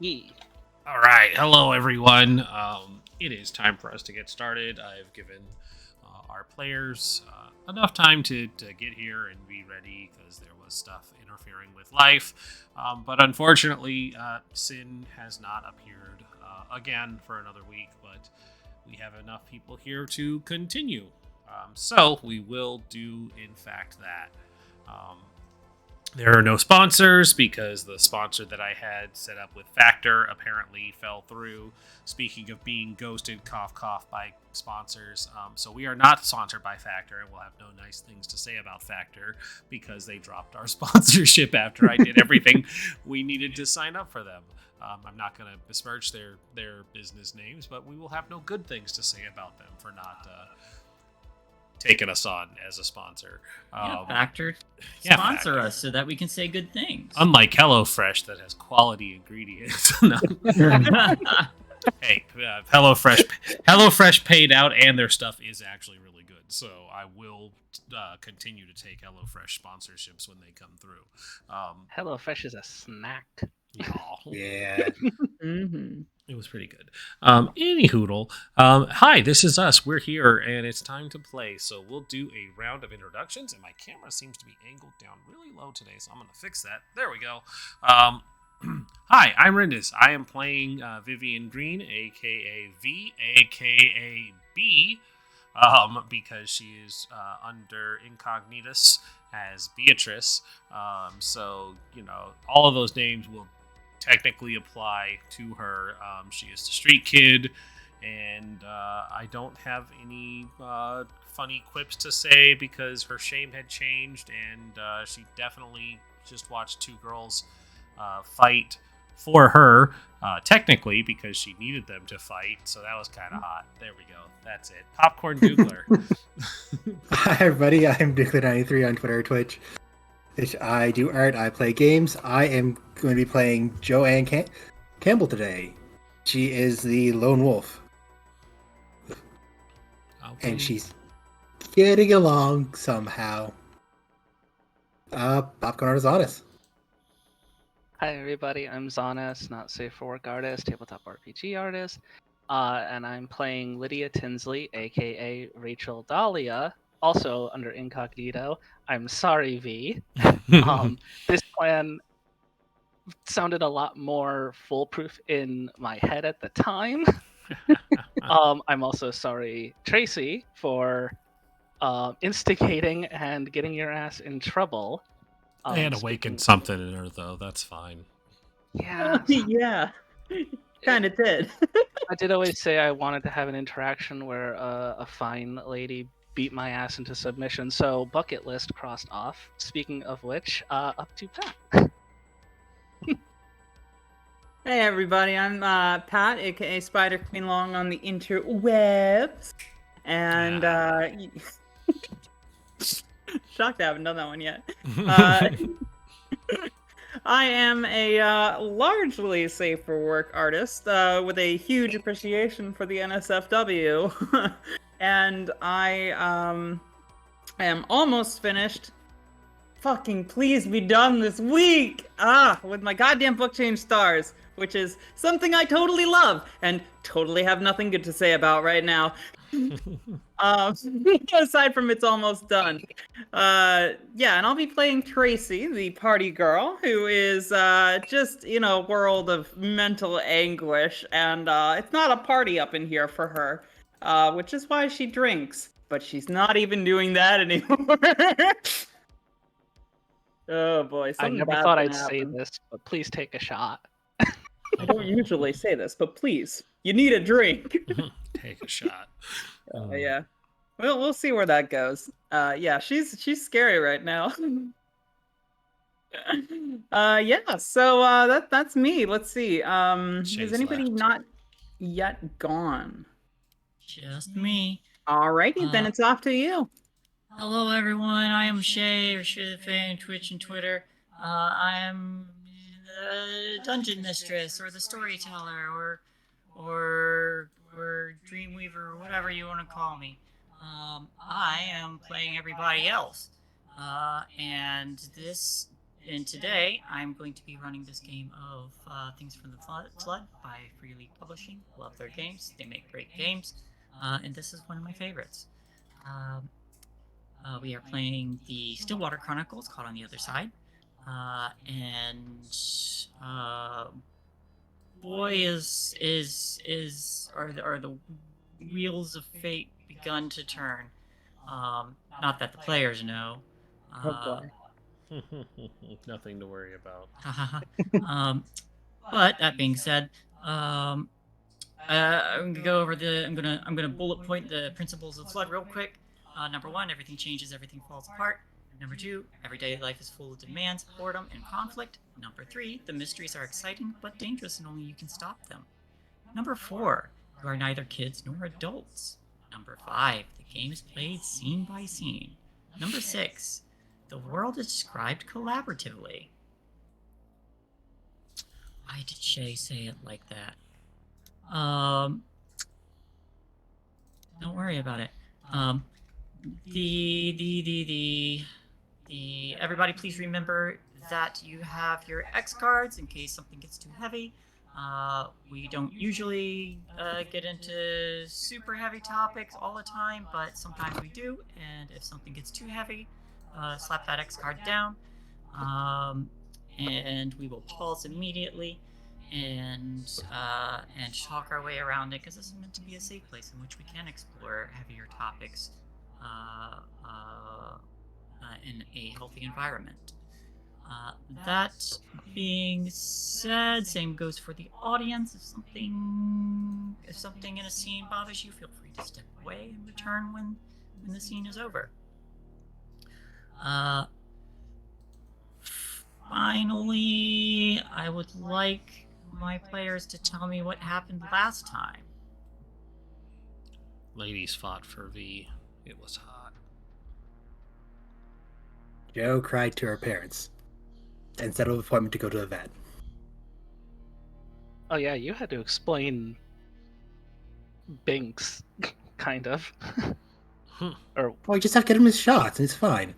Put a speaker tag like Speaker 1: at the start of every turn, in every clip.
Speaker 1: Yee.
Speaker 2: All right, hello everyone. It is time for us to get started. I've given our players enough time to get here and be ready because there was stuff interfering with life. But unfortunately, Sin has not appeared again for another week, but we have enough people here to continue. So we will do, in fact, that. There are no sponsors because the sponsor that I had set up with Factor apparently fell through. Speaking of being ghosted, cough, cough, by sponsors. So we are not sponsored by Factor, and we'll have no nice things to say about Factor because they dropped our sponsorship after I did everything we needed to sign up for them. I'm not going to besmirch their business names, but we will have no good things to say about them for not taking us on as a sponsor.
Speaker 3: Factor sponsor us so that we can say good things.
Speaker 2: Unlike HelloFresh that has quality ingredients. Hey, HelloFresh paid out and their stuff is actually really good. So I will continue to take HelloFresh sponsorships when they come through.
Speaker 1: HelloFresh is a snack.
Speaker 4: Yeah.
Speaker 3: Mm-hmm.
Speaker 2: It was pretty good. Any hoodle. Hi, this is us. We're here, and it's time to play. So we'll do a round of introductions, and my camera seems to be angled down really low today, so I'm going to fix that. There we go. Hi, I'm Rindis. I am playing Viviane Green, a.k.a. V, a.k.a. B, because she is under incognitus as Beatrice. So, all of those names will technically apply to her. She is the street kid, and I don't have any funny quips to say because her shame had changed, and she definitely just watched two girls fight for her, technically, because she needed them to fight, so that was kind of hot. There we go. That's it. Popcorn Doogler.
Speaker 4: Hi, everybody. I'm Doogler93 on Twitter or Twitch. I do art. I play games. I am going to be playing Joanne Campbell today. She is the lone wolf.
Speaker 2: Okay.
Speaker 4: And she's getting along somehow. Popcorn artist Zaunis.
Speaker 1: Hi everybody, I'm Zaunis, not safe for work artist, tabletop RPG artist, and I'm playing Lydia Tinsley, aka Rachel Dahlia, also under incognito. I'm sorry, V. This plan sounded a lot more foolproof in my head at the time. I'm also sorry, Tracy, for instigating and getting your ass in trouble.
Speaker 2: They had awakened something in her, though. That's fine.
Speaker 1: Yeah.
Speaker 3: Yeah. Kind of did.
Speaker 1: I did always say I wanted to have an interaction where a fine lady beat my ass into submission. So bucket list crossed off. Speaking of which, up to Pat.
Speaker 3: Hey everybody, I'm Pat, aka Spider Queen Long on the interwebs. And shocked I haven't done that one yet. I am a largely safe for work artist with a huge appreciation for the NSFW. And I am almost finished. Fucking please be done this week! With my goddamn book change stars, which is something I totally love and totally have nothing good to say about right now. Aside from it's almost done. Yeah, and I'll be playing Tracy, the party girl, who is just in a world of mental anguish, and it's not a party up in here for her, which is why she drinks, but she's not even doing that anymore. Oh boy,
Speaker 1: I never thought I'd say this, but please take a shot.
Speaker 3: I don't usually say this, but please, you need a drink.
Speaker 2: Take a shot.
Speaker 3: Yeah. Well, we'll see where that goes. Yeah, she's scary right now. Yeah. So that's me. Let's see. Is anybody
Speaker 2: left.
Speaker 3: not yet gone?
Speaker 5: Just me.
Speaker 3: Alrighty, then it's off to you.
Speaker 5: Hello, everyone. I am Shae, or ShaeTheFay on Twitch and Twitter. I am the Dungeon Mistress, or the Storyteller, or Dreamweaver, or whatever you want to call me. I am playing everybody else. And this And today, I'm going to be running this game of Things from the Flood by Free League Publishing. Love their games. They make great games. And this is one of my favorites. We are playing the Stillwater Chronicles, called On the Otherside. Boy, are the wheels of fate begun to turn. Not that the players know.
Speaker 3: Oh boy.
Speaker 2: Nothing to worry about.
Speaker 5: But that being said, I'm gonna go over I'm gonna bullet point the principles of flood real quick. Number 1, everything changes, everything falls apart. Number 2, everyday life is full of demands, boredom, and conflict. Number 3, the mysteries are exciting but dangerous, and only you can stop them. Number 4, you are neither kids nor adults. Number 5, the game is played scene by scene. Number 6, the world is described collaboratively. Why did Shae say it like that? Don't worry about it. Everybody please remember that you have your X cards in case something gets too heavy. We don't usually get into super heavy topics all the time, but sometimes we do, and if something gets too heavy, slap that X card down, and we will pause immediately and talk our way around it, because this is meant to be a safe place in which we can explore heavier topics in a healthy environment. That being said, same goes for the audience. If something in a scene bothers you, feel free to step away and return when the scene is over. Finally, I would like my players to tell me what happened last time.
Speaker 2: Ladies fought for V. It was hot.
Speaker 4: Joe cried to her parents and set up an appointment to go to the vet.
Speaker 1: Oh yeah, you had to explain Binks, kind of. Or
Speaker 4: Well, you just have to get him his shots, and it's fine.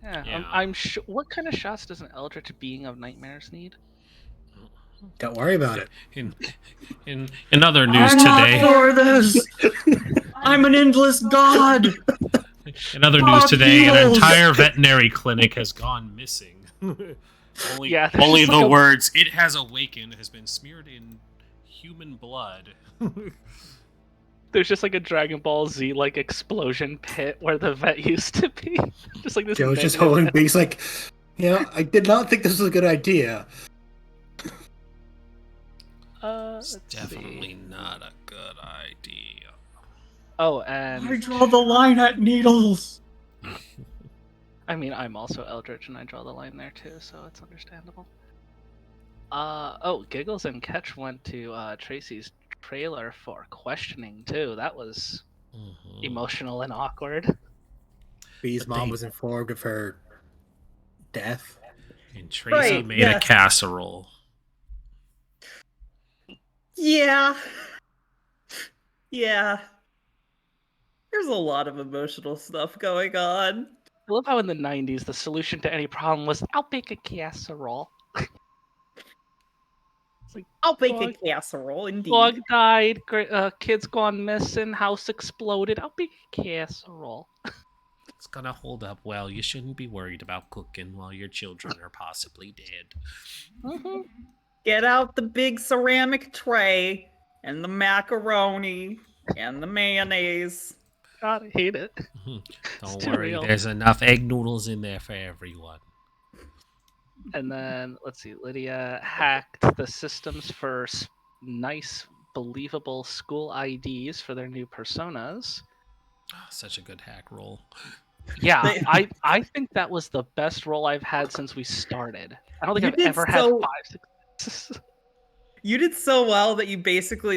Speaker 1: yeah. I'm sure. What kind of shots does an eldritch being of nightmares need?
Speaker 4: Don't worry about it.
Speaker 2: In other news
Speaker 5: I'm
Speaker 2: today.
Speaker 5: not for this. I'm an endless god.
Speaker 2: In other news today, an entire veterinary clinic has gone missing. Only the words "it has awakened" has been smeared in human blood.
Speaker 1: There's just like a Dragon Ball Z like explosion pit where the vet used to be. Just like this.
Speaker 4: Joe's just holding Binks like, I did not think this was a good idea.
Speaker 2: It's definitely not a good idea.
Speaker 1: Oh, and
Speaker 5: I draw the line at needles.
Speaker 1: I mean, I'm also Eldritch, and I draw the line there too, so it's understandable. Giggles and Catch went to Tracy's trailer for questioning too. That was emotional and awkward.
Speaker 4: Bee's mom was informed of her death.
Speaker 2: And Tracy made a casserole.
Speaker 3: Yeah. There's a lot of emotional stuff going on.
Speaker 1: I love how in the 90s the solution to any problem was, I'll bake a casserole. It's like,
Speaker 3: I'll bake a casserole, indeed.
Speaker 1: Dog died, kids gone missing, house exploded, I'll bake a casserole.
Speaker 2: It's gonna hold up well. You shouldn't be worried about cooking while your children are possibly dead.
Speaker 1: Mm-hmm.
Speaker 3: Get out the big ceramic tray and the macaroni and the mayonnaise.
Speaker 1: God, I hate it.
Speaker 2: Don't worry, there's enough egg noodles in there for everyone.
Speaker 1: And then, let's see, Lydia hacked the systems for nice, believable school IDs for their new personas.
Speaker 2: Such a good hack roll.
Speaker 1: Yeah, I think that was the best roll I've had since we started. I don't think I've ever had 5 successes.
Speaker 3: You did so well that you basically,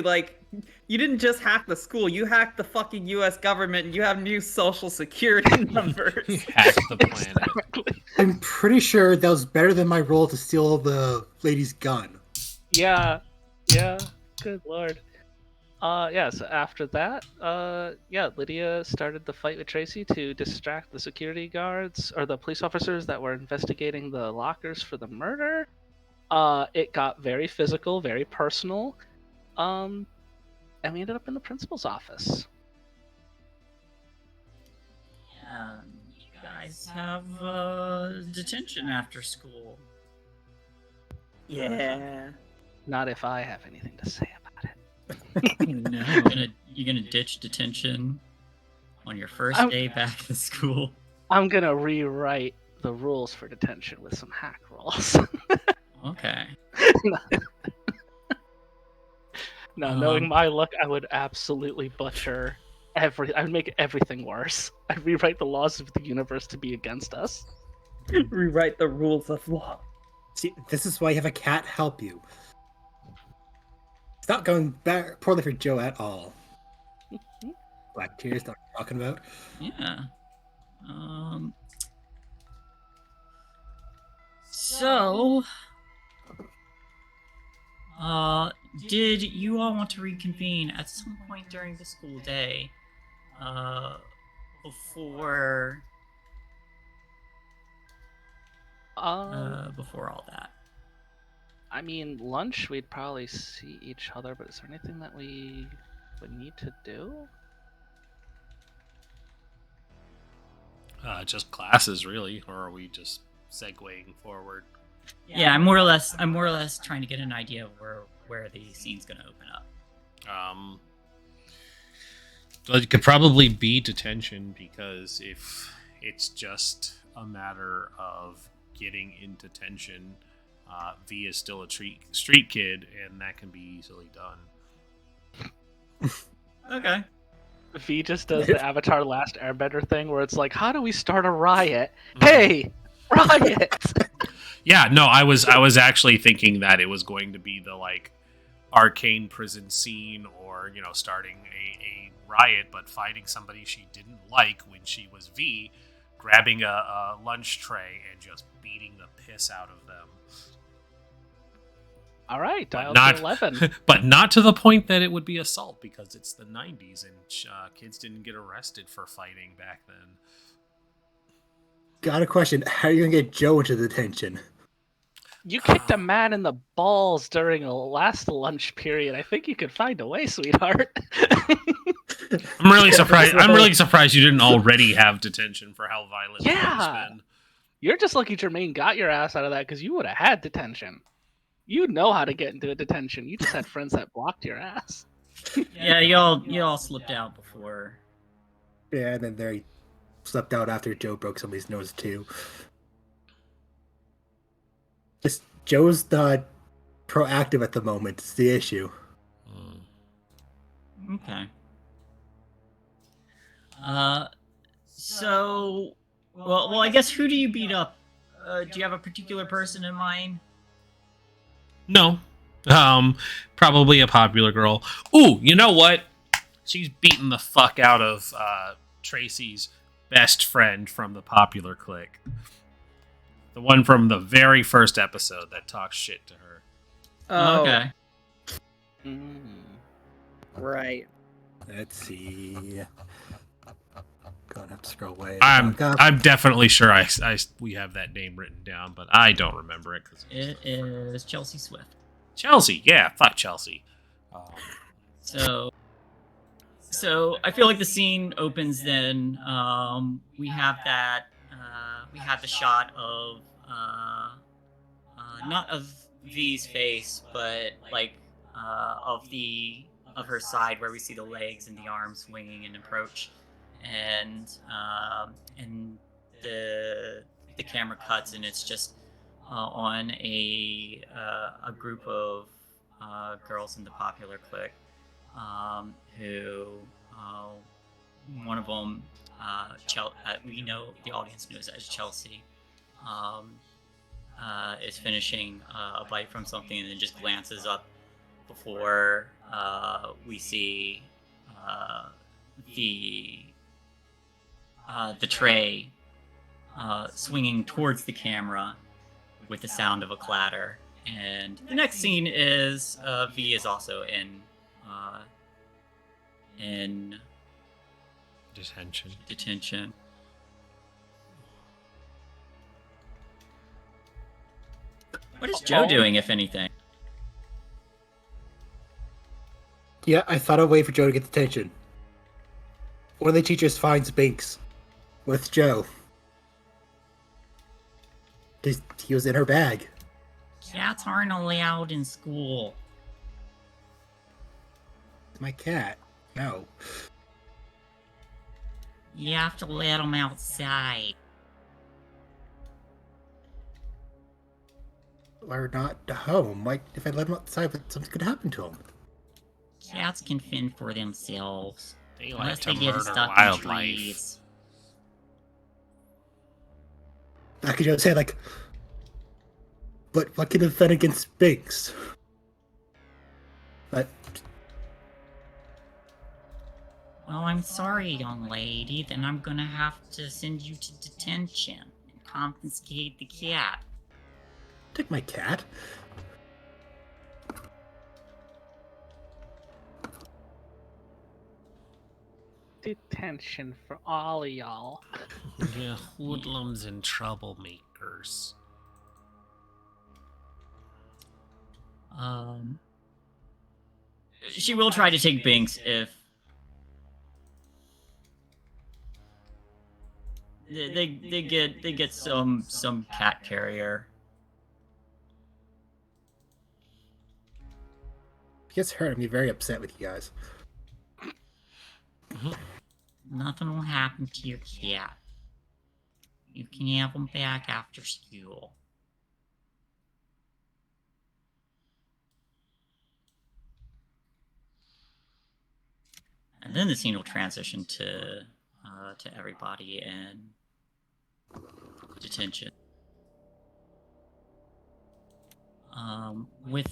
Speaker 3: you didn't just hack the school, you hacked the fucking US government and you have new social security numbers.
Speaker 2: Hacked the planet.
Speaker 1: Exactly.
Speaker 4: I'm pretty sure that was better than my roll to steal the lady's gun.
Speaker 1: Yeah, good lord. Yeah, so after that, Lydia started the fight with Tracy to distract the security guards or the police officers that were investigating the lockers for the murder. It got very physical, very personal. And we ended up in the principal's office.
Speaker 5: You guys have detention after school.
Speaker 3: Yeah.
Speaker 1: Not if I have anything to say about it.
Speaker 5: No, you're gonna ditch detention on your 1st
Speaker 1: I'm-
Speaker 5: day back to school.
Speaker 1: I'm gonna rewrite the rules for detention with some hack rules.
Speaker 5: Okay.
Speaker 1: No, knowing my luck, I would absolutely butcher I would make everything worse. I'd rewrite the laws of the universe to be against us.
Speaker 3: Rewrite the rules of law.
Speaker 4: See, this is why you have a cat help you. It's not going poorly for Joe at all. Black tears, not talking about.
Speaker 5: Yeah. So, did you all want to reconvene at some point during the school day, before all that?
Speaker 1: I mean, lunch, we'd probably see each other, but is there anything that we would need to do?
Speaker 2: Just classes, really, or are we just segueing forward?
Speaker 5: Yeah, I'm more or less trying to get an idea of where the scene's gonna open up.
Speaker 2: Well, it could probably be detention, because if it's just a matter of getting into detention, V is still a street kid, and that can be easily done.
Speaker 5: Okay.
Speaker 1: V just does the Avatar Last Airbender thing where it's like, how do we start a riot? Hey, riot!
Speaker 2: Yeah, no, I was actually thinking that it was going to be the like arcane prison scene, or starting a riot, but fighting somebody she didn't like when she was V, grabbing a lunch tray and just beating the piss out of them.
Speaker 1: All right, dial
Speaker 2: Not-
Speaker 1: to 11.
Speaker 2: But not to the point that it would be assault, because it's the 90s and kids didn't get arrested for fighting back then.
Speaker 4: Got a question. How are you going to get Joe into detention?
Speaker 1: You kicked a man in the balls during a last lunch period. I think you could find a way, sweetheart.
Speaker 2: I'm really surprised. I'm really surprised you didn't already have detention for how violent it's
Speaker 1: Yeah.
Speaker 2: been.
Speaker 1: You're just lucky Jermaine got your ass out of that, because you would have had detention. You know how to get into a detention. You just had friends that blocked your ass.
Speaker 5: Yeah, you all slipped out before.
Speaker 4: Yeah, and then there he slept out after Joe broke somebody's nose too. Just Joe's not proactive at the moment. It's the issue.
Speaker 5: Okay. So, well, I guess who do you beat up? Do you have a particular person in mind?
Speaker 2: No. Probably a popular girl. Ooh, you know what? She's beating the fuck out of Tracy's best friend from the popular clique. The one from the very first episode that talks shit to her.
Speaker 3: Oh,
Speaker 5: Okay.
Speaker 3: right.
Speaker 4: Let's see. Gonna have to scroll away.
Speaker 2: I'm definitely sure we have that name written down, but I don't remember it.
Speaker 5: It is Chelsea Swift.
Speaker 2: Chelsea, yeah, fuck Chelsea.
Speaker 5: So I feel like the scene opens then. We have that. We have the shot of not of V's face, but like of her side, where we see the legs and the arms swinging in approach, and the camera cuts, and it's just on a group of girls in the popular clique, who one of them, we know the audience knows as Chelsea, is finishing a bite from something, and then just glances up before we see the tray swinging towards the camera with the sound of a clatter. And the next scene is V is also in in
Speaker 2: Detention.
Speaker 5: What is Joe doing, if anything?
Speaker 4: Yeah, I thought of a way for Joe to get detention. One of the teachers finds Binks with Joe. He was in her bag.
Speaker 5: Cats aren't allowed in school.
Speaker 4: My cat. No.
Speaker 5: You have to let them outside.
Speaker 4: Or not home. Like, if I let him outside, something could happen to him.
Speaker 5: Cats can fend for themselves.
Speaker 2: They like
Speaker 5: Unless
Speaker 2: to
Speaker 5: they get
Speaker 2: murder
Speaker 5: stuck
Speaker 2: wildlife.
Speaker 5: in trees.
Speaker 4: I could just say, like, but what can defend against Binks? But
Speaker 5: Well, I'm sorry, young lady. Then I'm gonna have to send you to detention and confiscate the cat.
Speaker 4: take my cat.
Speaker 1: Detention for all of y'all.
Speaker 2: Yeah, hoodlums and troublemakers.
Speaker 5: She will try to take Binks if they get some cat carrier.
Speaker 4: If he gets hurt, I'm gonna be very upset with you guys.
Speaker 5: Nothing will happen to your cat. You can have him back after school. And then the scene will transition to everybody in detention. With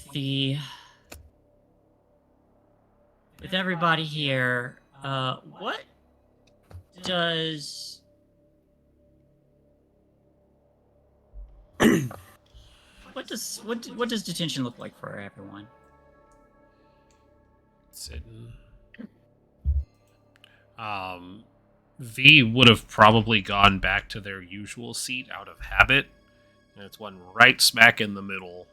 Speaker 5: everybody here, what does what does detention look like for everyone?
Speaker 2: Sitting. V would have probably gone back to their usual seat out of habit. And it's one right smack in the middle.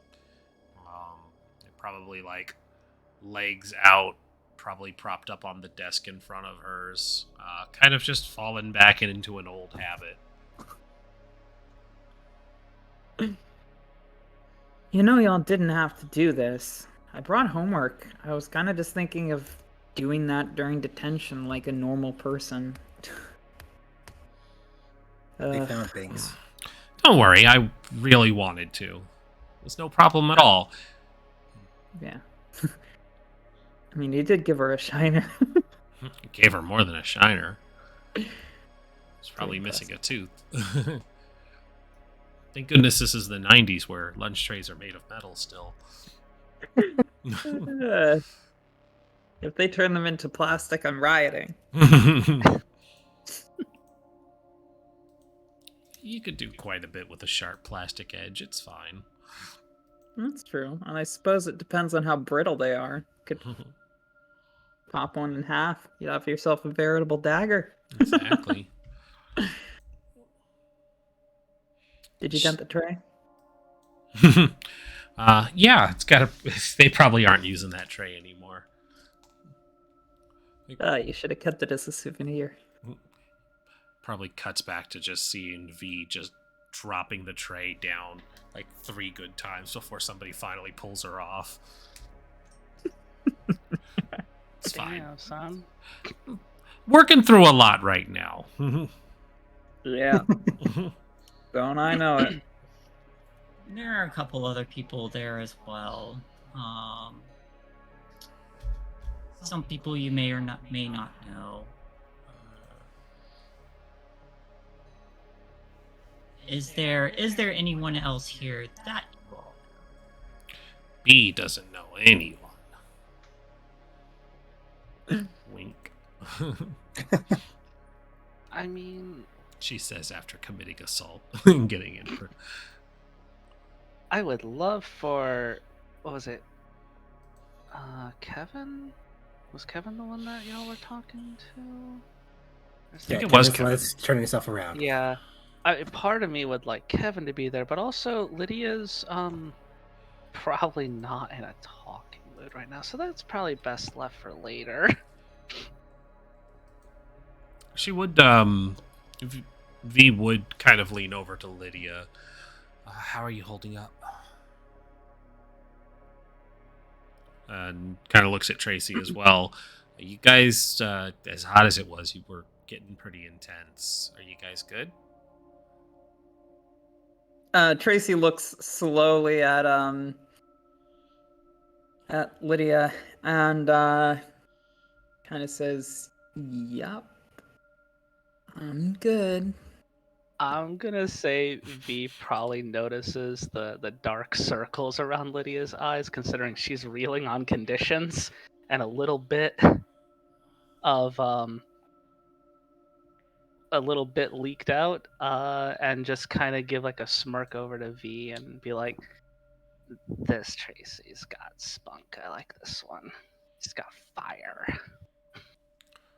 Speaker 2: Probably like legs out, probably propped up on the desk in front of hers. Kind of just fallen back into an old habit.
Speaker 3: You know, y'all didn't have to do this. I brought homework. I was kind of just thinking of doing that during detention like a normal person.
Speaker 4: They found Binks.
Speaker 2: Don't worry, I really wanted to. There's no problem at all.
Speaker 3: Yeah. I mean, you did give her a shiner.
Speaker 2: Gave her more than a shiner. She's probably missing a tooth. Thank goodness this is the 90s where lunch trays are made of metal still.
Speaker 3: If they turn them into plastic, I'm rioting.
Speaker 2: You could do quite a bit with a sharp plastic edge. It's fine.
Speaker 3: That's true. And I suppose it depends on how brittle they are. Could pop one in half. You'd have yourself a veritable dagger.
Speaker 2: Exactly.
Speaker 3: Did you dent the tray?
Speaker 2: Yeah, it's got a. They probably aren't using that tray anymore.
Speaker 3: You should have kept it as a souvenir.
Speaker 2: Probably cuts back to just seeing V just dropping the tray down like 3 good times before somebody finally pulls her off. It's fine.
Speaker 1: Damn, son.
Speaker 2: Working through a lot right now.
Speaker 3: Yeah. Don't I know it?
Speaker 5: There are a couple other people there as well. Some people you may not know. Is there anyone else here that you all know?
Speaker 2: B doesn't know anyone. Wink.
Speaker 1: I mean,
Speaker 2: She says after committing assault and getting in for.
Speaker 1: I would love for, what was it? Kevin? Was Kevin the one that y'all were talking to?
Speaker 2: I think it was
Speaker 4: Kevin's the
Speaker 2: Kevin.
Speaker 4: one that's turning himself around.
Speaker 1: Yeah. Part of me would like Kevin to be there, but also Lydia's probably not in a talking mood right now, so that's probably best left for later.
Speaker 2: She would, V would kind of lean over to Lydia. How are you holding up? And kind of looks at Tracy as well. You guys, as hot as it was, you were getting pretty intense. Are you guys good?
Speaker 3: Tracy looks slowly at Lydia and kind of says, "Yup, I'm good."
Speaker 1: I'm gonna say V probably notices the dark circles around Lydia's eyes, considering she's reeling on conditions, and a little bit of a little bit leaked out, and just kind of give like a smirk over to V and be like, "This Tracy's got spunk. I like this one. He's got fire."
Speaker 3: I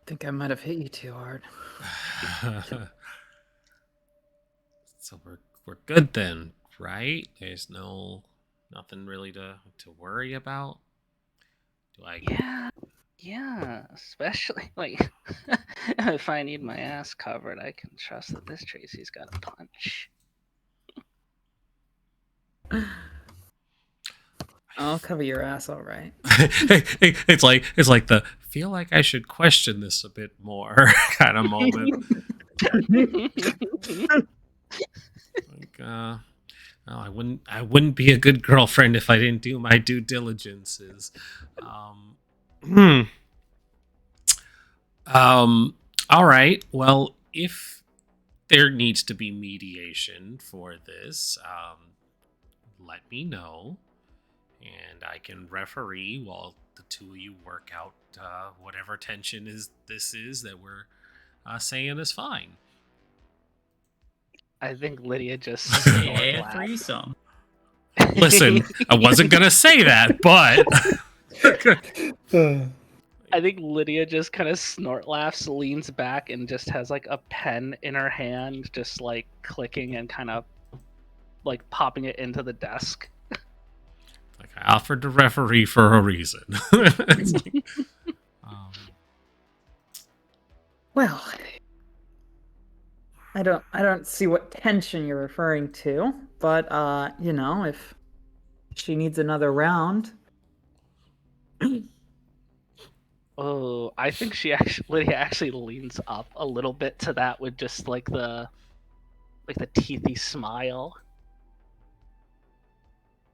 Speaker 3: think I might have hit you too hard.
Speaker 2: So we're good then, right? There's nothing really to worry about. Do I?
Speaker 1: Yeah, especially like if I need my ass covered, I can trust that this Tracy's got a punch.
Speaker 3: I'll cover your ass, all right.
Speaker 2: It's like the feel like I should question this a bit more kind of moment. Like, well, I wouldn't be a good girlfriend if I didn't do my due diligences. All right. Well, if there needs to be mediation for this, let me know, and I can referee while the two of you work out whatever tension this is that we're saying is fine.
Speaker 1: I think Lydia just
Speaker 5: Yeah,
Speaker 1: laughed.
Speaker 5: threesome.
Speaker 2: Listen, I wasn't gonna say that, but
Speaker 1: I think Lydia just kind of snort laughs, leans back, and just has like a pen in her hand, just like clicking and kind of like popping it into the desk.
Speaker 2: like I offered to referee for a reason. It's like,
Speaker 3: Well, I don't see what tension you're referring to, but if she needs another round.
Speaker 1: Oh, I think Lydia actually leans up a little bit to that with just like the teethy smile.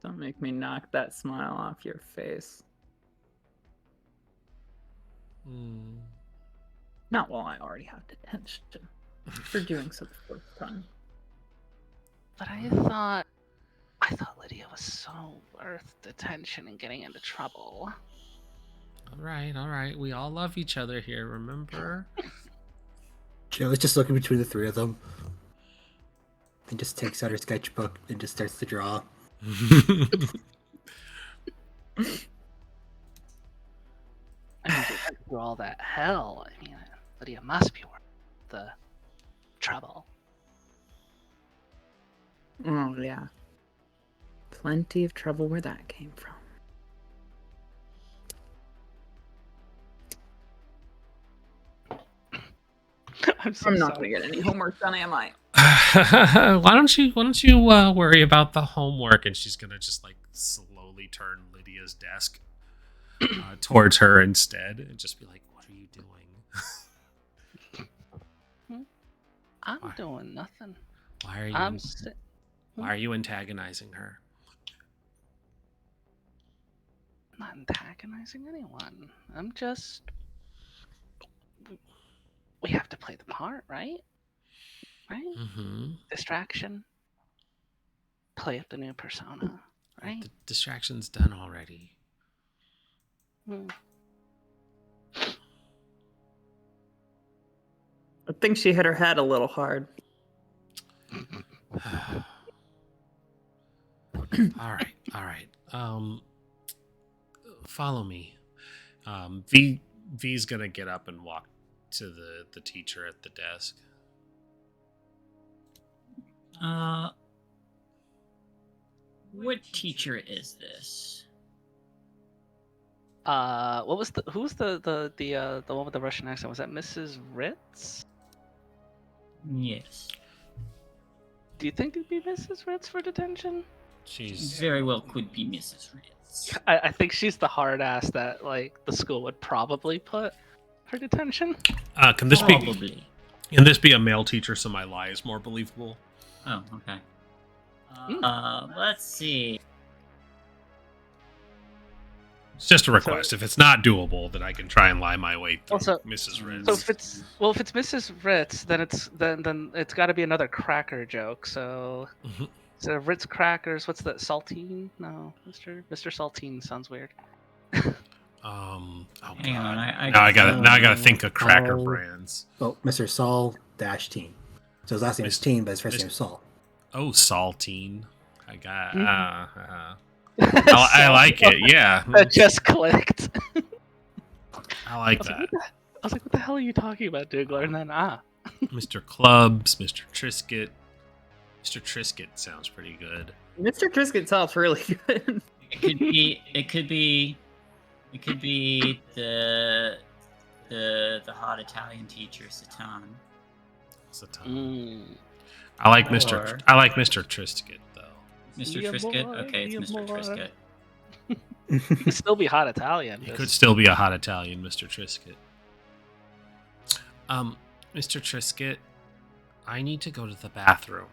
Speaker 3: Don't make me knock that smile off your face. Not while I already have the tension for doing so the first time.
Speaker 1: But I thought Lydia was so worth the tension and getting into trouble.
Speaker 2: all right. We all love each other here, remember?
Speaker 4: Shayla's just looking between the three of them. And just takes out her sketchbook and just starts to draw.
Speaker 1: I mean, through all that hell, I mean, Lydia must be worth the trouble.
Speaker 3: Oh, yeah. Plenty of trouble where that came from. I'm not going to get any homework done, am I?
Speaker 2: Why don't you worry about the homework? And she's gonna just like slowly turn Lydia's desk towards her instead, and just be like, "What are you doing?"
Speaker 1: I'm doing nothing.
Speaker 2: Why are you antagonizing her?
Speaker 1: I'm not antagonizing anyone. I'm just. We have to play the part, right? Right?
Speaker 2: Mm-hmm.
Speaker 1: Distraction. Play up the new persona, right?
Speaker 2: The distraction's done already.
Speaker 3: I think she hit her head a little hard.
Speaker 2: All right. Follow me. V V's gonna get up and walk to the teacher at the desk.
Speaker 5: What teacher is this?
Speaker 1: Who's the one with the Russian accent? Was that Mrs. Ritz?
Speaker 5: Yes.
Speaker 1: Do you think it'd be Mrs. Ritz for detention?
Speaker 2: She's
Speaker 5: Very well could be Mrs. Ritz.
Speaker 1: I think she's the hard ass that like the school would probably put for detention.
Speaker 2: Can this
Speaker 5: Probably.
Speaker 2: Can this be a male teacher so my lie is more believable?
Speaker 5: Oh, okay. Let's see.
Speaker 2: It's just a request. If it's not doable, then I can try and lie my way through
Speaker 1: Also-
Speaker 2: Mrs. Ritz.
Speaker 1: So if it's Mrs. Ritz, then it's got to be another cracker joke. So instead of Ritz crackers, what's that? Saltine? No, Mr. Saltine sounds weird.
Speaker 2: Oh
Speaker 5: Hang
Speaker 2: God.
Speaker 5: on,
Speaker 2: Now I gotta think of cracker brands.
Speaker 4: Oh, Mr. Saul Dash Teen. So his last name is Teen, but his first name is Saul.
Speaker 2: Oh, saltine. I got. I like it. Yeah,
Speaker 1: That just clicked.
Speaker 2: I like that.
Speaker 1: I was like, what the hell are you talking about, Doogler? And then
Speaker 2: Mr. Clubs, Mr. Trisket. Mr. Trisket sounds pretty good.
Speaker 3: Mr. Trisket sounds really good.
Speaker 5: It could be the hot Italian teacher Satan.
Speaker 2: I like
Speaker 5: Or-
Speaker 2: Mr. Trisket though.
Speaker 5: Mr.
Speaker 1: Yeah,
Speaker 5: Trisket?
Speaker 1: boy,
Speaker 5: Okay, it's
Speaker 1: yeah,
Speaker 5: Mr.
Speaker 1: boy.
Speaker 5: Trisket.
Speaker 1: it could still be hot Italian.
Speaker 2: He could still be a hot Italian, Mr. Trisket. Mr. Trisket, I need to go to the bathroom.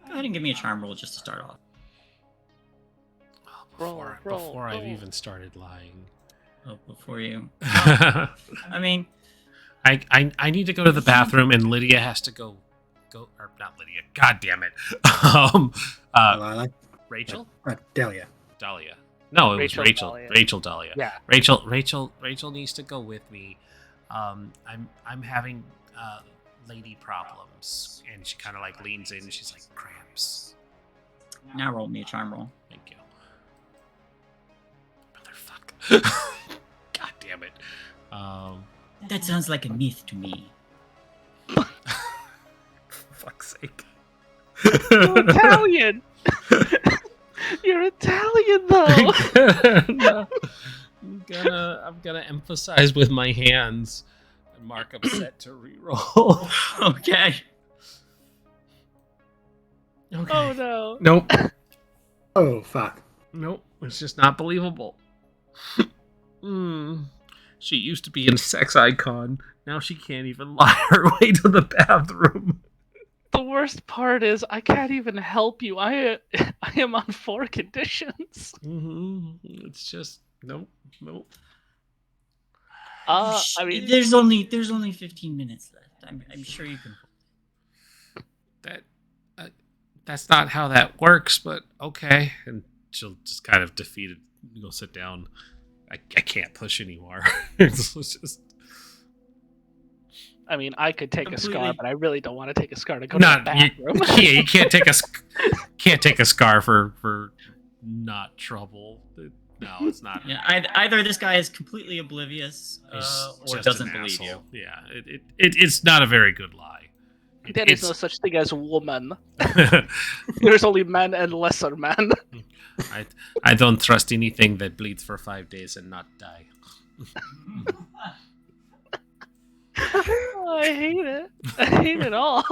Speaker 5: Go ahead and give me a charm roll just to start off.
Speaker 2: Before I've even started lying.
Speaker 5: Oh, before you.
Speaker 2: I
Speaker 5: I mean,
Speaker 2: need to go to the bathroom, and Lydia has to go, or not Lydia. God damn it.
Speaker 4: Lila?
Speaker 2: Rachel?
Speaker 4: Dahlia.
Speaker 2: Dahlia. No, it was
Speaker 1: Rachel
Speaker 2: Rachel.
Speaker 1: Dahlia.
Speaker 2: Rachel Dahlia.
Speaker 1: Yeah.
Speaker 2: Rachel needs to go with me. I'm having lady problems, and she kind of like leans in. And she's like cramps.
Speaker 5: now roll me a charm roll.
Speaker 2: Thank you. Motherfucker. God damn it.
Speaker 5: That sounds like a myth to me.
Speaker 2: Fuck's sake.
Speaker 1: You're Italian. You're Italian though.
Speaker 2: No. I'm gonna emphasize with my hands and mark up set to reroll.
Speaker 5: Okay.
Speaker 2: Okay.
Speaker 1: Oh no.
Speaker 2: Nope.
Speaker 4: Oh, fuck.
Speaker 2: Nope. It's just not believable. She used to be a sex icon. Now she can't even lie her way to the bathroom.
Speaker 1: The worst part is I can't even help you. I am on 4 conditions.
Speaker 2: It's just nope.
Speaker 1: I mean,
Speaker 5: there's only 15 minutes left. I'm sure you can.
Speaker 2: That's not how that works, but okay. And she'll just kind of defeated go sit down. I can't push anymore. It's just
Speaker 1: I mean, I could take a scar,
Speaker 5: Completely.
Speaker 1: but I really don't want to take a scar to go to the bathroom.
Speaker 2: You can't take a scar for not trouble. No, it's not.
Speaker 5: Yeah, either this guy is completely oblivious
Speaker 2: He's
Speaker 5: or
Speaker 2: just
Speaker 5: doesn't
Speaker 2: an
Speaker 5: believe you.
Speaker 2: asshole. Yeah, it's not a very good lie.
Speaker 1: There is no such thing as woman. There's only men and lesser men.
Speaker 2: I don't trust anything that bleeds for 5 days and not die.
Speaker 1: Oh, I hate it. I hate it all.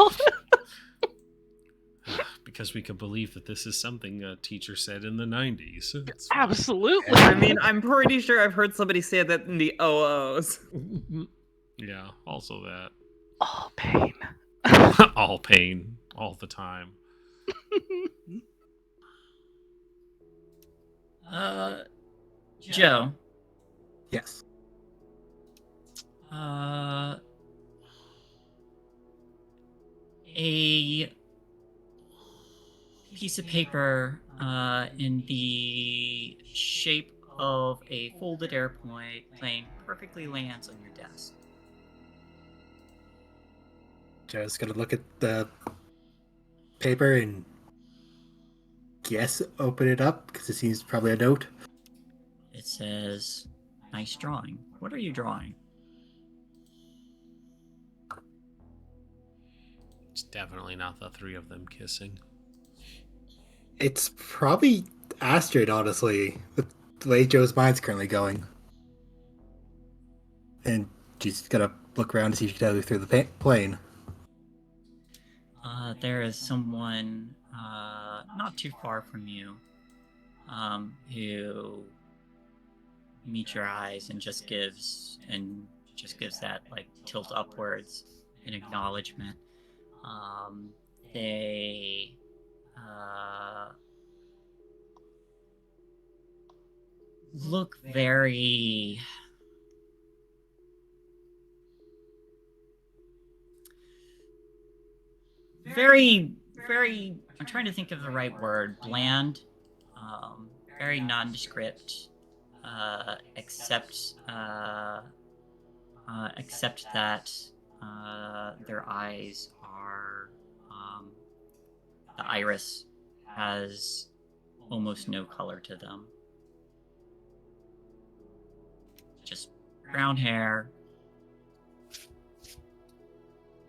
Speaker 2: Because we can believe that this is something a teacher said in the 90s. It's fine.
Speaker 1: Absolutely.
Speaker 3: I mean, I'm pretty sure I've heard somebody say that in the OOs.
Speaker 2: Yeah, also that.
Speaker 1: Oh, pain.
Speaker 2: All pain, all the time.
Speaker 5: Joe.
Speaker 4: Yes.
Speaker 5: A piece of paper in the shape of a folded airplane perfectly lands on your desk.
Speaker 4: Joe's gonna look at the paper and open it up because it seems probably a note.
Speaker 5: It says, "Nice drawing. What are you drawing?"
Speaker 2: It's definitely not the three of them kissing.
Speaker 4: It's probably Astrid, honestly, with the way Joe's mind's currently going. And she's gonna look around to see if she can tell through the plane.
Speaker 5: There is someone not too far from you who meets your eyes and just gives that like tilt upwards in acknowledgement. They look very very, I'm trying to think of the right word, bland, very nondescript, except that their eyes are, the iris has almost no color to them. Just brown hair,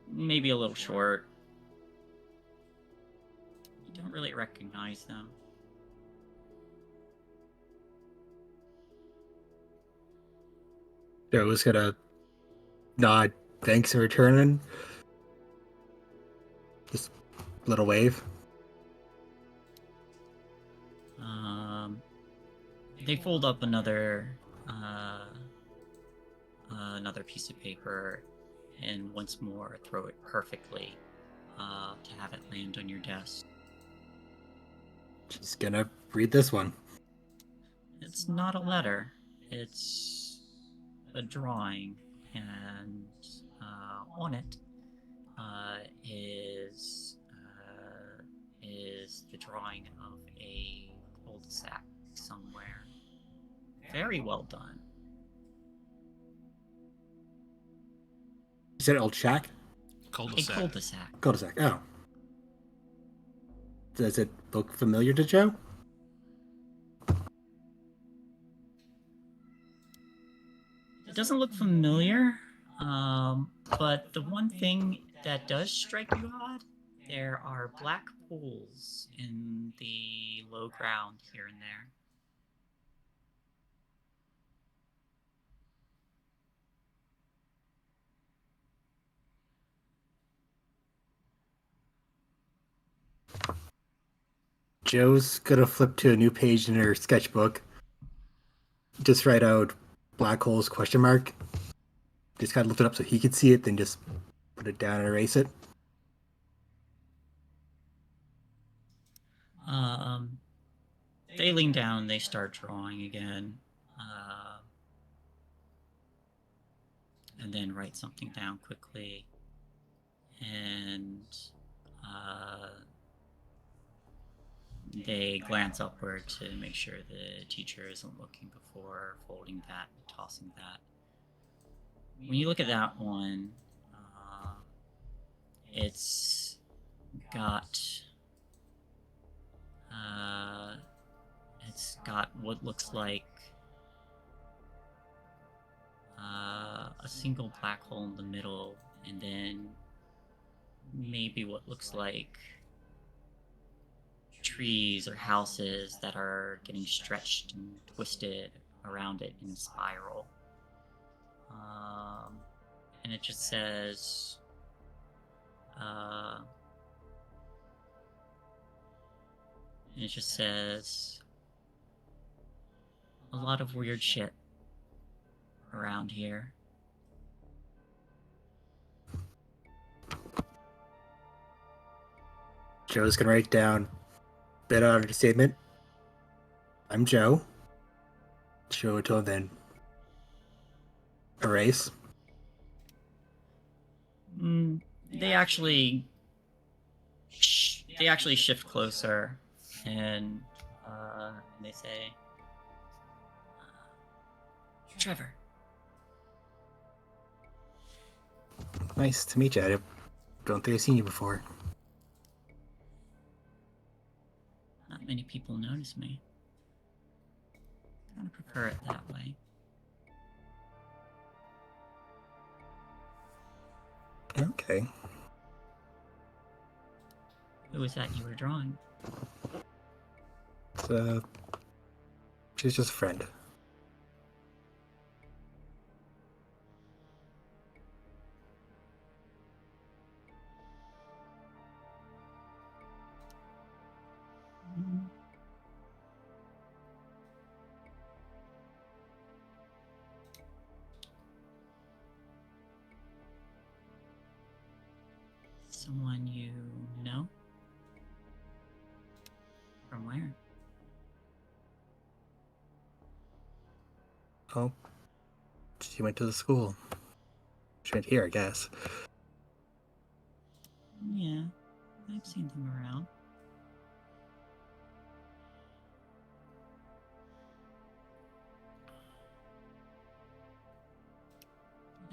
Speaker 5: maybe a little short. You don't really recognize them.
Speaker 4: Joe's gonna nod, thanks in return, and just a little wave.
Speaker 5: They fold up another piece of paper and once more throw it perfectly to have it land on your desk.
Speaker 4: She's gonna read this one.
Speaker 5: It's not a letter. It's a drawing, and on it is the drawing of a cul-de-sac somewhere. Very well done.
Speaker 4: You said old shack?
Speaker 2: Cul-de-sac.
Speaker 5: A cul-de-sac.
Speaker 4: Cul-de-sac. Oh. Does it look familiar to Joe?
Speaker 5: It doesn't look familiar, but the one thing that does strike you odd, there are black pools in the low ground here and there.
Speaker 4: Joe's gonna flip to a new page in her sketchbook. Just write out black holes question mark. Just kind of lift it up so he could see it, then just put it down and erase it.
Speaker 5: They lean down, they start drawing again, and then write something down quickly, and they glance upward to make sure the teacher isn't looking before folding that and tossing that. When you look at that one, it's got what looks like a single black hole in the middle, and then maybe what looks like trees or houses that are getting stretched and twisted around it in a spiral. And it just says, a lot of weird shit around here.
Speaker 4: Joe's gonna write down bit out of the statement. I'm Joe. Show it to him, then erase.
Speaker 5: They actually shift closer, and they say, Trevor.
Speaker 4: Nice to meet you. I don't think I've seen you before.
Speaker 5: Not many people notice me. I kind of prefer it that way.
Speaker 4: Okay.
Speaker 5: Who was that you were drawing?
Speaker 4: She's just a friend.
Speaker 5: Someone you know? From where?
Speaker 4: Oh, she went to the school. She went here, I guess.
Speaker 5: Yeah, I've seen them around.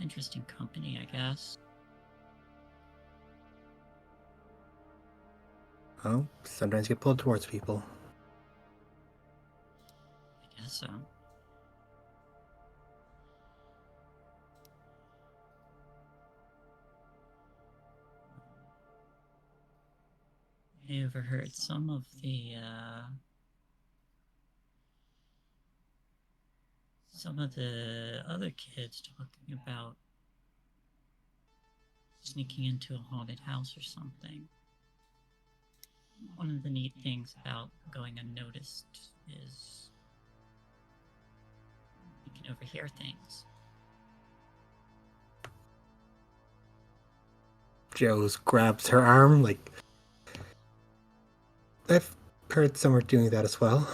Speaker 5: Interesting company, I guess.
Speaker 4: Oh, sometimes get pulled towards people.
Speaker 5: I guess so. I overheard some of the other kids talking about sneaking into a haunted house or something. One of the neat things about going unnoticed is you can overhear things.
Speaker 4: Joe's grabs her arm, like, I've heard some are doing that as well.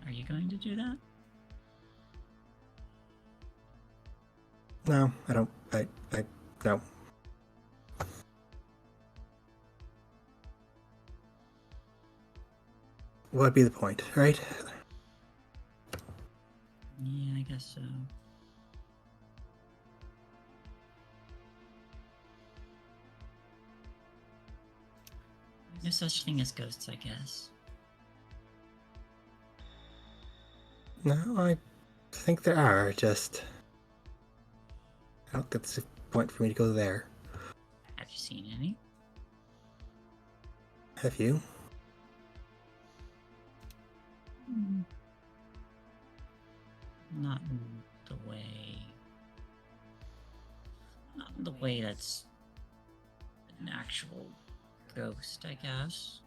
Speaker 5: Are you going to do that?
Speaker 4: No, I don't. No. What'd be the point, right?
Speaker 5: Yeah, I guess so. No such thing as ghosts, I guess.
Speaker 4: No, I think there are, just... I don't think it's a point for me to go there.
Speaker 5: Have you seen any?
Speaker 4: Have you?
Speaker 5: Not in the way... Not in the way that's an actual ghost, I guess.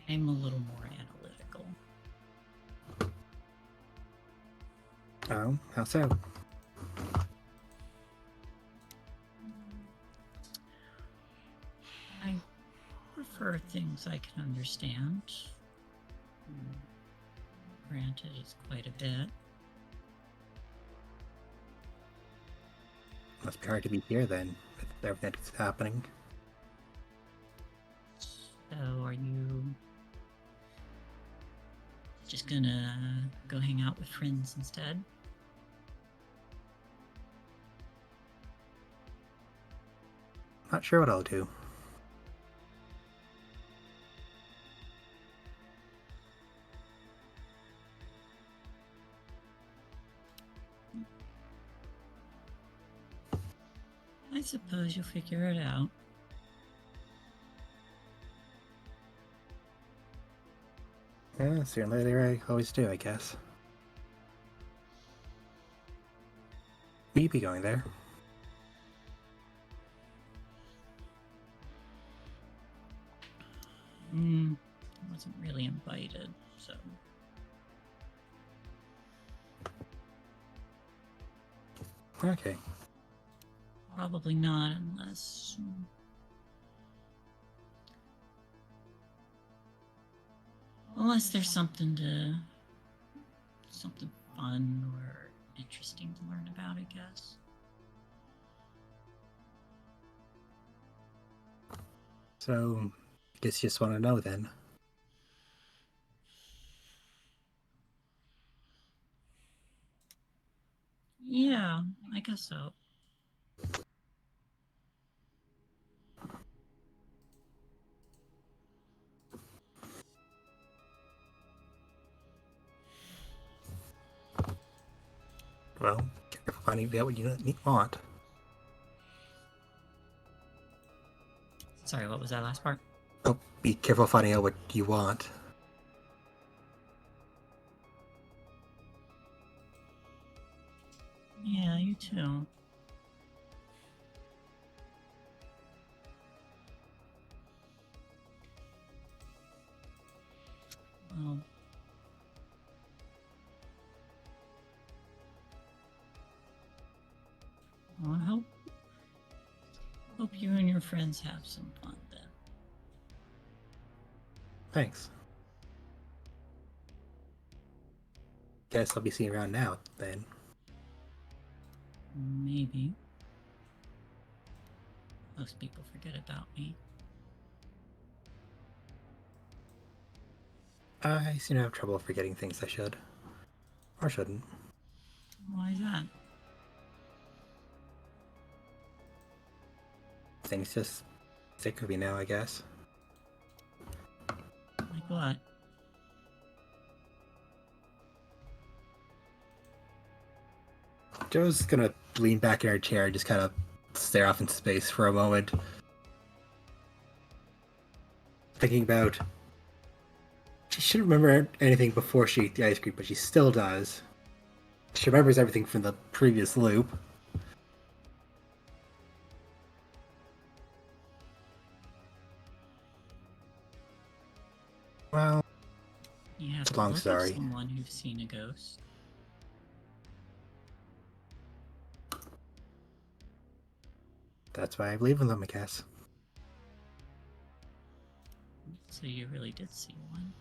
Speaker 5: I'm a little more analytical.
Speaker 4: Oh, how so?
Speaker 5: I prefer things I can understand. Granted, it's quite a bit.
Speaker 4: Must be hard to be here then, with everything that's happening.
Speaker 5: So, are you just gonna go hang out with friends instead?
Speaker 4: Not sure what I'll do.
Speaker 5: I suppose you'll figure it out.
Speaker 4: Yeah, certainly they always do, I guess. Will you be going there?
Speaker 5: I wasn't really invited, so...
Speaker 4: Okay.
Speaker 5: Probably not unless... Unless there's something fun or interesting to learn about, I guess.
Speaker 4: So, I guess you just want to know then.
Speaker 5: Yeah, I guess so.
Speaker 4: Well, careful finding out what you want.
Speaker 5: Sorry, what was that last part?
Speaker 4: Oh, be careful finding out what you want.
Speaker 5: Yeah, you too. Well, I hope you and your friends have some fun then.
Speaker 4: Thanks. Guess I'll be seeing you around now, then.
Speaker 5: Maybe. Most people forget about me.
Speaker 4: I seem to have trouble forgetting things I should. Or shouldn't.
Speaker 5: Why is that?
Speaker 4: Things just stick with me now, I guess.
Speaker 5: Like what?
Speaker 4: Joe's gonna lean back in her chair and just kind of stare off in space for a moment. Thinking about... She shouldn't remember anything before she ate the ice cream, but she still does. She remembers everything from the previous loop. Well,
Speaker 5: You have
Speaker 4: it's a
Speaker 5: to
Speaker 4: long
Speaker 5: look
Speaker 4: story.
Speaker 5: at someone who's seen a ghost.
Speaker 4: That's why I believe in them, I guess.
Speaker 5: So you really did see one.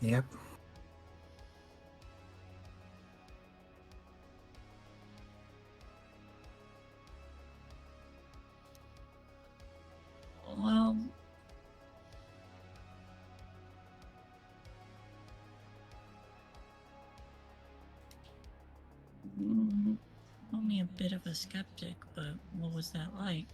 Speaker 4: Yep.
Speaker 5: Well, only a bit of a skeptic, but what was that like?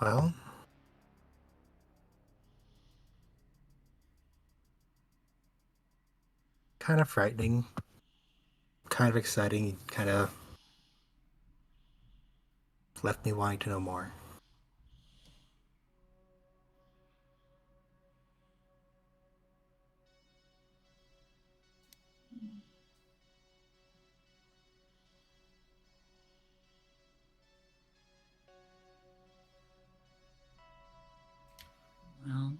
Speaker 4: Well... kind of frightening. Kind of exciting. Kind of... left me wanting to know more.
Speaker 5: Well,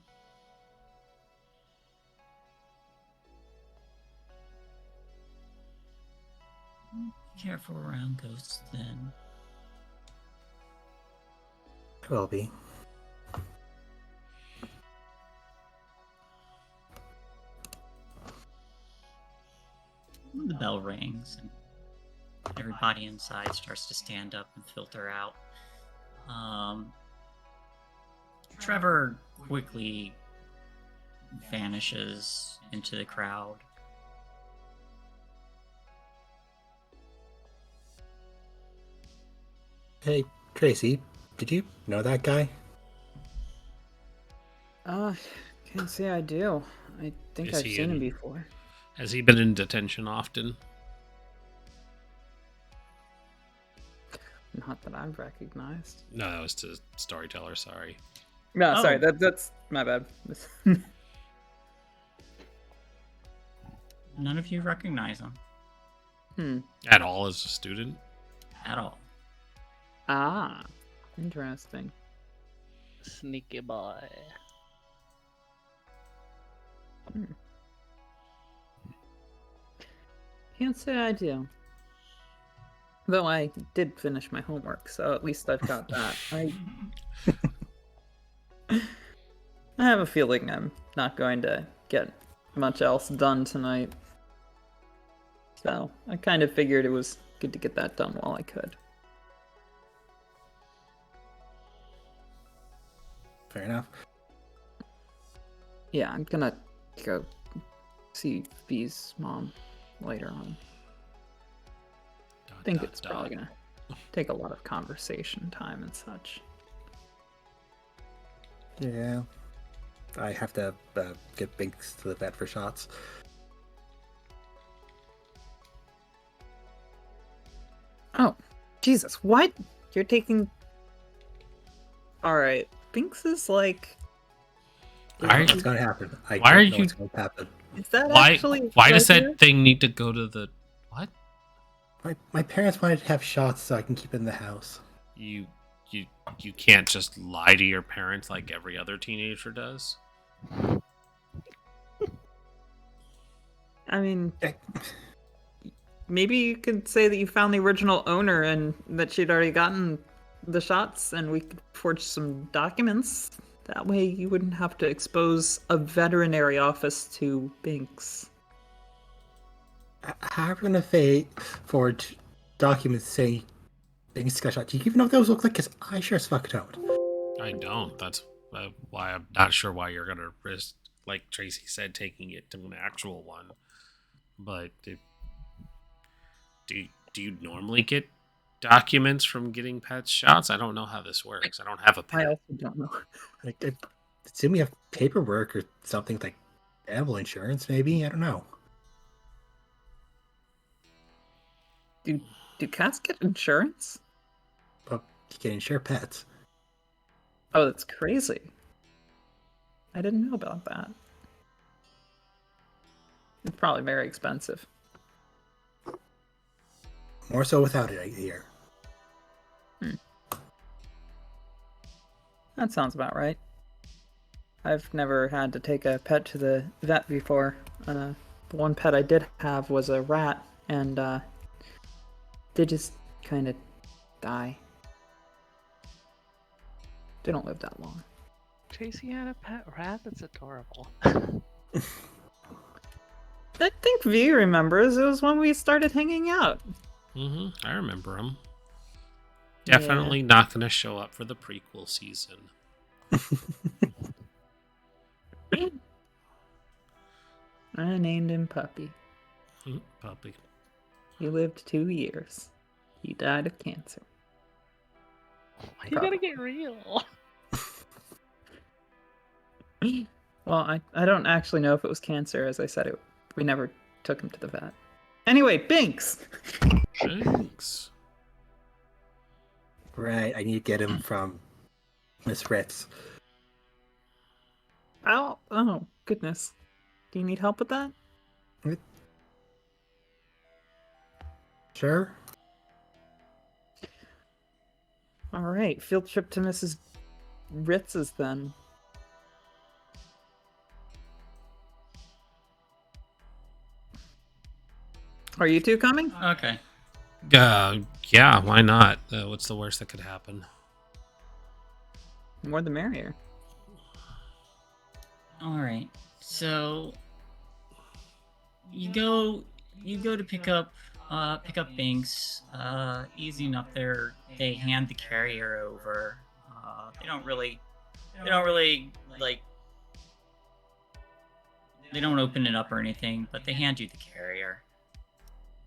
Speaker 5: be careful around ghosts then.
Speaker 4: I will be.
Speaker 5: The bell rings and everybody inside starts to stand up and filter out. Trevor quickly vanishes into the crowd.
Speaker 4: Hey, Tracy, did you know that guy?
Speaker 3: Can't say I do. I think
Speaker 2: Is
Speaker 3: I've
Speaker 2: he
Speaker 3: seen him
Speaker 2: in-
Speaker 3: before.
Speaker 2: Has he been in detention often?
Speaker 3: Not that I've recognized.
Speaker 2: No, that was to Storyteller, sorry.
Speaker 3: No,
Speaker 5: Oh.
Speaker 3: sorry, that's my bad.
Speaker 5: None of you recognize him
Speaker 2: At all as a student?
Speaker 5: at all.
Speaker 3: Ah, interesting.
Speaker 1: Sneaky boy.
Speaker 3: Can't say I do. Though I did finish my homework, so at least I've got that. I have a feeling I'm not going to get much else done tonight. So I kind of figured it was good to get that done while I could.
Speaker 4: Fair enough.
Speaker 3: Yeah, I'm gonna go see B's mom later on. I think it's probably gonna take a lot of conversation time and such.
Speaker 4: Yeah. I have to get Binks to the vet for shots.
Speaker 3: Oh, Jesus, what? You're taking... Alright, Binks is like...
Speaker 4: What's going to happen?
Speaker 2: Why
Speaker 4: don't
Speaker 2: are
Speaker 4: know
Speaker 2: you-
Speaker 4: what's going to happen.
Speaker 3: Is that
Speaker 2: Why?
Speaker 3: actually...
Speaker 2: Why does
Speaker 3: pleasure?
Speaker 2: that thing need to go to the what?
Speaker 4: My parents wanted to have shots so I can keep it in the house.
Speaker 2: You can't just lie to your parents like every other teenager does.
Speaker 3: I mean... Maybe you could say that you found the original owner and that she'd already gotten the shots and we could forge some documents. That way you wouldn't have to expose a veterinary office to Binks.
Speaker 4: How are we going to forge documents saying Binks got shot? Do you even know what those look like? Because I sure as fuck don't.
Speaker 2: I don't. That's why I'm not sure why you're gonna risk, like Tracy said, taking it to an actual one. But do you normally get documents from getting pets shots? I don't know how this works. I don't have a
Speaker 3: I
Speaker 2: pet.
Speaker 3: also don't know.
Speaker 4: I assume we have paperwork or something like animal insurance, maybe? I don't know.
Speaker 3: Do cats get insurance?
Speaker 4: But you can insure pets.
Speaker 3: Oh, that's crazy. I didn't know about that. It's probably very expensive.
Speaker 4: More so without it, I hear.
Speaker 3: That sounds about right. I've never had to take a pet to the vet before. The one pet I did have was a rat, and they just kind of die. They don't live that long.
Speaker 1: Tracy had a pet rat? That's adorable.
Speaker 3: I think V remembers. It was when we started hanging out.
Speaker 2: I remember him. Definitely not going to show up for the prequel season.
Speaker 3: I named him Puppy.
Speaker 2: Puppy.
Speaker 3: He lived 2 years. He died of cancer.
Speaker 1: Why you gotta get real?
Speaker 3: Well, I don't actually know if it was cancer. As I said, we never took him to the vet. Anyway, Binks!
Speaker 2: Thanks.
Speaker 4: Right, I need to get him from Miss Ritz.
Speaker 3: Oh, goodness. Do you need help with that?
Speaker 4: Sure.
Speaker 3: Alright, field trip to Mrs. Ritz's then. Are you two coming?
Speaker 5: Okay.
Speaker 2: Yeah, why not? What's the worst that could happen?
Speaker 3: More the merrier.
Speaker 5: All right. So you go to pick up Binks. Easy enough there. They hand the carrier over. They don't really like. They don't open it up or anything, but they hand you the carrier.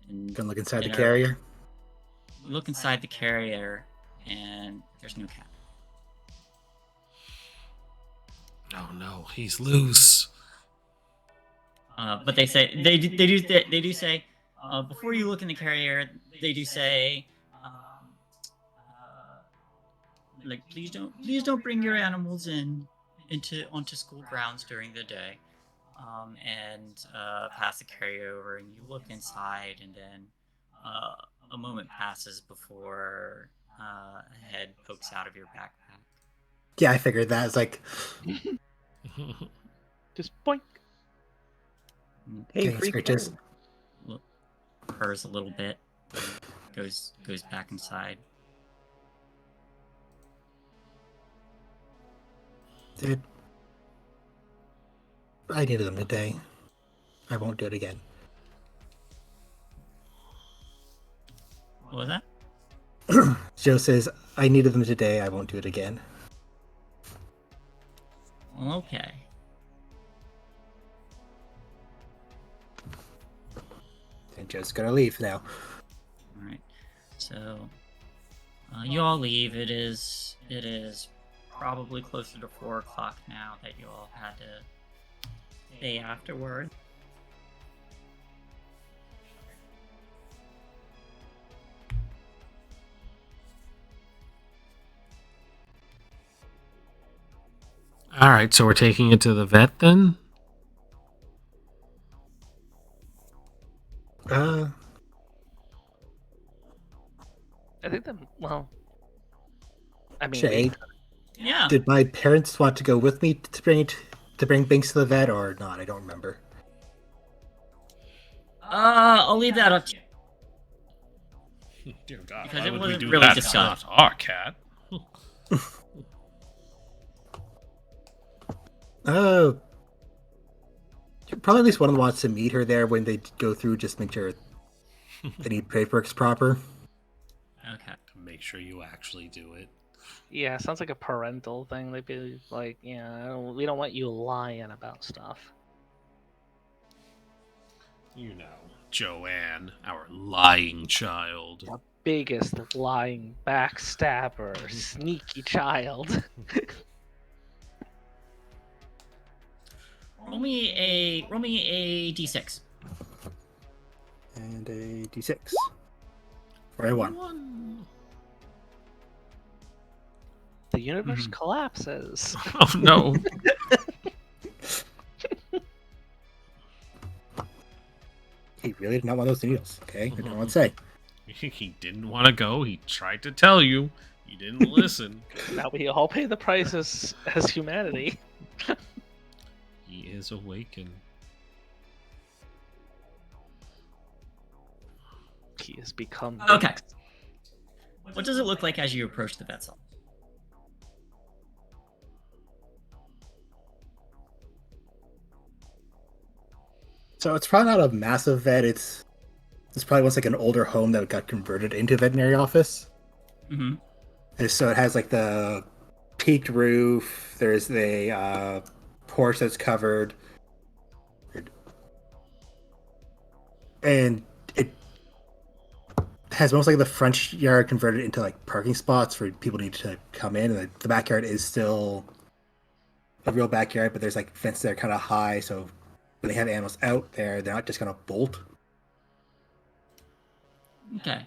Speaker 5: And,
Speaker 4: Can look inside the
Speaker 5: you know,
Speaker 4: carrier.
Speaker 5: Look inside the carrier, and there's no cat.
Speaker 2: Oh no, he's loose.
Speaker 5: But they say they do say before you look in the carrier, they do say like please don't bring your animals onto school grounds during the day, and pass the carrier over, and you look inside, and then a moment passes before a head pokes out of your backpack.
Speaker 4: Yeah, I figured that. It's like,
Speaker 1: Just boink.
Speaker 3: Hey,
Speaker 4: getting
Speaker 3: freak.
Speaker 4: scratches.
Speaker 5: Purrs a little bit, goes back inside.
Speaker 4: Did I needed them today. I won't do it again.
Speaker 5: What was that?
Speaker 4: Joe says, I needed them today. I won't do it again.
Speaker 5: Okay.
Speaker 4: And Joe's gonna leave now.
Speaker 5: Alright. So, you all leave. It is probably closer to 4 o'clock now that you all had to stay afterward.
Speaker 2: All right, so we're taking it to the vet then?
Speaker 1: I think I mean,
Speaker 4: Shae,
Speaker 5: Yeah.
Speaker 4: did my parents want to go with me to bring Binks to the vet or not? I don't remember.
Speaker 5: I'll leave that up to you.
Speaker 2: Dear God,
Speaker 5: Because
Speaker 2: why
Speaker 5: it
Speaker 2: would we
Speaker 5: wasn't
Speaker 2: do
Speaker 5: really
Speaker 2: that
Speaker 5: discussed.
Speaker 2: to our cat?
Speaker 4: Oh. Probably at least one of them wants to meet her there when they go through, just make sure any paperwork's proper.
Speaker 5: Okay.
Speaker 2: Make sure you actually do it.
Speaker 1: yeah, sounds like a parental thing. They'd be like, yeah, we don't want you lying about stuff.
Speaker 2: You know, Joanne, our lying child.
Speaker 1: The biggest lying backstabber, sneaky child.
Speaker 5: Roll me a d6.
Speaker 4: And a d6. For a 1.
Speaker 1: The universe collapses.
Speaker 2: Oh no.
Speaker 4: He really did not want those needles. Okay, I don't want to say.
Speaker 2: He didn't want to go. He tried to tell you. You didn't listen.
Speaker 1: Now we all pay the price as humanity.
Speaker 2: He is awakened.
Speaker 1: He has become
Speaker 5: Okay.
Speaker 1: Binks.
Speaker 5: What does it look like as you approach the vet cell?
Speaker 4: So it's probably not a massive vet. It's probably once like an older home that got converted into a veterinary office.
Speaker 5: Mm-hmm.
Speaker 4: And so it has like the peaked roof. There's the porch that's covered, and it has most like the front yard converted into like parking spots for people who need to come in. And the backyard is still a real backyard, but there's like fences that are kind of high, so when they have animals out there, they're not just gonna bolt.
Speaker 5: Okay.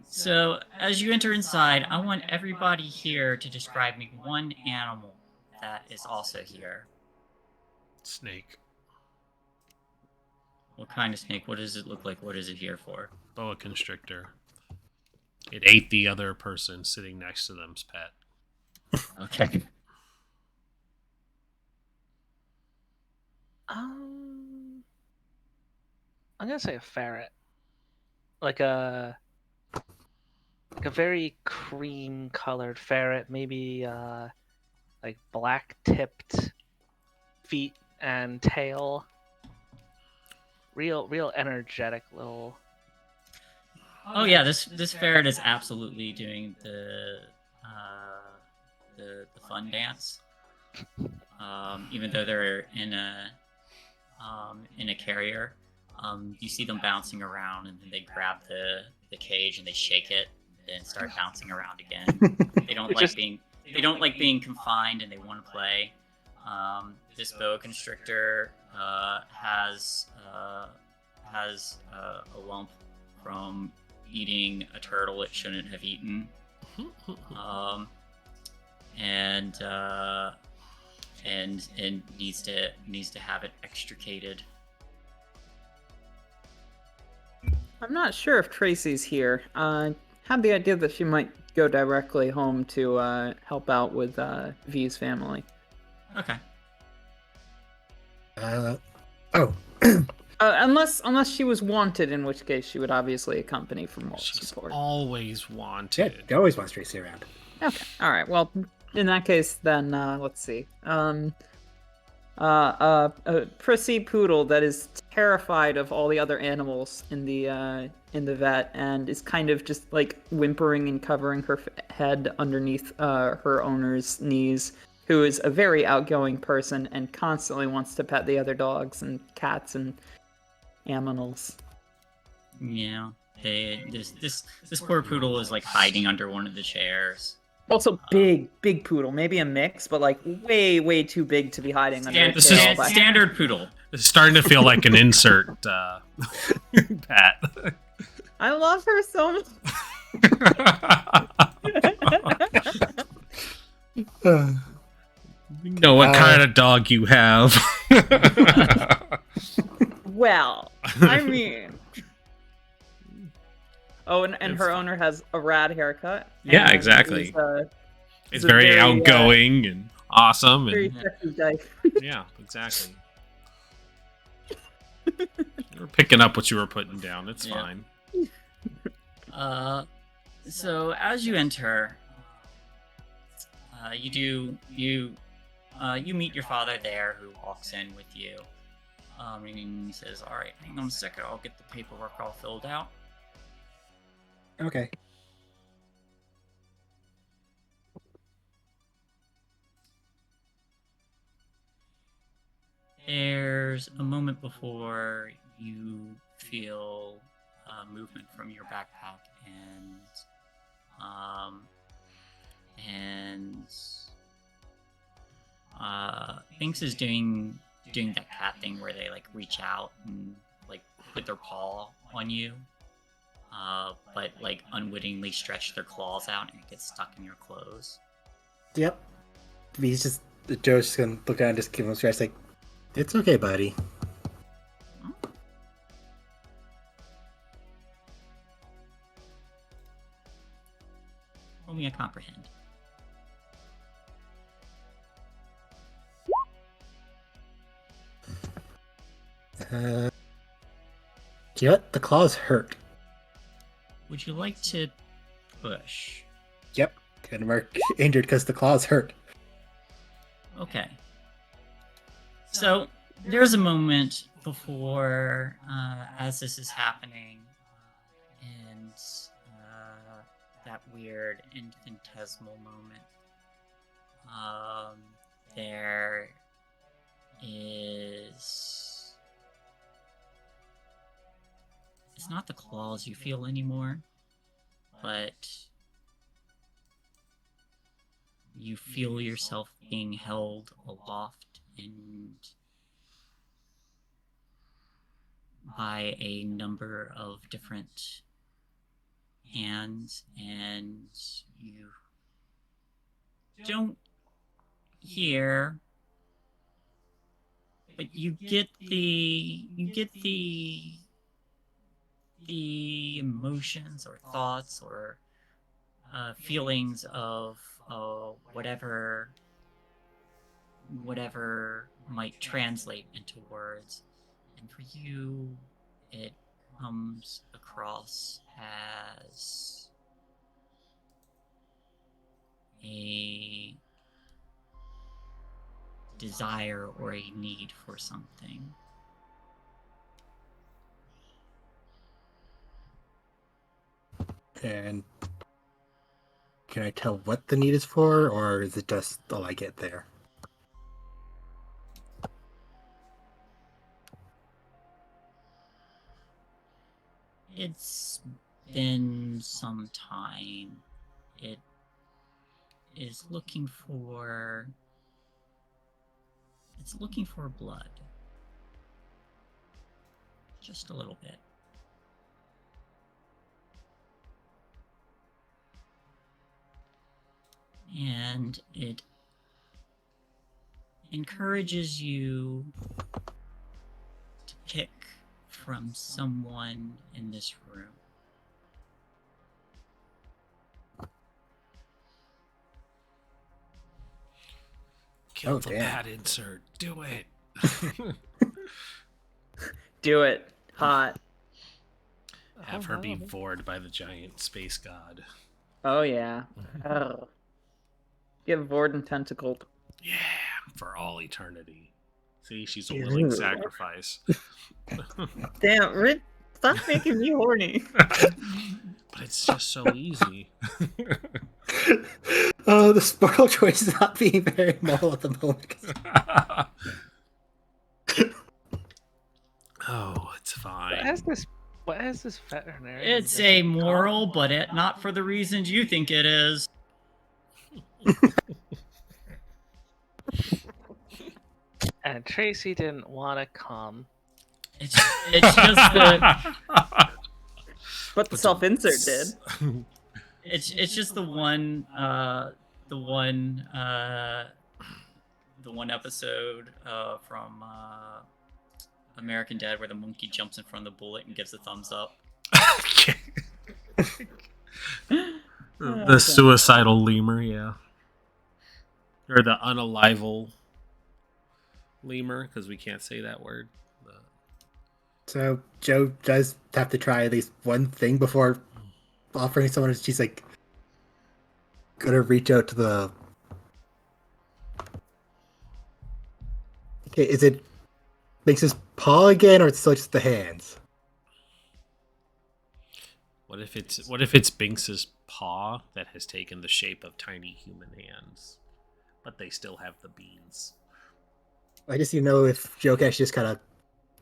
Speaker 5: So as you enter inside, I want everybody here to describe me one animal that is also here.
Speaker 2: Snake.
Speaker 5: What kind of snake? What does it look like? What is it here for?
Speaker 2: Boa constrictor. It ate the other person sitting next to them's pet.
Speaker 5: Okay.
Speaker 1: I'm gonna say a ferret, like a very cream-colored ferret, maybe like black-tipped feet and tail. Real energetic little.
Speaker 5: Oh yeah, this ferret is absolutely doing the fun dance. Even though they're in a carrier, you see them bouncing around, and then they grab the cage and they shake it and start bouncing around again. They don't like being confined, and they want to play. This boa constrictor has a lump from eating a turtle it shouldn't have eaten, and needs to have it extricated.
Speaker 3: I'm not sure if Tracy's here. Had the idea that she might go directly home to help out with V's family.
Speaker 5: Okay.
Speaker 3: Unless she was wanted, in which case she would obviously accompany for more
Speaker 2: She's
Speaker 3: support.
Speaker 2: always
Speaker 4: Yeah,
Speaker 2: wanted.
Speaker 4: they always wants Tracy around.
Speaker 3: Okay. All right. Well, in that case, then let's see. a prissy poodle that is terrified of all the other animals in the vet and is kind of just like whimpering and covering her head underneath her owner's knees, who is a very outgoing person and constantly wants to pet the other dogs and cats and animals.
Speaker 5: Yeah. This poor poodle is like hiding under one of the chairs.
Speaker 3: Also, big poodle. Maybe a mix, but like way too big to be hiding under a chair.
Speaker 5: Standard poodle.
Speaker 2: It's starting to feel like an insert, Pat.
Speaker 3: I love her so much.
Speaker 2: You know what kind of dog you have.
Speaker 3: Well, I mean... Oh, and her owner has a rad haircut.
Speaker 2: Yeah, exactly. It's very outgoing and awesome.
Speaker 3: Very
Speaker 2: And
Speaker 3: sexy guy.
Speaker 2: yeah, exactly. We're picking up what you were putting down. It's fine.
Speaker 5: So as you enter, you meet your father there, who walks in with you. And he says, "All right, hang on a second. I'll get the paperwork all filled out."
Speaker 4: Okay.
Speaker 5: There's a moment before you feel movement from your backpack, and Binks is doing that cat thing where they like reach out and like put their paw on you, but like unwittingly stretch their claws out and it gets stuck in your clothes.
Speaker 4: Yep. Joe's just gonna look at it and just give him a stretch like, it's okay, buddy.
Speaker 5: Roll me a comprehend.
Speaker 4: Do you know what? The claws hurt.
Speaker 5: Would you like to push?
Speaker 4: Yep. Gonna mark injured because the claws hurt.
Speaker 5: Okay. So there's a moment before, as this is happening, and that weird infinitesimal moment, there is... It's not the claws you feel anymore, but you feel yourself being held aloft and by a number of different hands, and you don't hear, but you get the emotions or thoughts or feelings of whatever might translate into words, and for you it comes across as a desire or a need for something.
Speaker 4: And can I tell what the need is for, or is it just all I get there?
Speaker 5: It's been some time. It is looking for... It's looking for blood. Just a little bit. And it encourages you to pick from someone in this room.
Speaker 2: Kill the bad insert. Do it.
Speaker 3: Do it. Hot.
Speaker 2: Have her be bored by the giant space god.
Speaker 3: Oh, yeah. Get bored and tentacled.
Speaker 2: Yeah, for all eternity. See, she's a willing
Speaker 3: Ew.
Speaker 2: sacrifice.
Speaker 3: Damn, Rid, stop making me horny.
Speaker 2: But it's just so easy.
Speaker 4: Oh, the spoil choice is not being very moral at the moment.
Speaker 2: Oh, it's
Speaker 1: What
Speaker 2: fine.
Speaker 1: has this veterinarian?
Speaker 5: It's amoral, but not for the reasons you think it is.
Speaker 1: And Tracy didn't want to come.
Speaker 5: It's just the
Speaker 3: But the self-insert did.
Speaker 5: it's just the one episode from American Dad where the monkey jumps in front of the bullet and gives a thumbs up.
Speaker 2: The suicidal lemur, yeah. Or the unalival lemur, because we can't say that word.
Speaker 4: So Joe does have to try at least one thing before offering someone. She's like gonna reach out to the. Okay, is it makes his paw again, or it's still just the hands?
Speaker 2: What if it's Binks's paw that has taken the shape of tiny human hands, but they still have the beans?
Speaker 4: I just know if Joe can actually just kind of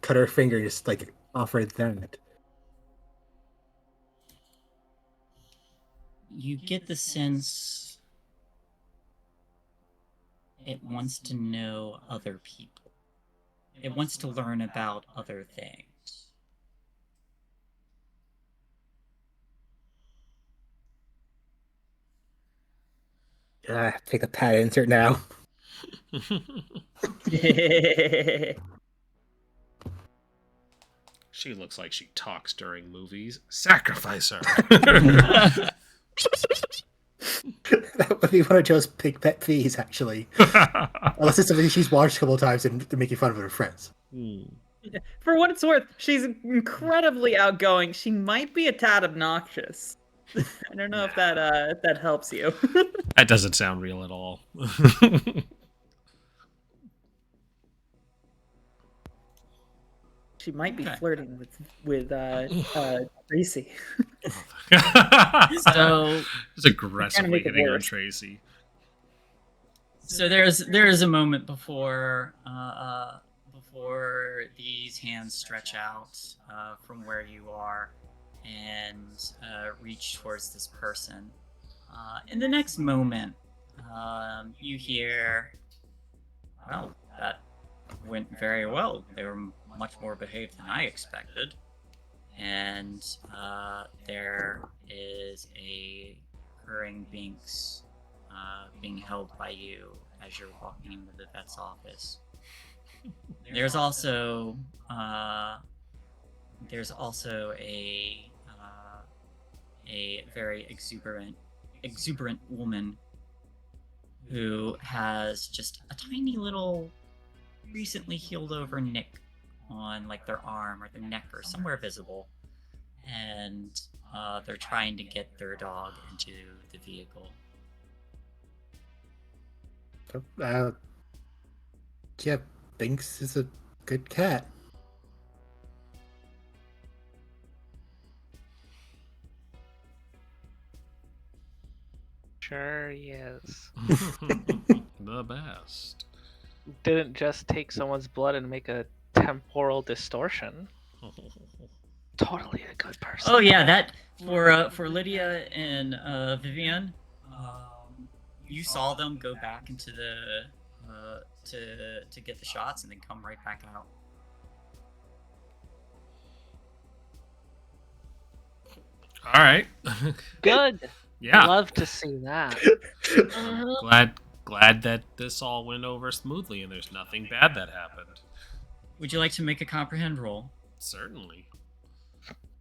Speaker 4: cut her finger and just like offer that.
Speaker 5: You get the sense it wants to know other people. It wants to learn about other things.
Speaker 4: Take the pad insert now.
Speaker 2: She looks like she talks during movies. Sacrifice her.
Speaker 4: That would be one of Joe's big pet peeves, actually. Unless it's something she's watched a couple of times and they're making fun of her friends.
Speaker 3: For what it's worth, she's incredibly outgoing. She might be a tad obnoxious. I don't know if that helps you.
Speaker 2: That doesn't sound real at all.
Speaker 3: She might be flirting with Tracy.
Speaker 5: So
Speaker 2: it's aggressively hitting on
Speaker 3: worse.
Speaker 2: Tracy.
Speaker 5: So there is a moment before these hands stretch out from where you are and reach towards this person. In the next moment, you hear, "Well, that went very well. They were much more behaved than I expected." And there is a purring Binks being held by you as you're walking into the vet's office. There's also a very exuberant woman who has just a tiny little recently healed over nick on like their arm or their neck or somewhere visible, and they're trying to get their dog into the vehicle.
Speaker 4: Yeah, Binks is a good cat.
Speaker 1: Sure he is.
Speaker 2: The best.
Speaker 1: Didn't just take someone's blood and make a temporal distortion. Totally a good person.
Speaker 5: Oh yeah, that for Lydia and Viviane, you saw them go back into the to get the shots and then come right back out.
Speaker 2: All right.
Speaker 1: Good.
Speaker 2: Yeah.
Speaker 1: Love to see that.
Speaker 2: Glad that this all went over smoothly and there's nothing bad that happened.
Speaker 5: Would you like to make a comprehend roll?
Speaker 2: Certainly.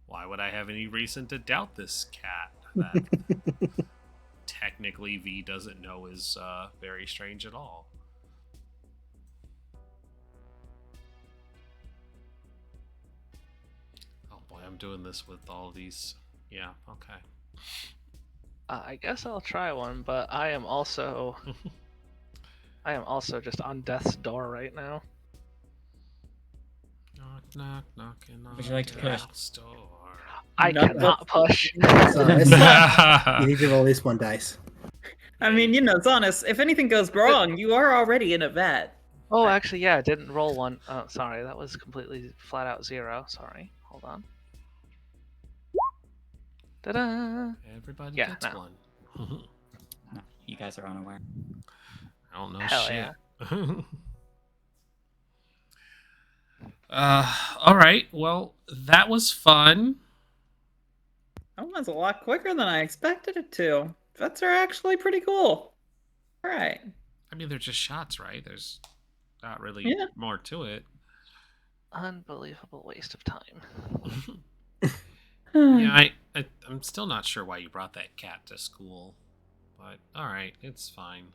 Speaker 2: Why would I have any reason to doubt this cat? That technically V doesn't know is very strange at all. Oh boy, I'm doing this with all these. Yeah, okay.
Speaker 1: I guess I'll try one, but I am also just on death's door right now.
Speaker 2: knock, knocking on
Speaker 5: Would you like to push?
Speaker 2: death's door.
Speaker 1: I
Speaker 3: Not
Speaker 1: cannot push.
Speaker 4: Zaunis, you need to roll at least one dice.
Speaker 3: I mean, Zaunis, if anything goes wrong, you are already in a vet.
Speaker 1: Oh, actually, yeah, I didn't roll one. Oh, sorry, that was completely flat out 0. Sorry, hold on. Ta-da!
Speaker 2: Everybody
Speaker 1: Yeah,
Speaker 2: gets
Speaker 1: no.
Speaker 2: one.
Speaker 5: No, you guys are unaware.
Speaker 2: I don't know
Speaker 1: Hell
Speaker 2: shit.
Speaker 1: yeah.
Speaker 2: All right. Well, that was fun.
Speaker 3: That was a lot quicker than I expected it to. Vets are actually pretty cool. All right.
Speaker 2: I mean, they're just shots, right? There's not really more to it.
Speaker 1: Unbelievable waste of time.
Speaker 2: Yeah, I'm still not sure why you brought that cat to school, but all right, it's fine.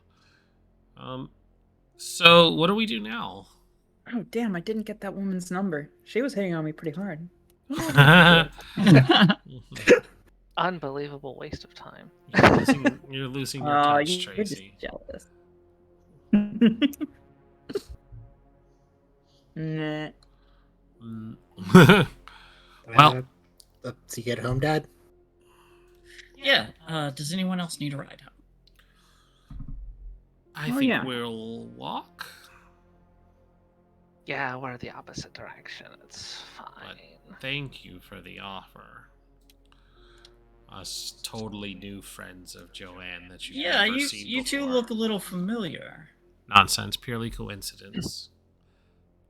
Speaker 2: So what do we do now?
Speaker 3: Oh, damn, I didn't get that woman's number. She was hitting on me pretty hard.
Speaker 1: Unbelievable waste of time.
Speaker 2: You're losing your touch,
Speaker 3: you're just
Speaker 2: Tracy.
Speaker 3: jealous. Nah.
Speaker 2: Well,
Speaker 4: So you get home, Dad?
Speaker 5: Yeah. Does anyone else need a ride home?
Speaker 2: I
Speaker 3: Oh,
Speaker 2: think
Speaker 3: yeah.
Speaker 2: we'll walk.
Speaker 1: Yeah, we're the opposite direction. It's fine.
Speaker 2: Thank you for the offer. Us totally new friends of Joanne that you've
Speaker 5: Yeah,
Speaker 2: never seen
Speaker 5: you two
Speaker 2: before.
Speaker 5: look a little familiar.
Speaker 2: Nonsense, purely coincidence.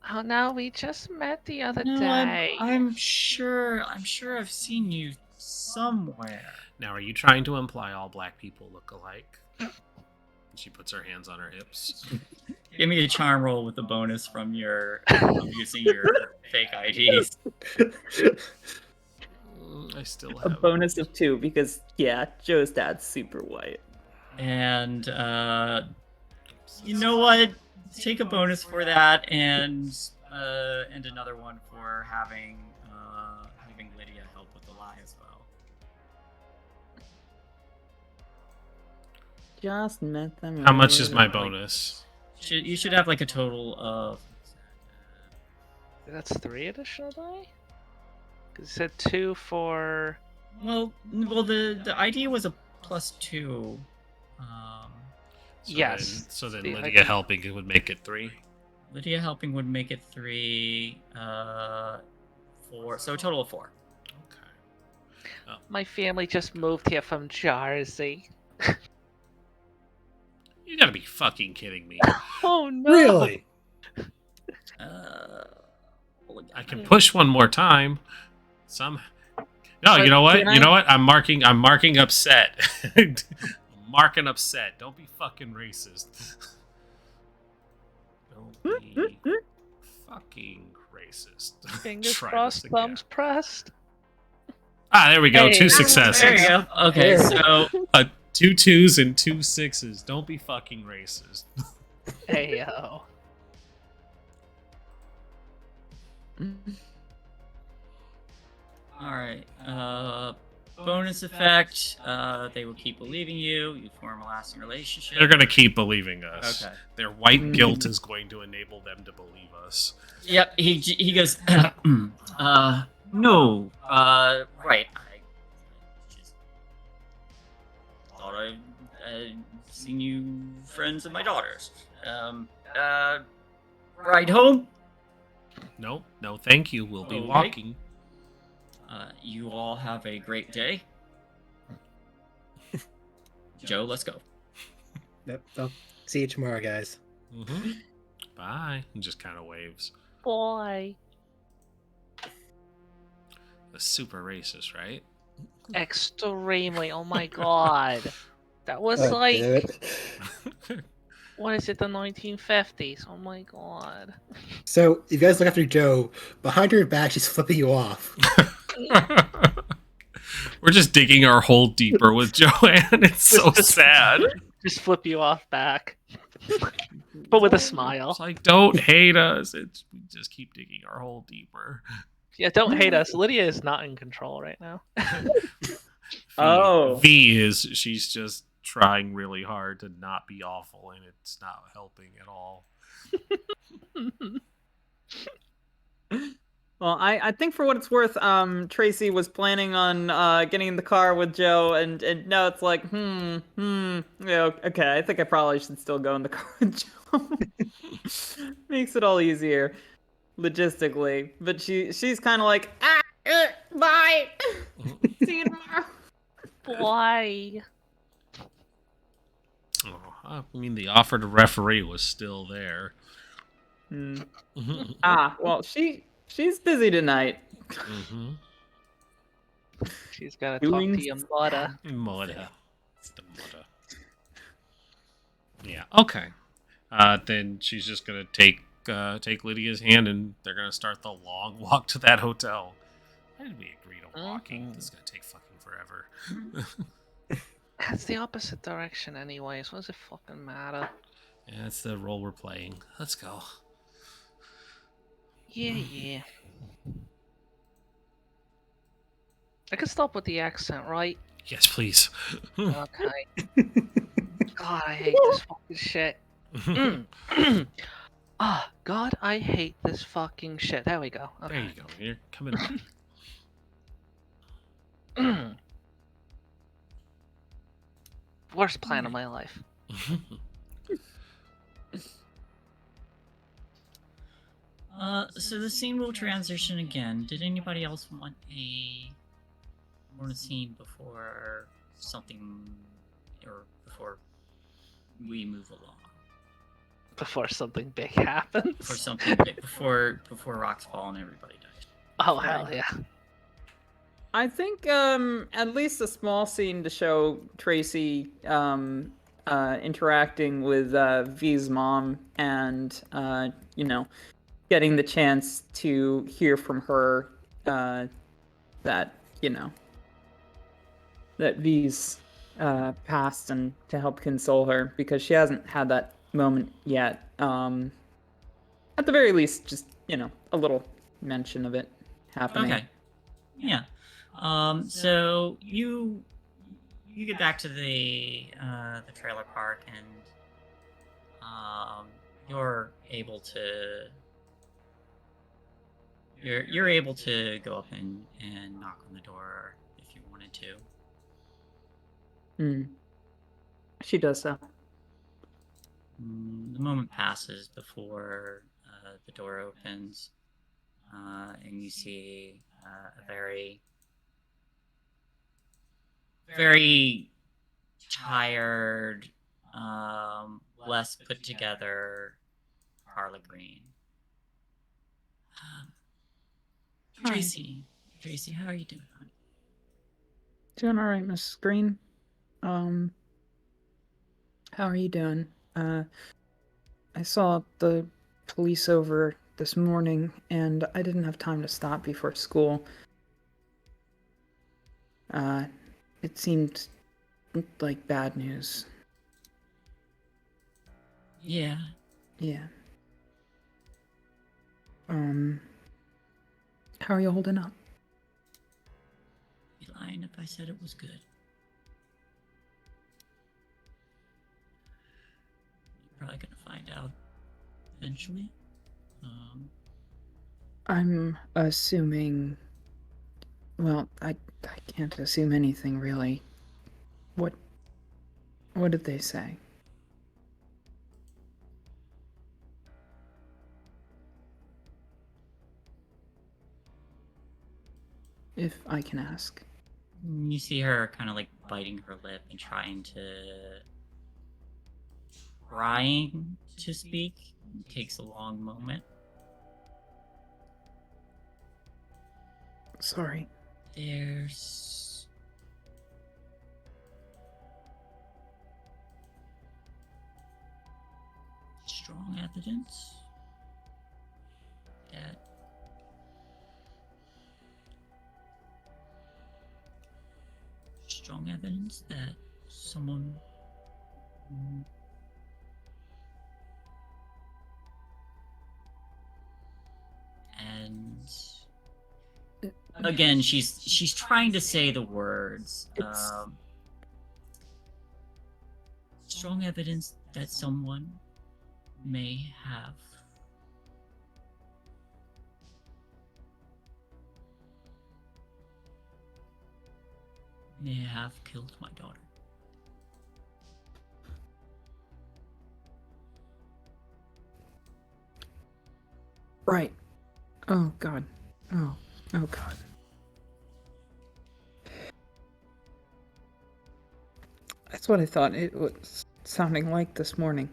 Speaker 1: Oh no, we just met the other
Speaker 5: No,
Speaker 1: day.
Speaker 5: I'm sure I've seen you somewhere.
Speaker 2: Now, are you trying to imply all black people look alike? She puts her hands on her hips.
Speaker 5: Give me a charm roll with a bonus from using your fake IDs.
Speaker 2: I still
Speaker 3: A
Speaker 2: have
Speaker 3: bonus of 2 because, yeah, Joe's dad's super white.
Speaker 5: And you know what? Take a bonus for that, and another one for having Lydia help with the lie as well.
Speaker 3: Just met them.
Speaker 2: How much is my
Speaker 3: earlier.
Speaker 2: bonus?
Speaker 5: You should have like a total of.
Speaker 1: That's 3 additional die? Because it said 2 for...
Speaker 5: Well, the idea was a +2.
Speaker 1: Yes.
Speaker 2: So then
Speaker 1: The
Speaker 2: Lydia
Speaker 1: idea-
Speaker 2: helping it would make it 3.
Speaker 5: Lydia helping would make it 3, 4. So a total of 4.
Speaker 2: Okay.
Speaker 1: My family just moved here from Jersey.
Speaker 2: You gotta be fucking kidding me.
Speaker 1: Oh no!
Speaker 4: Really?
Speaker 2: I can push one more time. No, you know what?
Speaker 3: Can
Speaker 2: You know
Speaker 3: I-
Speaker 2: what? I'm marking upset. I'm marking upset. Don't be fucking racist. Don't be fucking racist.
Speaker 1: Fingers
Speaker 2: Try
Speaker 1: crossed,
Speaker 2: this again.
Speaker 1: thumbs pressed.
Speaker 2: Ah, there we go.
Speaker 1: Hey,
Speaker 2: 2 successes.
Speaker 5: There you go. Okay, so
Speaker 2: 2 2s and 2 6s. Don't be fucking racist.
Speaker 1: Hey yo.
Speaker 5: all right. Bonus effect. They will keep believing you. You form a lasting relationship.
Speaker 2: They're gonna keep believing us.
Speaker 5: Okay.
Speaker 2: Their white guilt is going to enable them to believe us.
Speaker 5: Yep. He goes. No. Right. I just thought I'd seen you friends of my daughter's. Ride home.
Speaker 2: No, thank you. We'll be
Speaker 5: Okay.
Speaker 2: walking.
Speaker 5: You all have a great day. Joe, let's go.
Speaker 4: Yep. I'll see you tomorrow, guys.
Speaker 2: Mm-hmm. Bye. And just kind of waves.
Speaker 1: Boy.
Speaker 2: That's super racist, right?
Speaker 1: Extremely. Oh my god. That was
Speaker 4: Oh,
Speaker 1: like,
Speaker 4: damn it.
Speaker 1: what is it, the 1950s? Oh my god.
Speaker 4: So, you guys look after Joe. Behind her back, she's flipping you off.
Speaker 2: We're just digging our hole deeper with Joanne. It's so sad.
Speaker 1: Just flip you off back. But with a smile.
Speaker 2: It's like, don't hate us. We just keep digging our hole deeper.
Speaker 1: Yeah, don't hate us. Lydia is not in control right now.
Speaker 3: Oh.
Speaker 2: V is, she's just trying really hard to not be awful, and it's not helping at all.
Speaker 3: Well, I think for what it's worth, Tracy was planning on getting in the car with Joe, and now it's like, yeah, okay, I think I probably should still go in the car with Joe. Makes it all easier, logistically. But she's kind of like, bye, see you tomorrow.
Speaker 1: Why?
Speaker 2: Oh, I mean, the offer to referee was still there.
Speaker 3: Well, she's busy tonight.
Speaker 1: She's gotta
Speaker 3: Doing
Speaker 1: talk to your mother.
Speaker 2: Mother. It's the mother. Yeah, okay. Then she's just gonna take Lydia's hand, and they're gonna start the long walk to that hotel. Why did we agree to walking? This is gonna take fucking forever.
Speaker 1: It's the opposite direction anyways. What does it fucking matter?
Speaker 2: Yeah, that's the role we're playing. Let's go.
Speaker 1: Yeah. I can stop with the accent, right?
Speaker 2: Yes, please.
Speaker 1: Okay. God, I hate this fucking shit. God, I hate this fucking shit. There we go. Okay.
Speaker 2: There you go. You're coming up.
Speaker 1: Worst plan of my life.
Speaker 5: So the scene will transition again. Did anybody else want a scene before something, or before we move along?
Speaker 1: Before something big happens.
Speaker 5: Before something big, before rocks fall and everybody dies.
Speaker 1: Oh hell yeah.
Speaker 3: I think at least a small scene to show Tracy interacting with V's mom and getting the chance to hear from her that that V's passed, and to help console her, because she hasn't had that moment yet. At the very least, just a little mention of it happening.
Speaker 5: Okay. Yeah. So you get back to the trailer park, and you're able to go up and knock on the door if you wanted to.
Speaker 3: She does so.
Speaker 5: The moment passes before the door opens, and you see a very tired, less put together Harley Green. Tracy, how are you doing?
Speaker 3: Doing all right, Mrs. Green. How are you doing? I saw the police over this morning, and I didn't have time to stop before school. It seemed like bad news.
Speaker 5: Yeah.
Speaker 3: How are you holding up?
Speaker 5: I'd be lying if I said it was good. You're probably gonna find out eventually.
Speaker 3: I'm assuming. Well, I can't assume anything really. What did they say? If I can ask.
Speaker 5: You see her kind of like biting her lip and trying to speak. It takes a long moment.
Speaker 3: Sorry.
Speaker 5: There's strong evidence that someone and again she's trying to say the words. Strong evidence that someone may have They have killed my daughter.
Speaker 3: Right. Oh, God. Oh God. That's what I thought it was sounding like this morning.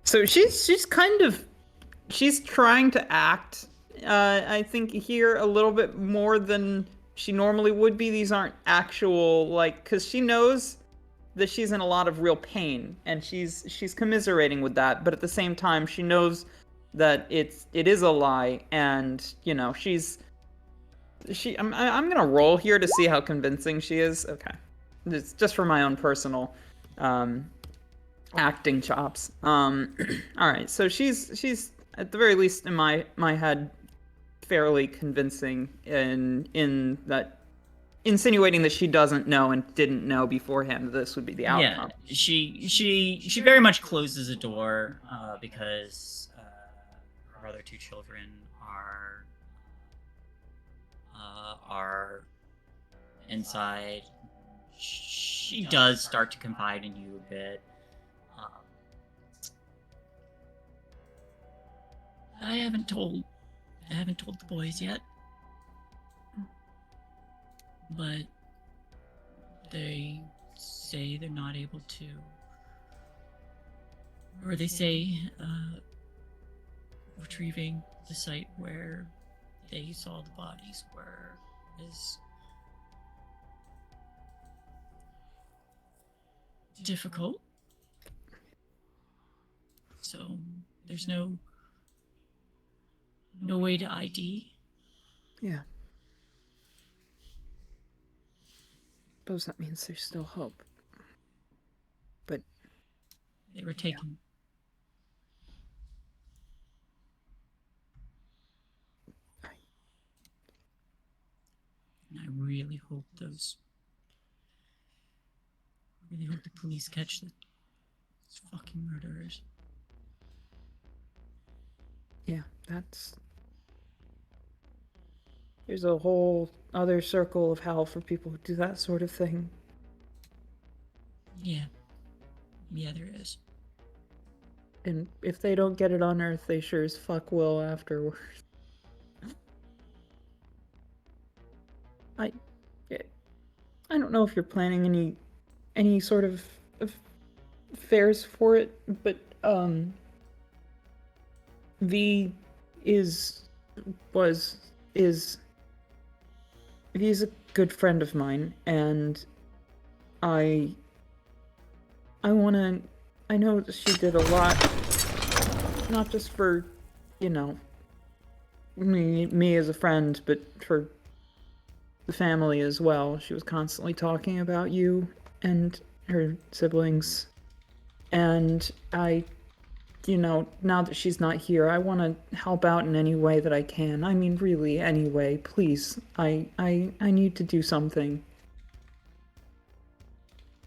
Speaker 3: So she's kind of, she's trying to act, I think here a little bit more than she normally would be. These aren't actual, like, because she knows that she's in a lot of real pain, and she's commiserating with that, but at the same time she knows that it is a lie, and you know I'm gonna roll here to see how convincing she is. Okay, it's just for my own personal acting chops. All right, so she's at the very least in my head fairly convincing in that, insinuating that she doesn't know and didn't know beforehand that this would be the outcome.
Speaker 5: Yeah, she very much closes the door because her other two children are inside. She does start to confide in you a bit. I haven't told the boys yet, but they say they're not able to, or they say retrieving the site where they saw the bodies is difficult. So there's no way to ID.
Speaker 3: Yeah. Suppose that means there's still hope. But
Speaker 5: they were taken. And I really hope the police catch those fucking murderers.
Speaker 3: yeah, there's a whole other circle of hell for people who do that sort of thing.
Speaker 5: Yeah, there is.
Speaker 3: And if they don't get it on Earth, they sure as fuck will afterwards. I don't know if you're planning any sort of fairs for it, but V is he's a good friend of mine, and I know that she did a lot, not just for, you know, me as a friend, but for the family as well. She was constantly talking about you and her siblings, and I, you know, now that she's not here, I want to help out in any way that I can. I mean, really, any way, please. I need to do something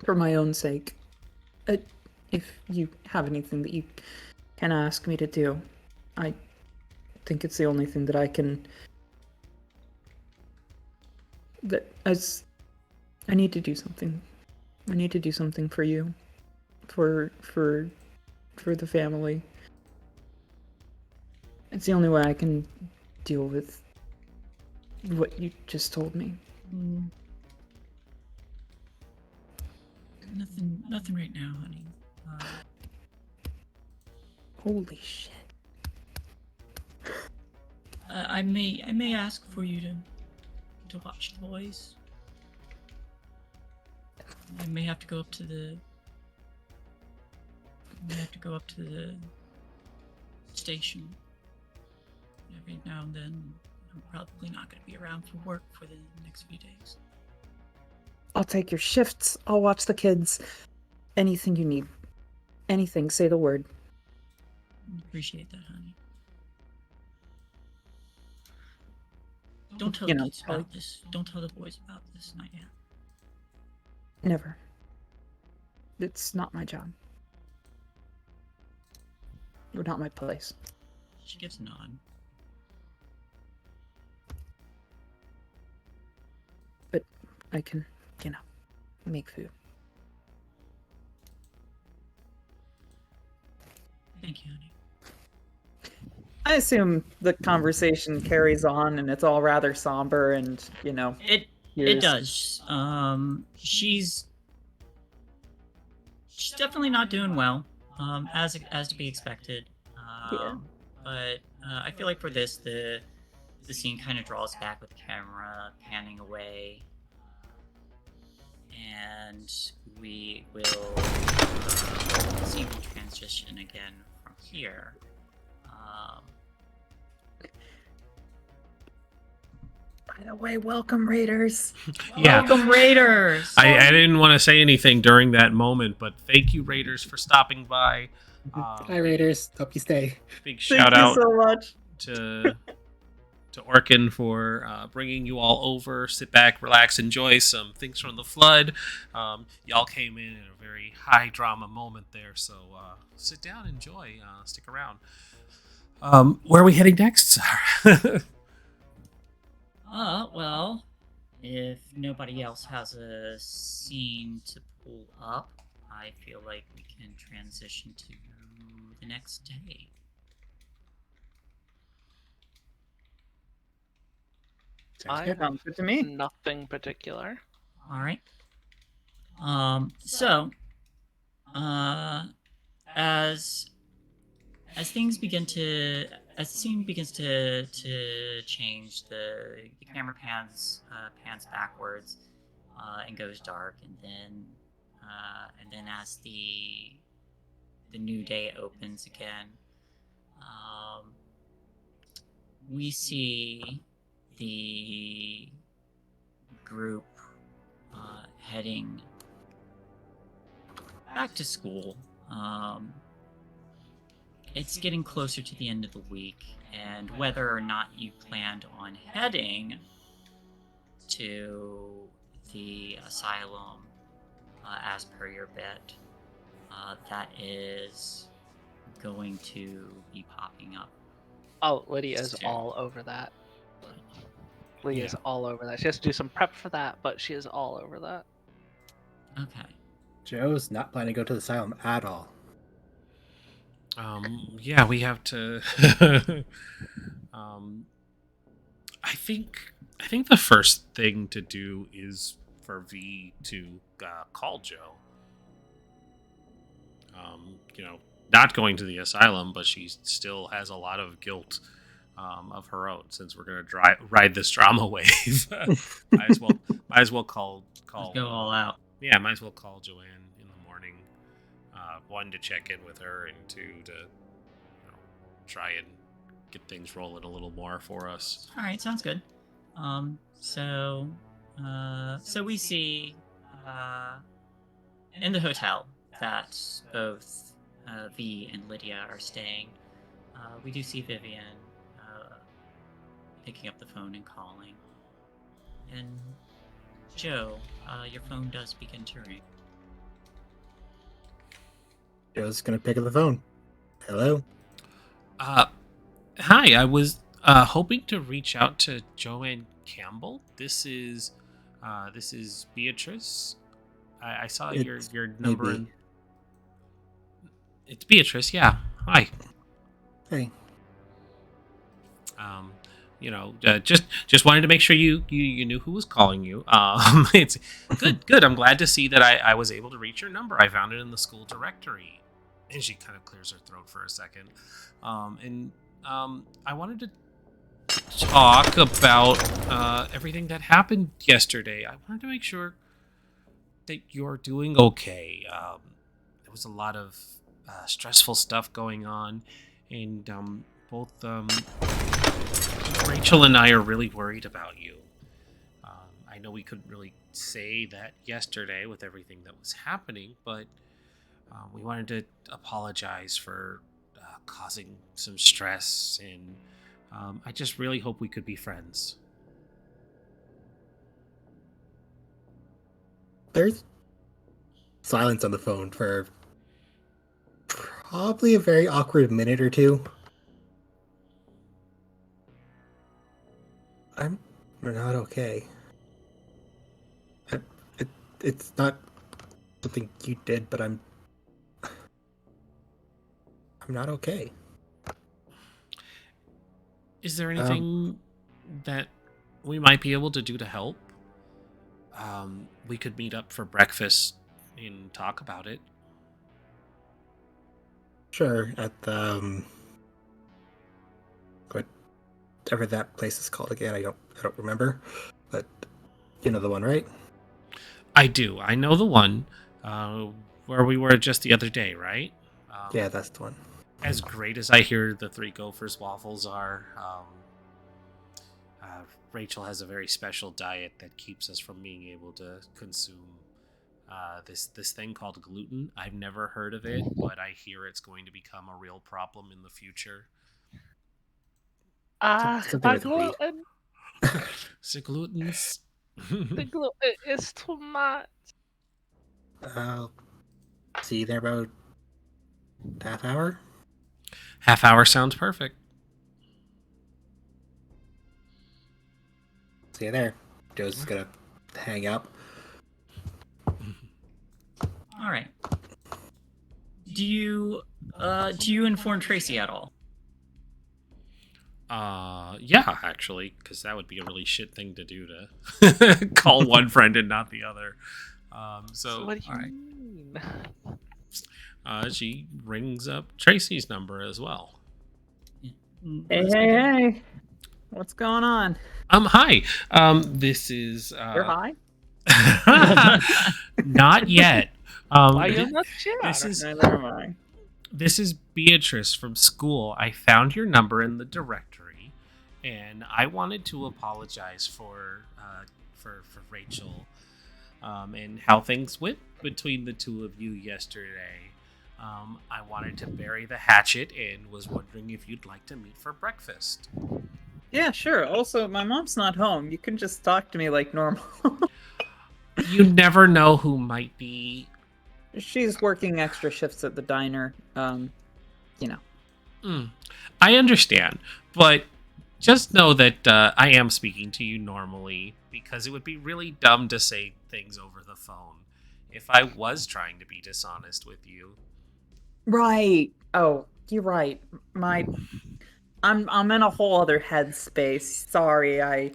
Speaker 3: for my own sake. If you have anything that you can ask me to do, I think it's the only thing that I can. I need to do something. I need to do something for you, for the family. It's the only way I can deal with what you just told me.
Speaker 5: Nothing right now, honey.
Speaker 3: Holy shit.
Speaker 5: I may ask for you to watch the boys. I may have to go up to the station every now and then. I'm probably not going to be around for work for the next few days.
Speaker 3: I'll take your shifts. I'll watch the kids. Anything you need. Anything. Say the word.
Speaker 5: Appreciate that, honey. Don't tell the kids about this. Don't tell the boys about this. Not yet.
Speaker 3: Never. It's not my job. Or not my place.
Speaker 5: She gives a nod.
Speaker 3: I can, make food.
Speaker 5: Thank you, honey.
Speaker 3: I assume the conversation carries on and it's all rather somber and,
Speaker 5: It
Speaker 3: here's-
Speaker 5: does. She's definitely not doing well. As to be expected.
Speaker 3: Yeah.
Speaker 5: But I feel like for this, the scene kind of draws back with the camera panning away, and we will see the transition again from here.
Speaker 3: By the way, welcome Raiders.
Speaker 2: Yeah.
Speaker 5: Welcome, Raiders!
Speaker 2: I didn't want to say anything during that moment, but thank you, Raiders, for stopping by.
Speaker 4: Hi, Raiders. Hope you stay.
Speaker 2: Big
Speaker 3: Thank
Speaker 2: shout
Speaker 3: you
Speaker 2: out
Speaker 3: so much.
Speaker 2: to Orkin for bringing you all over. Sit back, relax, enjoy some things from the flood. Y'all came in a very high drama moment there, so sit down, enjoy, stick around. Where are we heading next?
Speaker 5: Well, if nobody else has a scene to pull up, I feel like we can transition to the next day.
Speaker 1: I
Speaker 3: Sounds
Speaker 1: have
Speaker 3: good to me.
Speaker 1: nothing particular.
Speaker 5: All right. So, as things begin to, as the scene begins to change, the camera pans backwards, and goes dark, and then as the new day opens again, we see the group heading back to school. It's getting closer to the end of the week, and whether or not you planned on heading to the asylum as per your bet, that is going to be popping up.
Speaker 1: Oh, Lydia is
Speaker 5: Soon.
Speaker 1: all over that. Lydia is
Speaker 2: Yeah.
Speaker 1: all over that. She has to do some prep for that, but she is all over that.
Speaker 5: Okay.
Speaker 4: Joe's not planning to go to the asylum at all.
Speaker 2: Yeah, we have to. I think the first thing to do is for V to call Joe. Not going to the asylum, but she still has a lot of guilt of her own. Since we're gonna ride this drama wave, might as well call.
Speaker 5: Let's go all out.
Speaker 2: Yeah, might as well call Joanne in the morning. One, to check in with her, and two, to try and get things rolling a little more for us.
Speaker 5: All right, sounds good. So we see in the hotel that both V and Lydia are staying. We do see Viviane picking up the phone and calling. And Joe, your phone does begin to ring.
Speaker 4: Joe's gonna pick up the phone. Hello?
Speaker 2: Hi, I was hoping to reach out to Joanne Campbell. This is Beatrice. I saw your number.
Speaker 4: Maybe.
Speaker 2: It's Beatrice, yeah. Hi.
Speaker 4: Hey.
Speaker 2: Just wanted to make sure you knew who was calling you. It's good. I'm glad to see that I was able to reach your number. I found it in the school directory. And she kind of clears her throat for a second. I wanted to talk about everything that happened yesterday. I wanted to make sure that you're doing okay. There was a lot of stressful stuff going on, and both Rachel and I are really worried about you. I know we couldn't really say that yesterday with everything that was happening, but we wanted to apologize for causing some stress, and I just really hope we could be friends.
Speaker 4: There's silence on the phone for probably a very awkward minute or two. We're not okay. it's not something you did, but I'm not okay.
Speaker 2: Is there anything that we might be able to do to help? We could meet up for breakfast and talk about it.
Speaker 4: Sure, at the whatever that place is called again. I don't remember, but you know the one, right?
Speaker 2: I do. I know the one where we were just the other day, right?
Speaker 4: Yeah, that's the one.
Speaker 2: As great as I hear the Three Gophers waffles are, Rachel has a very special diet that keeps us from being able to consume this thing called gluten. I've never heard of it, but I hear it's going to become a real problem in the future.
Speaker 4: Something
Speaker 1: My
Speaker 4: with wheat.
Speaker 1: gluten,
Speaker 2: So glutens.
Speaker 1: the gluten is too much.
Speaker 4: I'll see you there about half hour.
Speaker 2: Half hour sounds perfect.
Speaker 4: See you there. Joe's just gonna hang up.
Speaker 5: All right. Do you inform Tracy at all?
Speaker 2: Yeah, actually, because that would be a really shit thing to do to call one friend and not the other. So
Speaker 1: What do you
Speaker 5: all right.
Speaker 1: mean?
Speaker 2: She rings up Tracy's number as well.
Speaker 3: Hey. What's going on?
Speaker 2: Hi. This is
Speaker 3: You're high?
Speaker 2: not yet.
Speaker 1: Why you not share?
Speaker 3: Neither am I.
Speaker 2: This is Beatrice from school. I found your number in the directory, and I wanted to apologize for Rachel and how things went between the two of you yesterday. I wanted to bury the hatchet and was wondering if you'd like to meet for breakfast.
Speaker 3: Yeah, sure. Also, my mom's not home. You can just talk to me like normal.
Speaker 2: You never know who might be.
Speaker 3: She's working extra shifts at the diner. You know.
Speaker 2: I understand, but just know that I am speaking to you normally because it would be really dumb to say things over the phone if I was trying to be dishonest with you.
Speaker 3: Right. Oh, you're right. I'm in a whole other headspace. Sorry,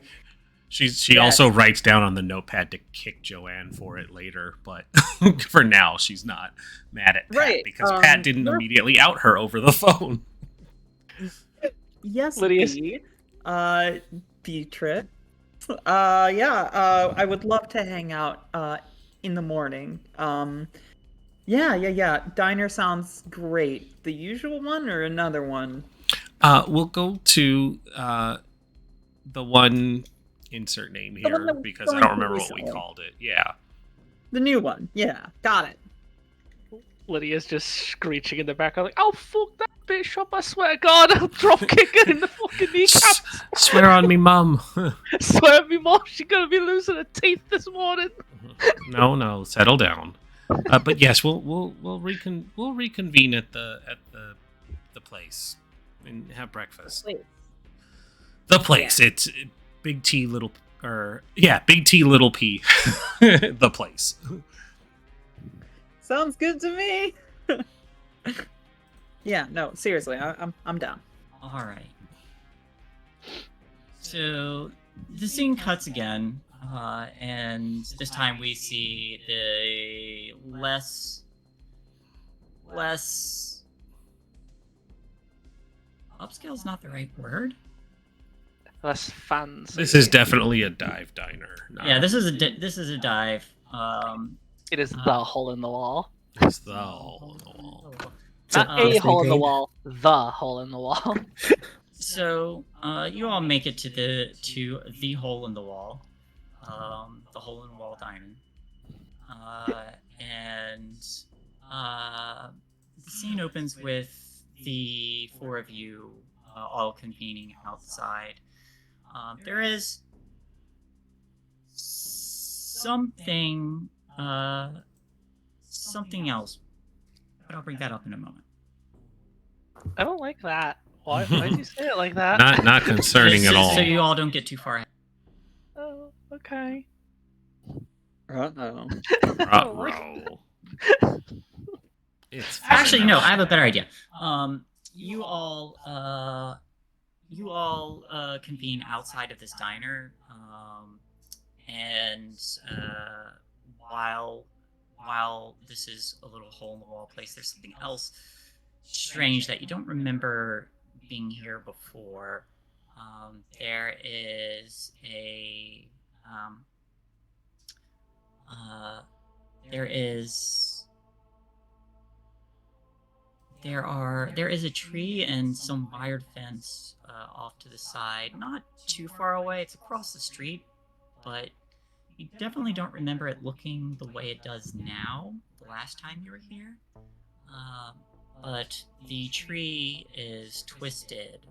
Speaker 2: She
Speaker 3: Yeah.
Speaker 2: also writes down on the notepad to kick Joanne for it later, but for now she's not mad at Pat
Speaker 3: Right,
Speaker 2: because Pat didn't
Speaker 3: you're-
Speaker 2: immediately out her over the phone.
Speaker 3: Yes,
Speaker 1: Lydia's-
Speaker 3: B. Beatrice. I would love to hang out in the morning. Yeah. Diner sounds great. The usual one or another one?
Speaker 2: We'll go to the one insert name
Speaker 3: The one
Speaker 2: here
Speaker 3: that we
Speaker 2: because I
Speaker 3: went
Speaker 2: don't
Speaker 3: to
Speaker 2: remember what we
Speaker 3: recently.
Speaker 2: called it. Yeah.
Speaker 3: The new one. Yeah, got it.
Speaker 1: Lydia's just screeching in the background like, "Oh fuck that bitch up! I swear to God, I'll drop kick her in the fucking kneecaps.
Speaker 2: Swear on me, Mum.
Speaker 1: Swear to me, mom, she's gonna be losing her teeth this morning."
Speaker 2: No, settle down. But yes, we'll reconvene at the place and have breakfast.
Speaker 3: Wait.
Speaker 2: The place. It's Big T Little Big T Little P. The place.
Speaker 3: Sounds good to me. Yeah, no, seriously, I'm down.
Speaker 5: All right. So the scene cuts again, and this time we see the less upscale is not the right word.
Speaker 1: Less fancy.
Speaker 2: This is definitely a dive diner.
Speaker 5: Yeah, this is a dive.
Speaker 1: It is the hole in the wall.
Speaker 2: It's the hole in the wall.
Speaker 1: Not a hole in the wall. The hole in the wall.
Speaker 5: So you all make it to the hole in the wall, the hole in the wall diamond, and the scene opens with the four of you all convening outside. There is something else, but I'll bring that up in a moment.
Speaker 1: I don't like that. Why'd you say it like that?
Speaker 2: Not concerning at all.
Speaker 5: So you all don't get too far ahead.
Speaker 1: Oh, okay.
Speaker 3: Uh-oh.
Speaker 2: Ruh-roh. It's
Speaker 5: Actually, no. I have a better idea. You all convene outside of this diner, and while this is a little hole in the wall place, there's something else strange that you don't remember being here before. There is a there is a tree and some wired fence off to the side, not too far away. It's across the street, but you definitely don't remember it looking the way it does now. The last time you were here, but the tree is twisted,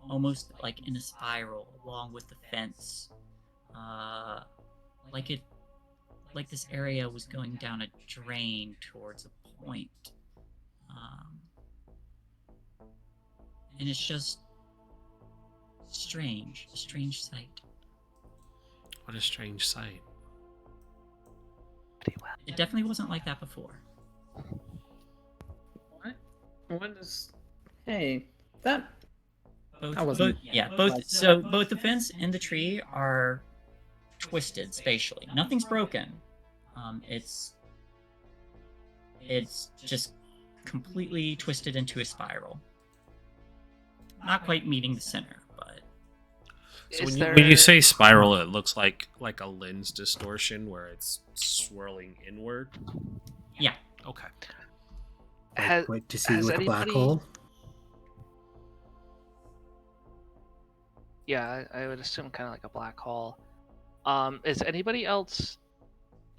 Speaker 5: almost like in a spiral, along with the fence, like this area was going down a drain towards a point. And it's just strange, a strange sight.
Speaker 2: What a strange sight.
Speaker 5: It definitely wasn't like that before.
Speaker 3: What is... Hey, that...
Speaker 5: Both,
Speaker 3: I wasn't...
Speaker 5: both the fence and the tree are twisted spatially. Nothing's broken. It's just completely twisted into a spiral. Not quite meeting the center, but...
Speaker 2: So when you say spiral, it looks like a lens distortion where it's swirling inward?
Speaker 5: Yeah.
Speaker 2: Okay.
Speaker 4: Like to see with a black hole?
Speaker 1: Yeah, I would assume kind of like a black hole. Is anybody else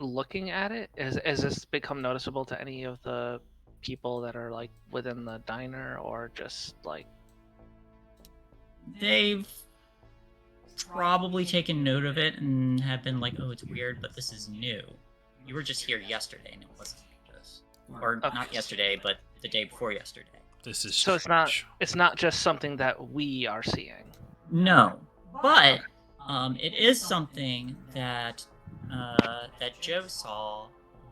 Speaker 1: looking at it? Has this become noticeable to any of the people that are like within the diner, or just like...
Speaker 5: They've probably taken note of it and have been like, oh, it's weird, but this is new. You were just here yesterday and it wasn't like this. Or not yesterday, but the day before yesterday.
Speaker 2: This is
Speaker 1: So
Speaker 2: strange.
Speaker 1: it's not just something that we are seeing.
Speaker 5: No, but it is something that Joe saw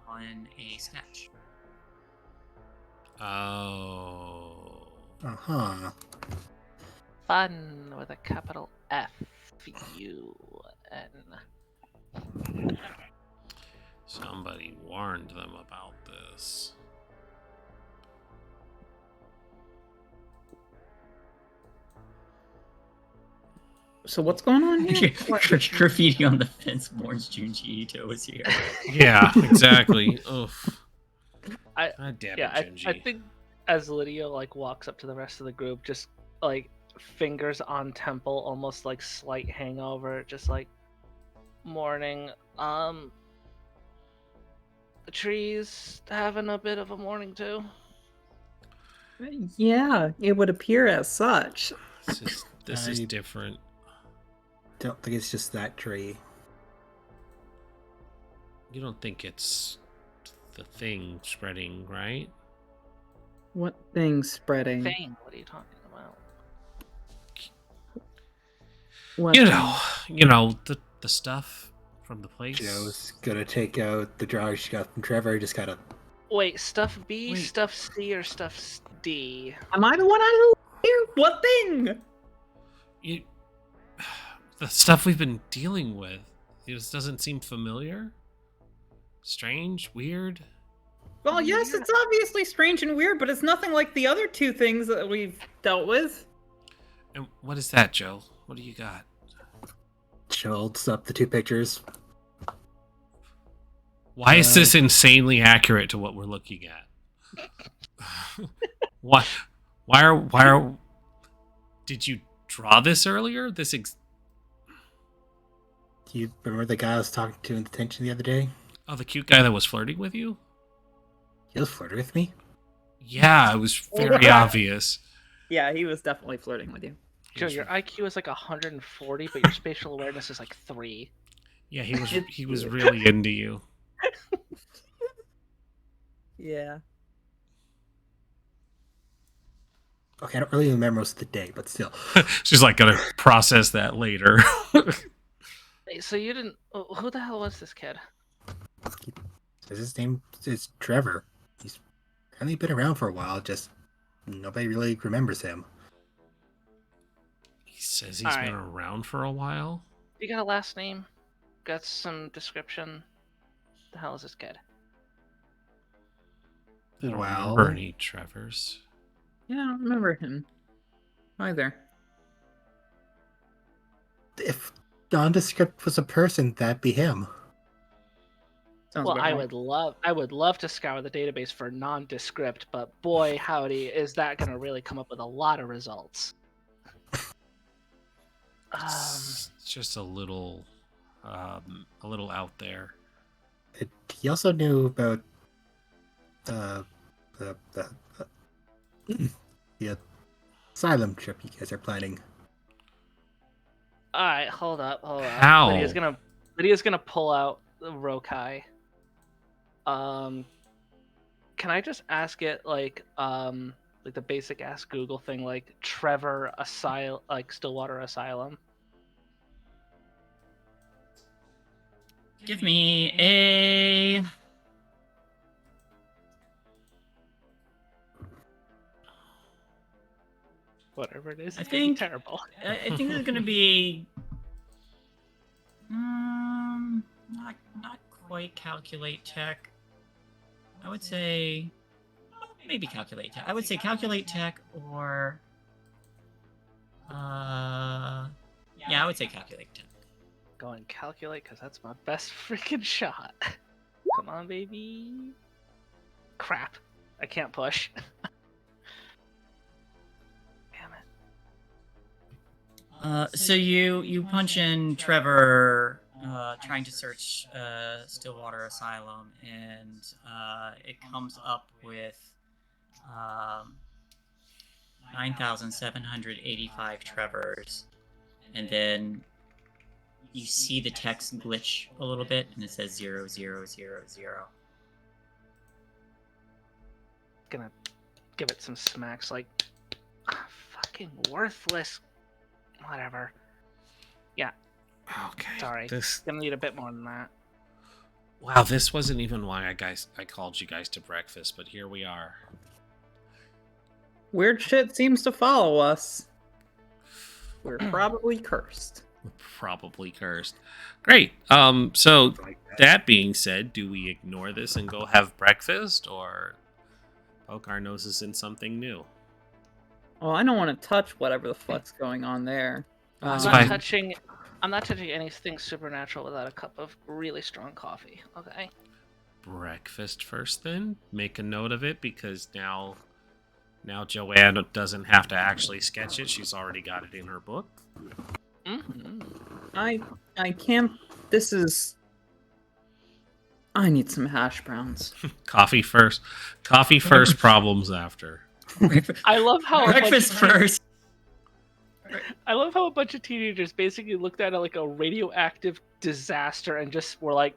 Speaker 5: on a sketch.
Speaker 2: Oh.
Speaker 4: Uh-huh.
Speaker 1: Fun with a capital F-U-N.
Speaker 2: Somebody warned them about this.
Speaker 3: So what's going on here?
Speaker 5: Graffiti on the fence warns Junji Ito is here.
Speaker 2: Yeah, exactly. Oof. God damn it, Junji.
Speaker 1: I think as Lydia like walks up to the rest of the group, just like fingers on temple, almost like slight hangover, just like morning. The trees having a bit of a morning too.
Speaker 3: Yeah, it would appear as such.
Speaker 2: This is different.
Speaker 4: Don't think it's just that tree.
Speaker 2: You don't think it's the thing spreading, right?
Speaker 3: What thing spreading?
Speaker 1: Thing? What are you talking about?
Speaker 3: What
Speaker 2: You know the stuff from the place.
Speaker 4: Joe's gonna take out the drawers she got from Trevor. Just gotta...
Speaker 1: Wait, stuff B, stuff C, or stuff D?
Speaker 3: Am I the one out of here? What thing?
Speaker 2: The stuff we've been dealing with. It just doesn't seem familiar. Strange, weird.
Speaker 3: Well, yes, it's obviously strange and weird, but it's nothing like the other two things that we've dealt with.
Speaker 2: And what is that, Joe? What do you got?
Speaker 4: She holds up the two pictures.
Speaker 2: Why is this insanely accurate to what we're looking at? Why are... Did you draw this earlier?
Speaker 4: Do you remember the guy I was talking to in detention the other day?
Speaker 2: Oh, the cute guy that was flirting with you?
Speaker 4: He was flirting with me?
Speaker 2: Yeah, it was very obvious.
Speaker 3: Yeah, he was definitely flirting with you.
Speaker 1: Joe, your IQ is like 140, but your spatial awareness is like 3.
Speaker 2: Yeah, he was really into you.
Speaker 3: Yeah.
Speaker 4: Okay, I don't really remember most of the day, but still.
Speaker 2: She's like gonna process that later.
Speaker 1: So you didn't. Who the hell was this kid?
Speaker 4: His name is Trevor. He's only been around for a while. Just nobody really remembers him.
Speaker 2: He says he's been around for a while.
Speaker 1: You got a last name? Got some description? The hell is this kid?
Speaker 2: I don't remember any Trevors.
Speaker 3: Yeah, I don't remember him either.
Speaker 4: If nondescript was a person, that'd be him.
Speaker 3: Sounds
Speaker 1: Well,
Speaker 3: about
Speaker 1: I
Speaker 3: right.
Speaker 1: would love to scour the database for nondescript, but boy howdy, is that going to really come up with a lot of results.
Speaker 2: It's just a little out there.
Speaker 4: He also knew about the asylum trip you guys are planning.
Speaker 1: All right, hold up.
Speaker 2: How?
Speaker 1: Lydia's gonna pull out the Rokai. Can I just ask it like the basic ask Google thing, like Trevor Asylum, like Stillwater Asylum?
Speaker 5: Give me a.
Speaker 1: Whatever it is,
Speaker 5: I
Speaker 1: it's gonna be
Speaker 5: think-
Speaker 1: terrible.
Speaker 5: I think there's gonna be. Not quite calculate tech. I would say maybe calculate tech. I would say calculate tech or. Yeah, I would say calculate tech.
Speaker 1: Go and calculate, because that's my best freaking shot. Come on, baby. Crap. I can't push. Damn it.
Speaker 5: So you punch in Trevor trying to search Stillwater Asylum, and it comes up with 9,785 Trevors, and then you see the text glitch a little bit, and it says 0000.
Speaker 1: Gonna give it some smacks like fucking worthless. Whatever. Yeah.
Speaker 2: Okay.
Speaker 1: Sorry. Gonna need a bit more than that.
Speaker 2: Wow, this wasn't even why I called you guys to breakfast, but here we are.
Speaker 3: Weird shit seems to follow us. We're probably cursed.
Speaker 2: Probably cursed. Great. So that being said, do we ignore this and go have breakfast, or poke our noses in something new?
Speaker 3: Well, I don't want to touch whatever the fuck's going on there.
Speaker 1: I'm
Speaker 2: So
Speaker 1: not touching anything supernatural without a cup of really strong coffee. Okay.
Speaker 2: Breakfast first, then. Make a note of it, because now Joanne doesn't have to actually sketch it. She's already got it in her book.
Speaker 1: Mm-hmm.
Speaker 3: I can't. This is. I need some hash browns.
Speaker 2: Coffee first. Coffee first. Problems after.
Speaker 1: I love how
Speaker 5: Breakfast first.
Speaker 1: I love how a bunch of teenagers basically looked at it like a radioactive disaster and just were like,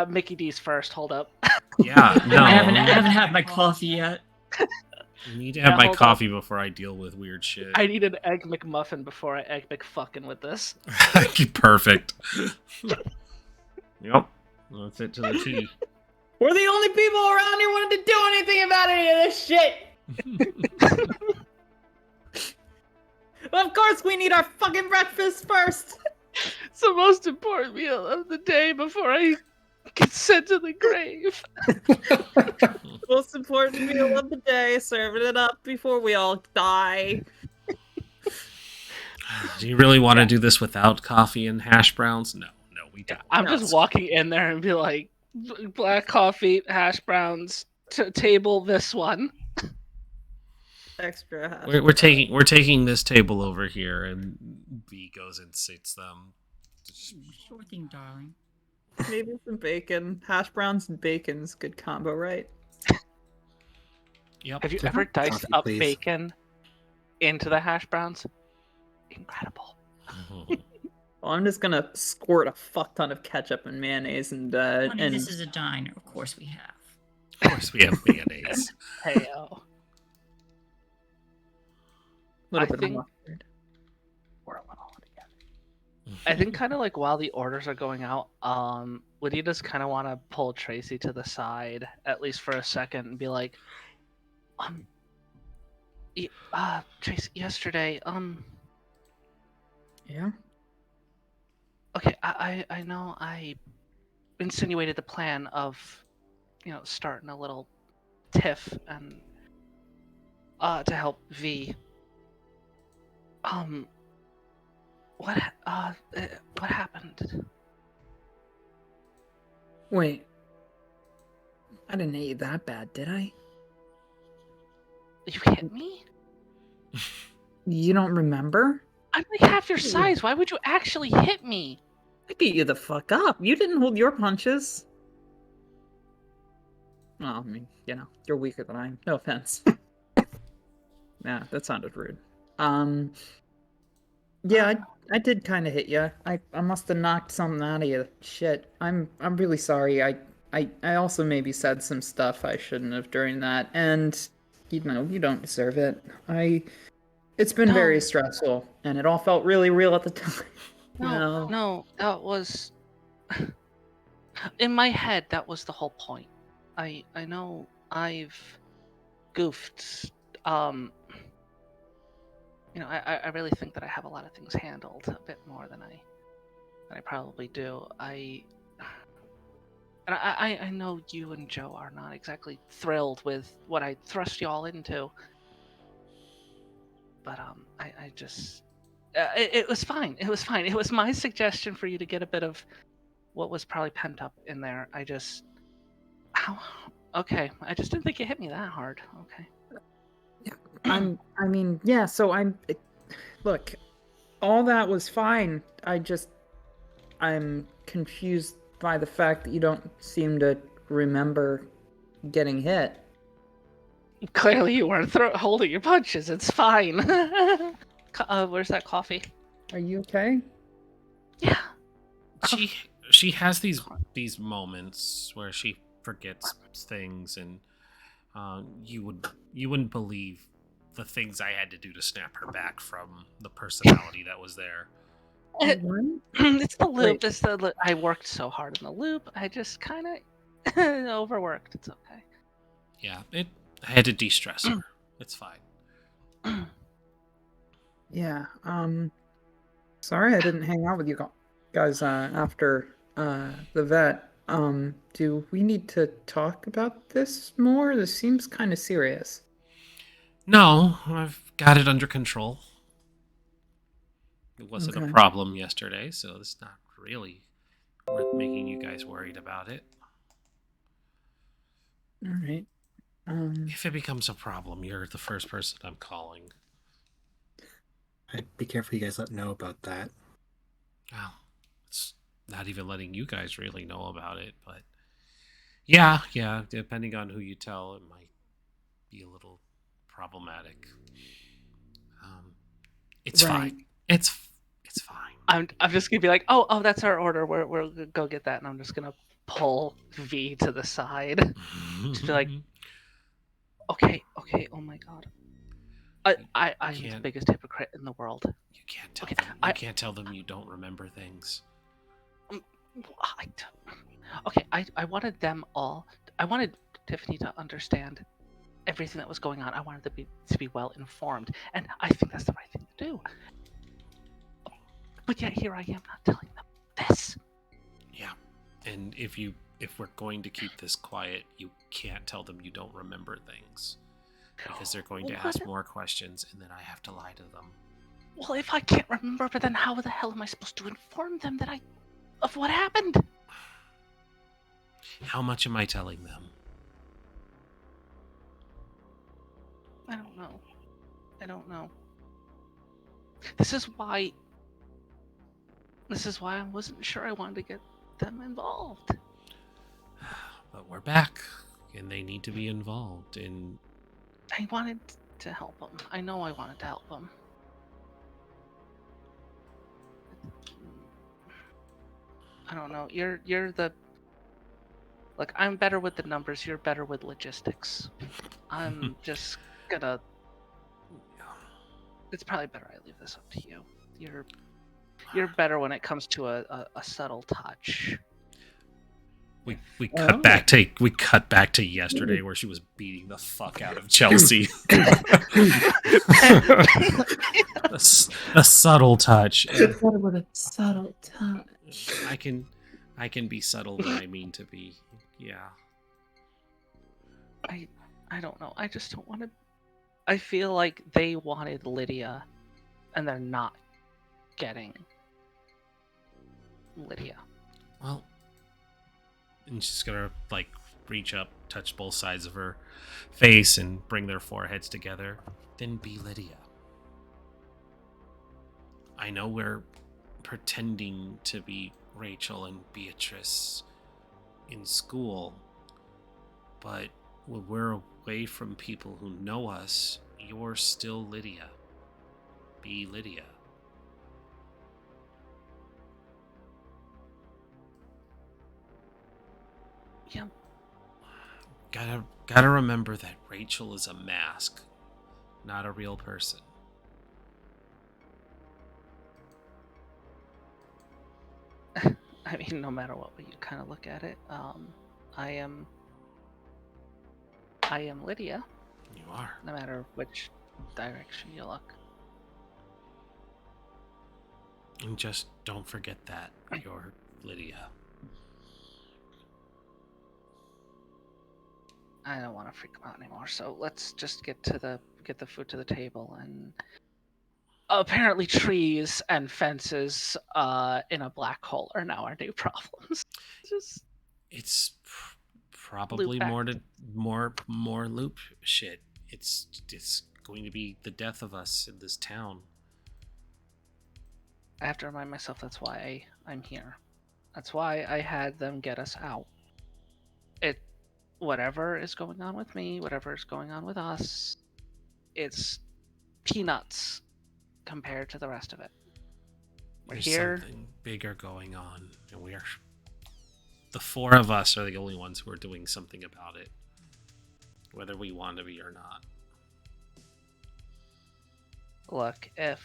Speaker 1: Mickey D's first. Hold up.
Speaker 2: Yeah, no.
Speaker 5: I haven't had my coffee yet.
Speaker 2: I need to have my coffee before I deal with weird shit.
Speaker 1: I need an egg McMuffin before I egg McFucking with this.
Speaker 2: Perfect. Yep. That's it to the T.
Speaker 3: We're the only people around here wanting to do anything about any of this shit! Well, of course we need our fucking breakfast first!
Speaker 1: It's the most important meal of the day before I get sent to the grave.
Speaker 3: Most important meal of the day, serving it up before we all die.
Speaker 2: Do you really want to do this without coffee and hash browns? No, we don't.
Speaker 1: I'm just walking in there and be like, black coffee, hash browns, table this one.
Speaker 3: Extra hash.
Speaker 2: We're taking this table over here, and V goes and sits them.
Speaker 5: Sure thing, darling.
Speaker 3: Maybe some bacon. Hash browns and bacon's good combo, right?
Speaker 2: Yep.
Speaker 1: Have you ever diced
Speaker 4: Coffee,
Speaker 1: up
Speaker 4: please.
Speaker 1: bacon into the hash browns? Incredible.
Speaker 3: Well, I'm just gonna squirt a fuck ton of ketchup and mayonnaise and
Speaker 5: Honey, this is a diner. Of course we have.
Speaker 2: Of course we have mayonnaise.
Speaker 1: Heyo.
Speaker 3: little
Speaker 1: I
Speaker 3: bit
Speaker 1: think-
Speaker 3: of mustard.
Speaker 1: We're a little together. I think kind of like while the orders are going out, Lydia does kind of want to pull Tracy to the side, at least for a second, and be like, Tracy, yesterday,
Speaker 3: Yeah.
Speaker 1: okay, I know I insinuated the plan of, starting a little tiff and to help V. What happened?
Speaker 3: Wait. I didn't hit you that bad, did I?
Speaker 1: You hit me?
Speaker 3: You don't remember?
Speaker 1: I'm like half your size. Why would you actually hit me?
Speaker 3: I beat you the fuck up. You didn't hold your punches. Well, I mean, you're weaker than I am. No offense. Yeah, that sounded rude. Yeah, I did kind of hit you. I must have knocked something out of you. Shit. I'm really sorry. I also maybe said some stuff I shouldn't have during that, and you don't deserve it. It's been very stressful, and it all felt really real at the time.
Speaker 1: No, that was in my head. That was the whole point. I know I've goofed. I really think that I have a lot of things handled a bit more than I probably do. I know you and Joe are not exactly thrilled with what I thrust y'all into, but I just it was fine. It was fine. It was my suggestion for you to get a bit of what was probably pent up in there. Okay. I just didn't think you hit me that hard. Okay.
Speaker 3: Look, all that was fine. I'm confused by the fact that you don't seem to remember getting hit.
Speaker 1: Clearly, you weren't holding your punches. It's fine. Where's that coffee?
Speaker 3: Are you okay?
Speaker 1: Yeah.
Speaker 2: She has these moments where she forgets things, and you wouldn't believe the things I had to do to snap her back from the personality that was there.
Speaker 1: It's the loop. I worked so hard in the loop. I just kind of overworked. It's okay.
Speaker 2: Yeah, I had to de-stress her. It's fine.
Speaker 3: Yeah. Sorry I didn't hang out with you guys after the vet. Do we need to talk about this more? This seems kind of serious.
Speaker 2: No, I've got it under control. It wasn't a problem yesterday, so it's not really worth making you guys worried about it.
Speaker 3: All right.
Speaker 2: If it becomes a problem, you're the first person I'm calling.
Speaker 4: I'd be careful you guys let know about that.
Speaker 2: Well, it's not even letting you guys really know about it, but yeah, depending on who you tell, it might be a little problematic. It's fine. It's fine.
Speaker 1: I'm just gonna be like, oh, that's our order. We're gonna go get that, and I'm just gonna pull V to the side. Just be like, okay. Oh my god. I'm the biggest hypocrite in the world.
Speaker 2: You can't tell them. You can't tell them you don't remember things.
Speaker 1: Okay, I wanted them all. I wanted Tiffany to understand everything that was going on. I wanted them to be well informed, and I think that's the right thing to do. But yet here I am not telling them this.
Speaker 2: Yeah, and if we're going to keep this quiet, you can't tell them you don't remember things, because they're going to ask more questions, and then I have to lie to them.
Speaker 1: Well, if I can't remember, then how the hell am I supposed to inform them of what happened?
Speaker 2: How much am I telling them?
Speaker 1: I don't know. This is why I wasn't sure I wanted to get them involved.
Speaker 2: But we're back, and they need to be involved. And
Speaker 1: I wanted to help them. I know I wanted to help them. I don't know. You're the... Look, I'm better with the numbers. You're better with logistics. I'm just gonna... It's probably better I leave this up to you. You're better when it comes to a subtle touch.
Speaker 2: We cut back to yesterday where she was beating the fuck out of Chelsea. a subtle touch.
Speaker 5: With a subtle touch.
Speaker 2: I can be subtle when I mean to be. Yeah.
Speaker 1: I don't know. I just don't want to. I feel like they wanted Lydia, and they're not getting Lydia.
Speaker 2: Well, and she's gonna like reach up, touch both sides of her face, and bring their foreheads together. Then be Lydia. I know we're pretending to be Rachel and Beatrice in school, but when we're away from people who know us, you're still Lydia. Be Lydia.
Speaker 1: Yeah.
Speaker 2: Gotta remember that Rachel is a mask, not a real person.
Speaker 1: I mean, no matter what way you kind of look at it, I am Lydia.
Speaker 2: You are.
Speaker 1: No matter which direction you look.
Speaker 2: And just don't forget that you're Lydia.
Speaker 1: I don't want to freak them out anymore. So let's just get the food to the table. And apparently, trees and fences in a black hole are now our new problems.
Speaker 2: It's probably more loop shit. It's going to be the death of us in this town.
Speaker 1: I have to remind myself that's why I'm here. That's why I had them get us out. Whatever is going on with me, whatever is going on with us, it's peanuts compared to the rest of it.
Speaker 2: There's
Speaker 1: here.
Speaker 2: Something bigger going on, and the four of us are the only ones who are doing something about it, whether we want to be or not.
Speaker 1: Look, if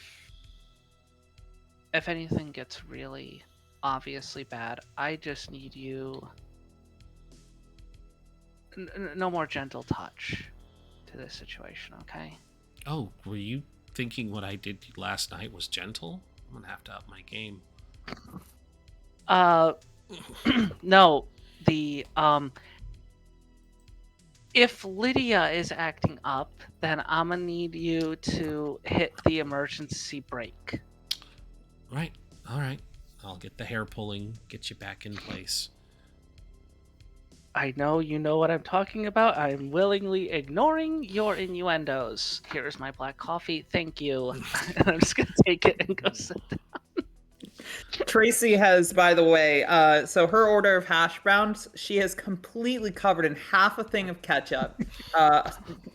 Speaker 1: anything gets really obviously bad, I just need you. No more gentle touch to this situation, okay?
Speaker 2: Oh, were you thinking what I did last night was gentle? I'm gonna have to up my game.
Speaker 1: No, if Lydia is acting up, then I'm gonna need you to hit the emergency brake.
Speaker 2: Right, alright. I'll get the hair pulling, get you back in place.
Speaker 1: I know you know what I'm talking about. I'm willingly ignoring your innuendos. Here's my black coffee. Thank you. And I'm just going to take it and go sit down.
Speaker 3: Tracy has, by the way, so her order of hash browns, she has completely covered in half a thing of ketchup, a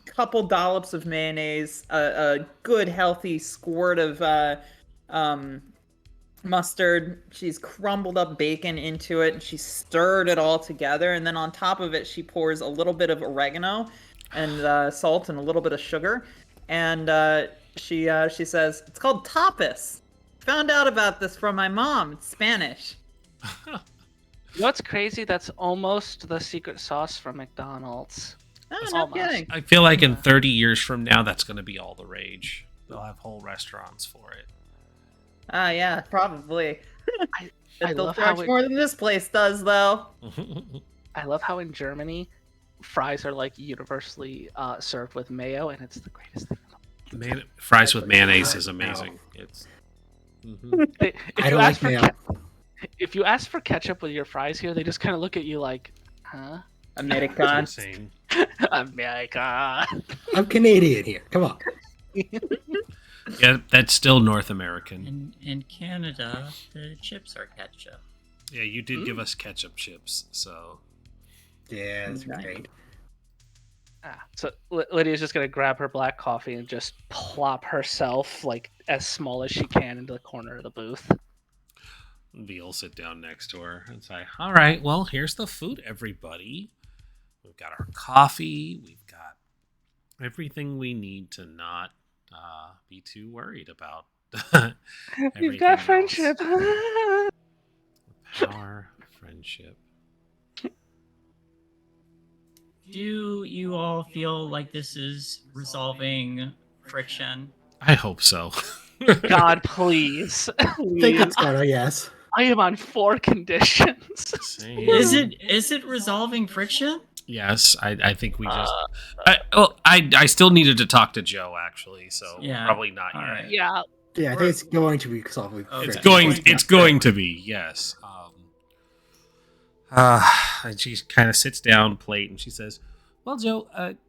Speaker 3: couple dollops of mayonnaise, a good healthy squirt of mustard. She's crumbled up bacon into it, and she stirred it all together, and then on top of it she pours a little bit of oregano and salt and a little bit of sugar, and she says it's called tapas. Found out about this from my mom. It's Spanish.
Speaker 1: You know what's crazy? That's almost the secret sauce from McDonald's.
Speaker 3: Oh, no kidding.
Speaker 2: I feel like in 30 years from now that's going to be all the rage. They'll have whole restaurants for it.
Speaker 3: Yeah, probably. They'll
Speaker 1: love
Speaker 3: charge
Speaker 1: how
Speaker 3: more than this place does, though.
Speaker 1: I love how in Germany, fries are like universally served with mayo, and it's the greatest thing.
Speaker 2: Fries with mayonnaise is amazing. It's.
Speaker 4: I don't like mayo.
Speaker 1: If you ask for ketchup with your fries here, they just kind of look at you like, huh?
Speaker 3: American.
Speaker 1: America.
Speaker 4: I'm Canadian here. Come on.
Speaker 2: Yeah, that's still North American.
Speaker 5: In Canada, the chips are ketchup.
Speaker 2: Yeah, you did give us ketchup chips, so.
Speaker 4: Yeah, that's great.
Speaker 1: So Lydia's just gonna grab her black coffee and just plop herself like as small as she can into the corner of the booth.
Speaker 2: Veal sit down next to her and say, "All right, well, here's the food, everybody. We've got our coffee. We've got everything we need to not be too worried about
Speaker 1: You've got
Speaker 2: everything else.
Speaker 1: friendship.
Speaker 2: Power, friendship.
Speaker 5: Do you all feel like this is resolving friction?
Speaker 2: I hope so.
Speaker 1: God, please.
Speaker 4: I think it's gonna, yes.
Speaker 1: I am on 4 conditions.
Speaker 2: Same.
Speaker 5: Is it resolving friction?
Speaker 2: Yes, I think we just. I still needed to talk to Joe actually, so
Speaker 5: Yeah,
Speaker 2: probably not
Speaker 5: all
Speaker 2: yet.
Speaker 5: right.
Speaker 1: Yeah.
Speaker 4: Yeah, I think it's going to be solving.
Speaker 5: Okay.
Speaker 2: It's going to be, yes. And she kind of sits down, plate, and she says, "Well, Joe,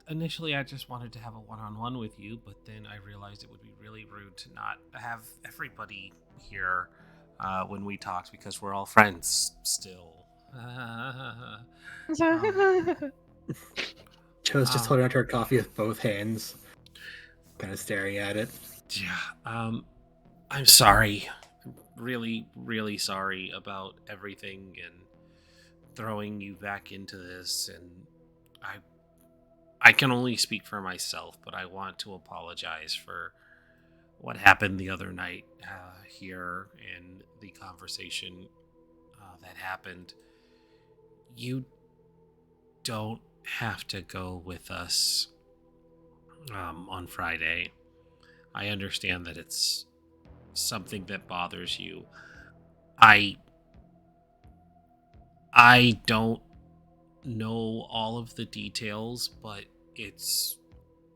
Speaker 2: initially I just wanted to have a one-on-one with you, but then I realized it would be really rude to not have everybody here when we talked because we're all friends still."
Speaker 4: Joe's just holding onto her coffee with both hands, kind of staring at it.
Speaker 2: Yeah, I'm sorry. I'm really, really sorry about everything and throwing you back into this, and I can only speak for myself, but I want to apologize for what happened the other night here and the conversation that happened. You don't have to go with us on Friday. I understand that it's something that bothers you. I don't know all of the details, but it's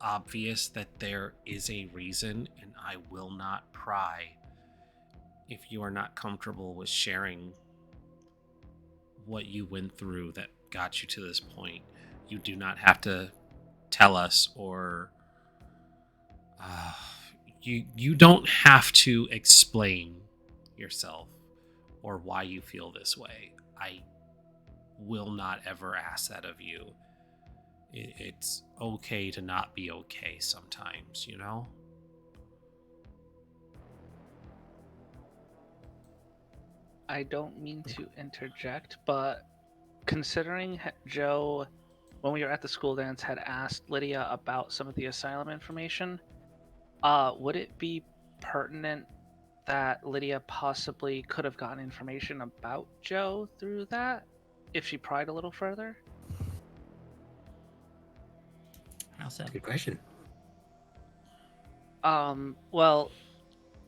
Speaker 2: obvious that there is a reason, and I will not pry if you are not comfortable with sharing what you went through that got you to this point. You do not have to tell us, or you don't have to explain yourself or why you feel this way. I will not ever ask that of you. It's okay to not be okay sometimes, you know?
Speaker 1: I don't mean to interject, but considering Joe, when we were at the school dance, had asked Lydia about some of the asylum information, would it be pertinent that Lydia possibly could have gotten information about Joe through that if she pried a little further?
Speaker 5: How's that?
Speaker 4: Good question.
Speaker 1: Well,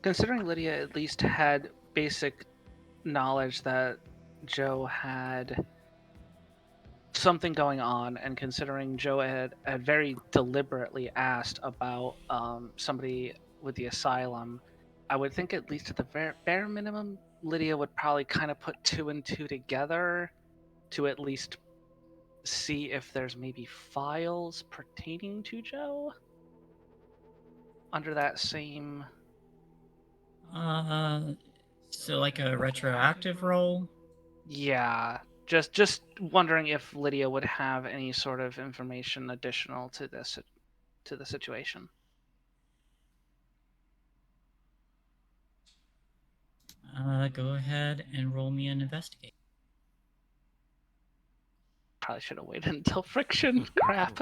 Speaker 1: considering Lydia at least had basic knowledge that Joe had something going on, and considering Joe had very deliberately asked about somebody with the asylum, I would think at least at the bare minimum, Lydia would probably kind of put 2 and 2 together to at least see if there's maybe files pertaining to Joe under that same.
Speaker 5: So like a retroactive role?
Speaker 1: Yeah, just wondering if Lydia would have any sort of information additional to the situation.
Speaker 5: Go ahead and roll me an investigate.
Speaker 1: Probably should have waited until friction. Crap.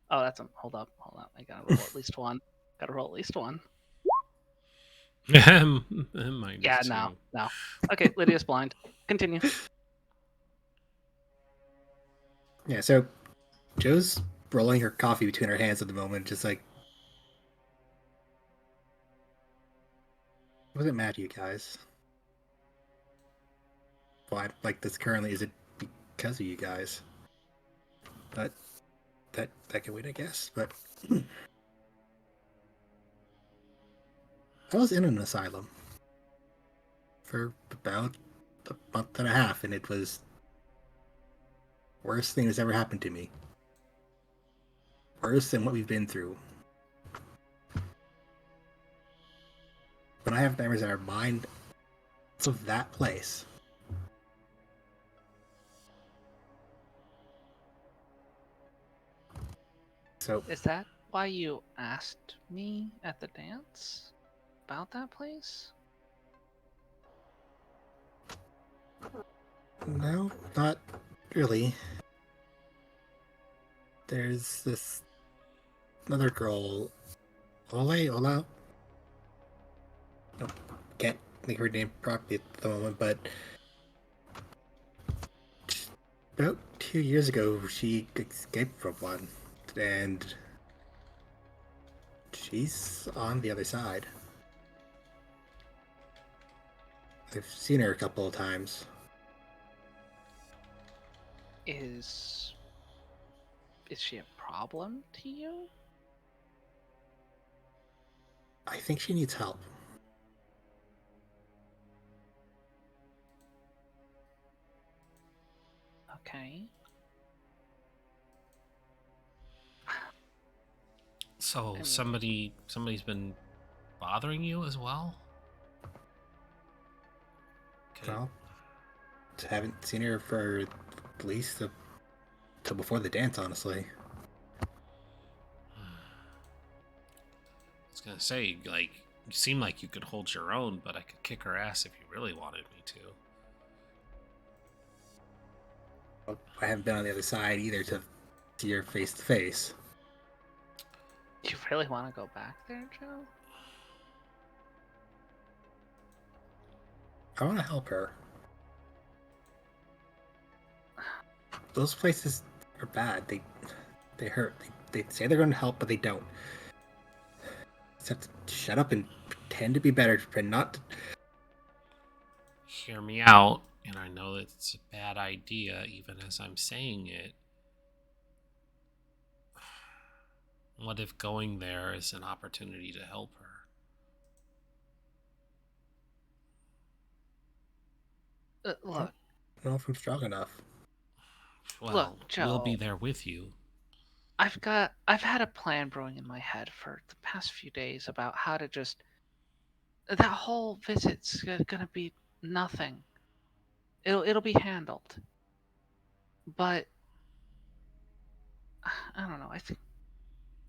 Speaker 1: Oh, that's a hold up. I gotta roll at least one.
Speaker 2: Minus
Speaker 1: Yeah,
Speaker 2: 2.
Speaker 1: no. Okay, Lydia's blind. Continue.
Speaker 4: Yeah, so Joe's rolling her coffee between her hands at the moment, just like, I wasn't mad at you guys. Why like this currently? Is it because of you guys? But that can wait, I guess. But I was in an asylum for about a month and a half, and it was the worst thing that's ever happened to me. Worse than what we've been through. When I have nightmares in our mind, it's of that place. So
Speaker 1: Is that why you asked me at the dance about that place?
Speaker 4: no, not really. There's this another girl, Ola. can't think of her name properly at the moment, but about 2 years ago, she escaped from one, and she's on the other side. I've seen her a couple of times.
Speaker 1: Is she a problem to you?
Speaker 4: I think she needs help.
Speaker 1: Okay.
Speaker 2: So
Speaker 1: I mean-
Speaker 2: somebody's been bothering you as well? Okay.
Speaker 4: Well, haven't seen her for at least till before the dance, honestly.
Speaker 2: I was gonna say, like, you seem like you could hold your own, but I could kick her ass if you really wanted me to.
Speaker 4: Well, I haven't been on the other side either to see her face to face.
Speaker 1: You really want to go back there, Joe?
Speaker 4: I want to help her. Those places are bad. They hurt. They say they're going to help, but they don't. Just have to shut up and pretend to be better, pretend not to.
Speaker 2: Hear me out, and I know that it's a bad idea, even as I'm saying it. What if going there is an opportunity to help her?
Speaker 1: Look,
Speaker 4: I don't know if I'm strong enough.
Speaker 2: Well,
Speaker 1: Look, Joe.
Speaker 2: we'll be there with you.
Speaker 1: I've had a plan brewing in my head for the past few days about how to just. That whole visit's gonna be nothing. It'll be handled. But I don't know. I think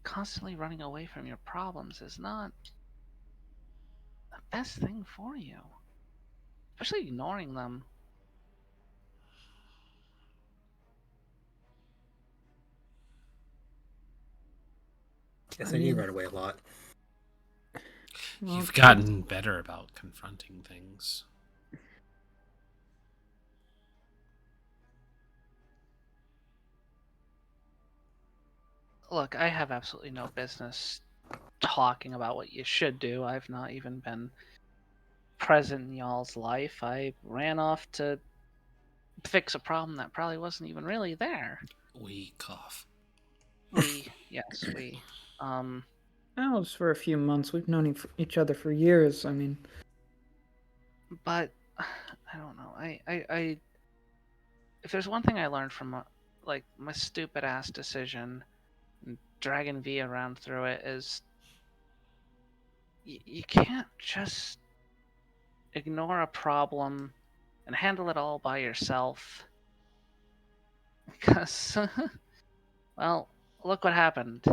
Speaker 1: constantly running away from your problems is not the best thing for you. Especially ignoring them.
Speaker 4: Yes, I do run away a lot.
Speaker 3: Well,
Speaker 2: You've gotten better about confronting things.
Speaker 1: Look, I have absolutely no business talking about what you should do. I've not even been present in y'all's life. I ran off to fix a problem that probably wasn't even really there.
Speaker 2: We cough.
Speaker 1: Yes, we. Um,
Speaker 3: that was for a few months. We've known each other for years. I mean,
Speaker 1: but I don't know. I if there's one thing I learned from like my stupid ass decision and dragging V around through it is you can't just ignore a problem and handle it all by yourself. Because, well, look what happened.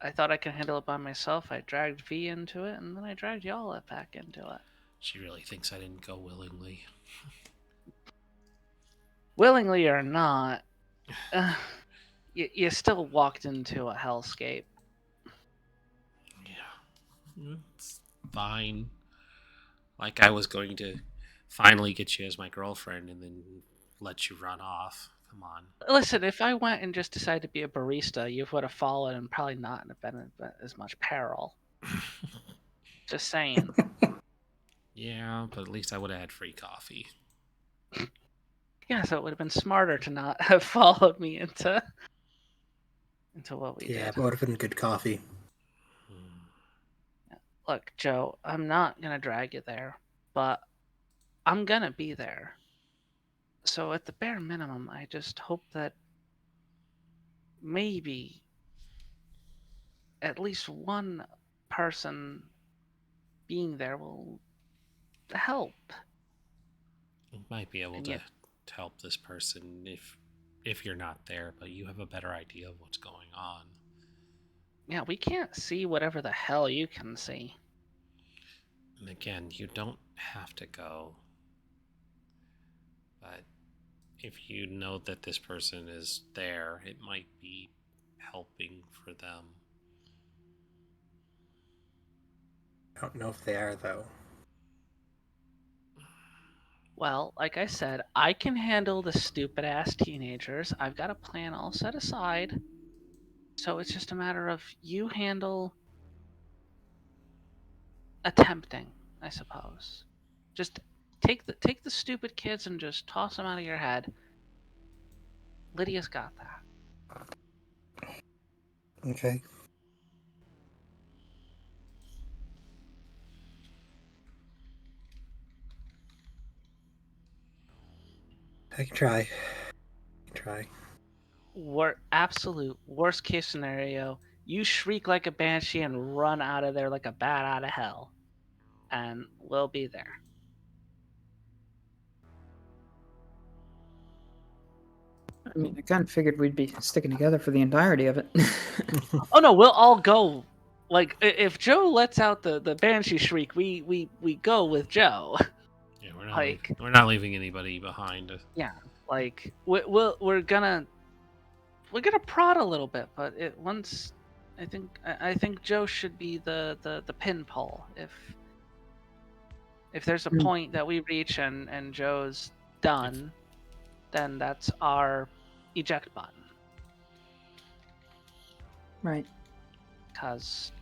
Speaker 1: I thought I could handle it by myself. I dragged V into it, and then I dragged y'all back into it.
Speaker 2: She really thinks I didn't go willingly.
Speaker 1: Willingly or not, you still walked into a hellscape.
Speaker 2: Yeah. It's fine. Like I was going to finally get you as my girlfriend and then let you run off. Come on.
Speaker 1: Listen, if I went and just decided to be a barista, you would have followed and probably not been in as much peril. Just saying.
Speaker 2: Yeah, but at least I would have had free coffee.
Speaker 1: Yeah, so it would have been smarter to not have followed me into what we
Speaker 4: Yeah,
Speaker 1: did.
Speaker 4: but would have been good coffee.
Speaker 1: Look, Joe, I'm not gonna drag you there, but I'm gonna be there. So at the bare minimum, I just hope that maybe at least one person being there will help.
Speaker 2: You might be able
Speaker 1: And
Speaker 2: to
Speaker 1: yet-
Speaker 2: help this person if you're not there, but you have a better idea of what's going on.
Speaker 1: Yeah, we can't see whatever the hell you can see.
Speaker 2: And again, you don't have to go. But if you know that this person is there, it might be helping for them.
Speaker 4: I don't know if they are, though.
Speaker 1: Well, like I said, I can handle the stupid ass teenagers. I've got a plan all set aside. So it's just a matter of you handle attempting, I suppose. Just take the stupid kids and just toss them out of your head. Lydia's got that.
Speaker 4: Okay. I can try.
Speaker 1: Absolute worst case scenario, you shriek like a banshee and run out of there like a bat out of hell. And we'll be there.
Speaker 3: I mean, I kind of figured we'd be sticking together for the entirety of it.
Speaker 1: Oh no, we'll all go. Like if Joe lets out the banshee shriek, we go with Joe.
Speaker 2: Yeah, we're not leaving anybody behind.
Speaker 1: Yeah, like we're gonna prod a little bit, but I think Joe should be the pin pull. If there's a point that we reach and Joe's done, then that's our eject button.
Speaker 3: Right.
Speaker 1: Because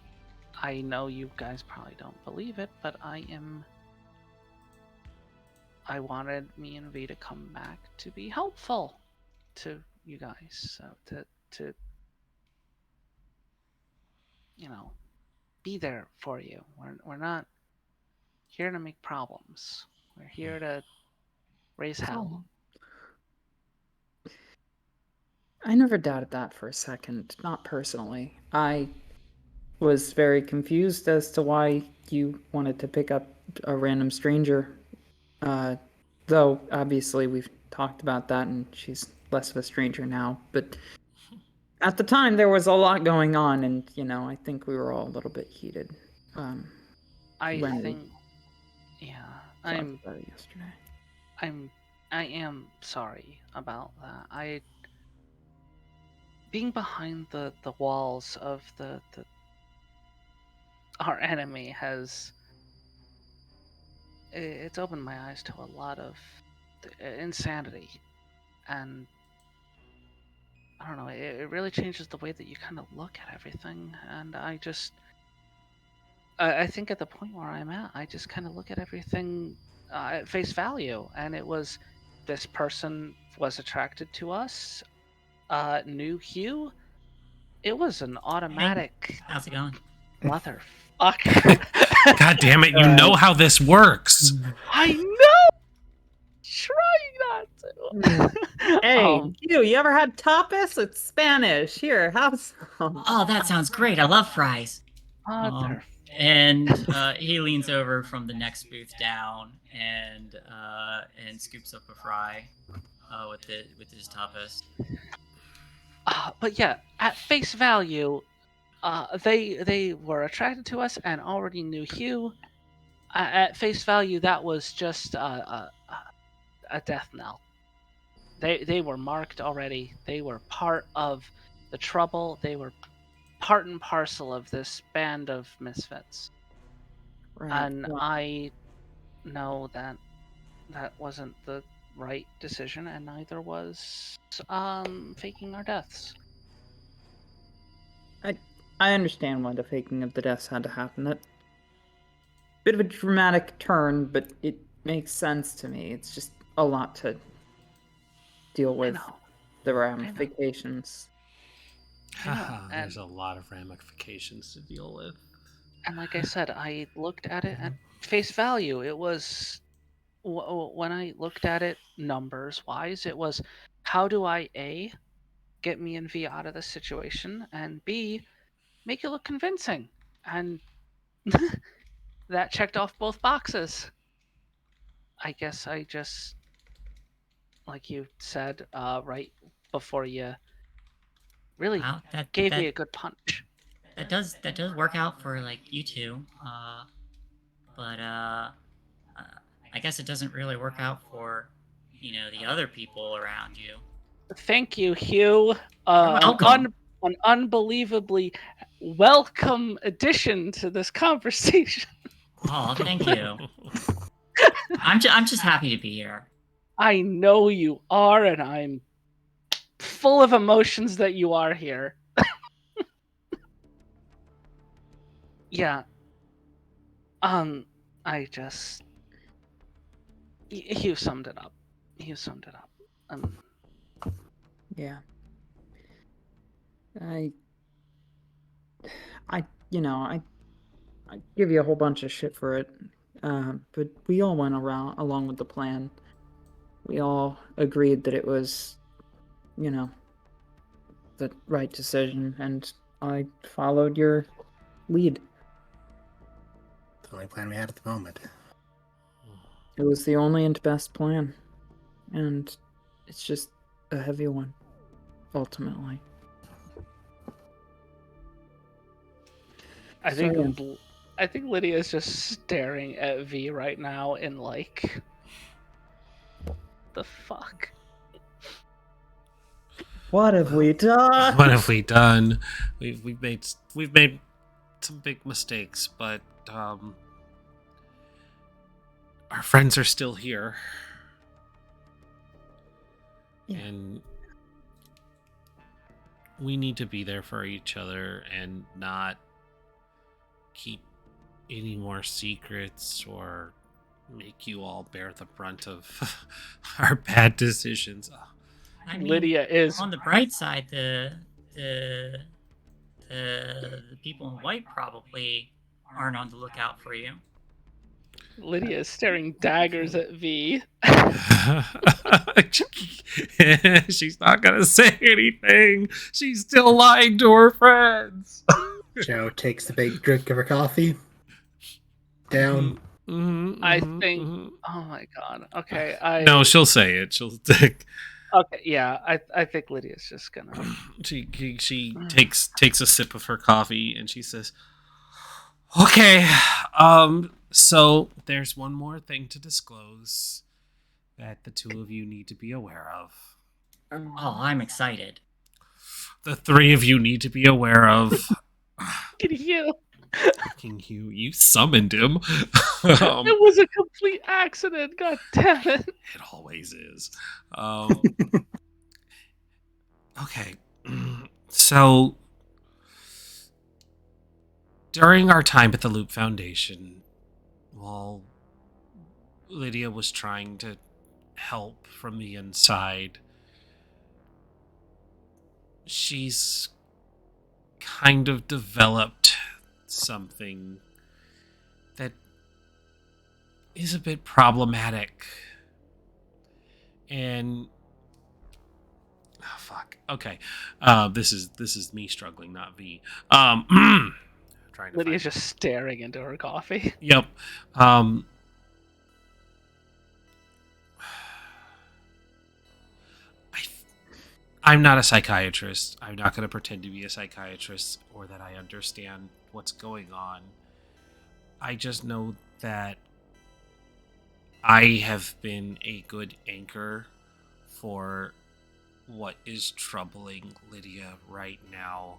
Speaker 1: I know you guys probably don't believe it, but I wanted me and V to come back to be helpful to you guys. So to be there for you. We're not here to make problems. We're here to raise hell.
Speaker 3: I never doubted that for a second, not personally. I was very confused as to why you wanted to pick up a random stranger. Though, obviously, we've talked about that and she's less of a stranger now. But at the time, there was a lot going on, and, I think we were all a little bit heated.
Speaker 1: I am sorry about that. Being behind the walls of our enemy it's opened my eyes to a lot of insanity, and I don't know, it really changes the way that you kind of look at everything. And I think at the point where I'm at, I just kind of look at everything at face value, and it was this person was attracted to us, knew Hugh. It was an automatic.
Speaker 5: Hey, how's it going?
Speaker 1: Motherfucker.
Speaker 2: God damn it, you know how this works.
Speaker 1: I know! Trying not to.
Speaker 3: Hey, you ever had tapas? It's Spanish. Here, have some.
Speaker 5: Oh, that sounds great. I love fries. And he leans over from the next booth down and scoops up a fry with his tapas.
Speaker 1: But yeah, at face value, they were attracted to us and already knew Hugh. At face value, that was just a death knell. They were marked already. They were part of the trouble. They were part and parcel of this band of misfits. Right. And I know that wasn't the right decision, and neither was faking our deaths.
Speaker 3: I understand why the faking of the deaths had to happen. That bit of a dramatic turn, but it makes sense to me. It's just a lot to deal with the ramifications.
Speaker 2: There's a lot of ramifications to deal with.
Speaker 1: And like I said, I looked at it at face value. It was, when I looked at it numbers-wise, it was, how do I, A, get me and V out of this situation, and B, make it look convincing? And that checked off both boxes. I guess I just, like you said, right before you really gave me a good punch.
Speaker 5: That does work out for like you two, but I guess it doesn't really work out for the other people around you.
Speaker 1: Thank you, Hugh.
Speaker 5: You're welcome.
Speaker 1: An unbelievably welcome addition to this conversation.
Speaker 5: Oh, thank you. I'm just happy to be here.
Speaker 1: I know you are, and I'm full of emotions that you are here. Yeah. I just... You summed it up. You summed it up.
Speaker 3: Yeah. I give you a whole bunch of shit for it. But we all went along with the plan. We all agreed that it was, the right decision, and I followed your lead.
Speaker 4: The only plan we had at the moment.
Speaker 3: It was the only and best plan. And it's just a heavy one, ultimately.
Speaker 1: I think Lydia's just staring at V right now in like, the fuck.
Speaker 3: What have we done?
Speaker 2: What have we done? We've made some big mistakes, but our friends are still here.
Speaker 3: Yeah.
Speaker 2: And we need to be there for each other and not keep any more secrets or make you all bear the brunt of our bad decisions.
Speaker 5: I mean,
Speaker 1: Lydia is...
Speaker 5: on the bright side, the people in white probably aren't on the lookout for you.
Speaker 1: Lydia is staring daggers at V.
Speaker 2: She's not gonna say anything. She's still lying to her friends.
Speaker 4: Joe takes the big drink of her coffee. Down.
Speaker 1: I think... Oh my god. Okay,
Speaker 2: No, she'll say it. She'll take...
Speaker 1: Okay, yeah, I think Lydia's just gonna...
Speaker 2: She takes a sip of her coffee and she says, "Okay, so there's one more thing to disclose that the two of you need to be aware of.
Speaker 5: Oh, I'm excited.
Speaker 2: The three of you need to be aware of."
Speaker 1: You.
Speaker 2: Fucking you summoned him.
Speaker 1: It was a complete accident. God damn it!
Speaker 2: It always is. Okay, so during our time at the Loop Foundation, while Lydia was trying to help from the inside, she's kind of developed something that is a bit problematic. And oh, fuck. Okay. This is me struggling, not V. Trying to
Speaker 1: Lydia's just staring into her coffee.
Speaker 2: Yep. I'm not a psychiatrist. I'm not going to pretend to be a psychiatrist or that I understand what's going on. I just know that I have been a good anchor for what is troubling Lydia right now,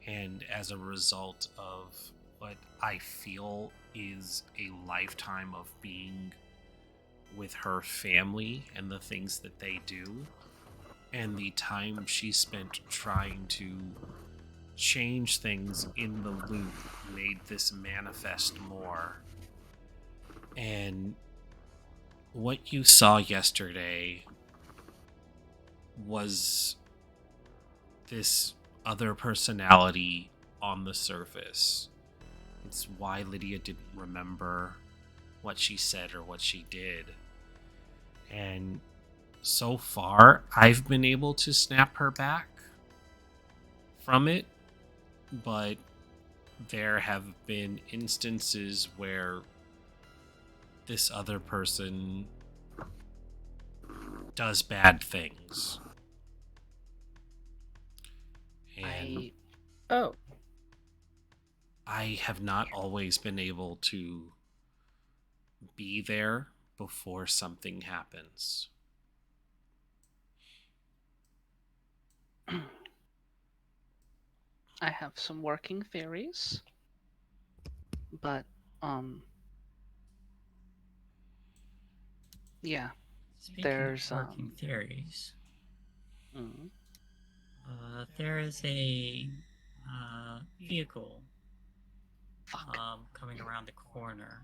Speaker 2: and as a result of what I feel is a lifetime of being with her family and the things that they do, and the time she spent trying to change things in the loop made this manifest more. And what you saw yesterday was this other personality on the surface. It's why Lydia didn't remember what she said or what she did. And so far, I've been able to snap her back from it, but there have been instances where this other person does bad things. And I have not always been able to be there before something happens.
Speaker 1: I have some working theories, but Yeah.
Speaker 5: Speaking
Speaker 1: There's,
Speaker 5: of parking theories,
Speaker 1: mm,
Speaker 5: there is a vehicle
Speaker 1: fuck.
Speaker 5: coming around the corner.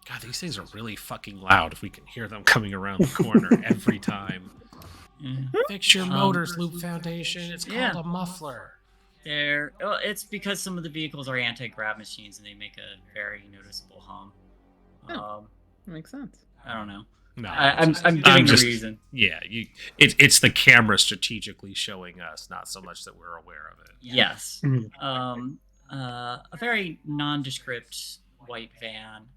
Speaker 2: God, these things are really fucking loud if we can hear them coming around the corner every time. Fix your motors, Loop Foundation. It's called a muffler.
Speaker 5: It's because some of the vehicles are anti-grav machines and they make a very noticeable hum.
Speaker 3: Makes sense.
Speaker 5: I don't know.
Speaker 2: No,
Speaker 5: I'm giving the reason.
Speaker 2: Yeah, it's the camera strategically showing us, not so much that we're aware of it.
Speaker 5: Yes.
Speaker 4: Mhm.
Speaker 5: A very nondescript white van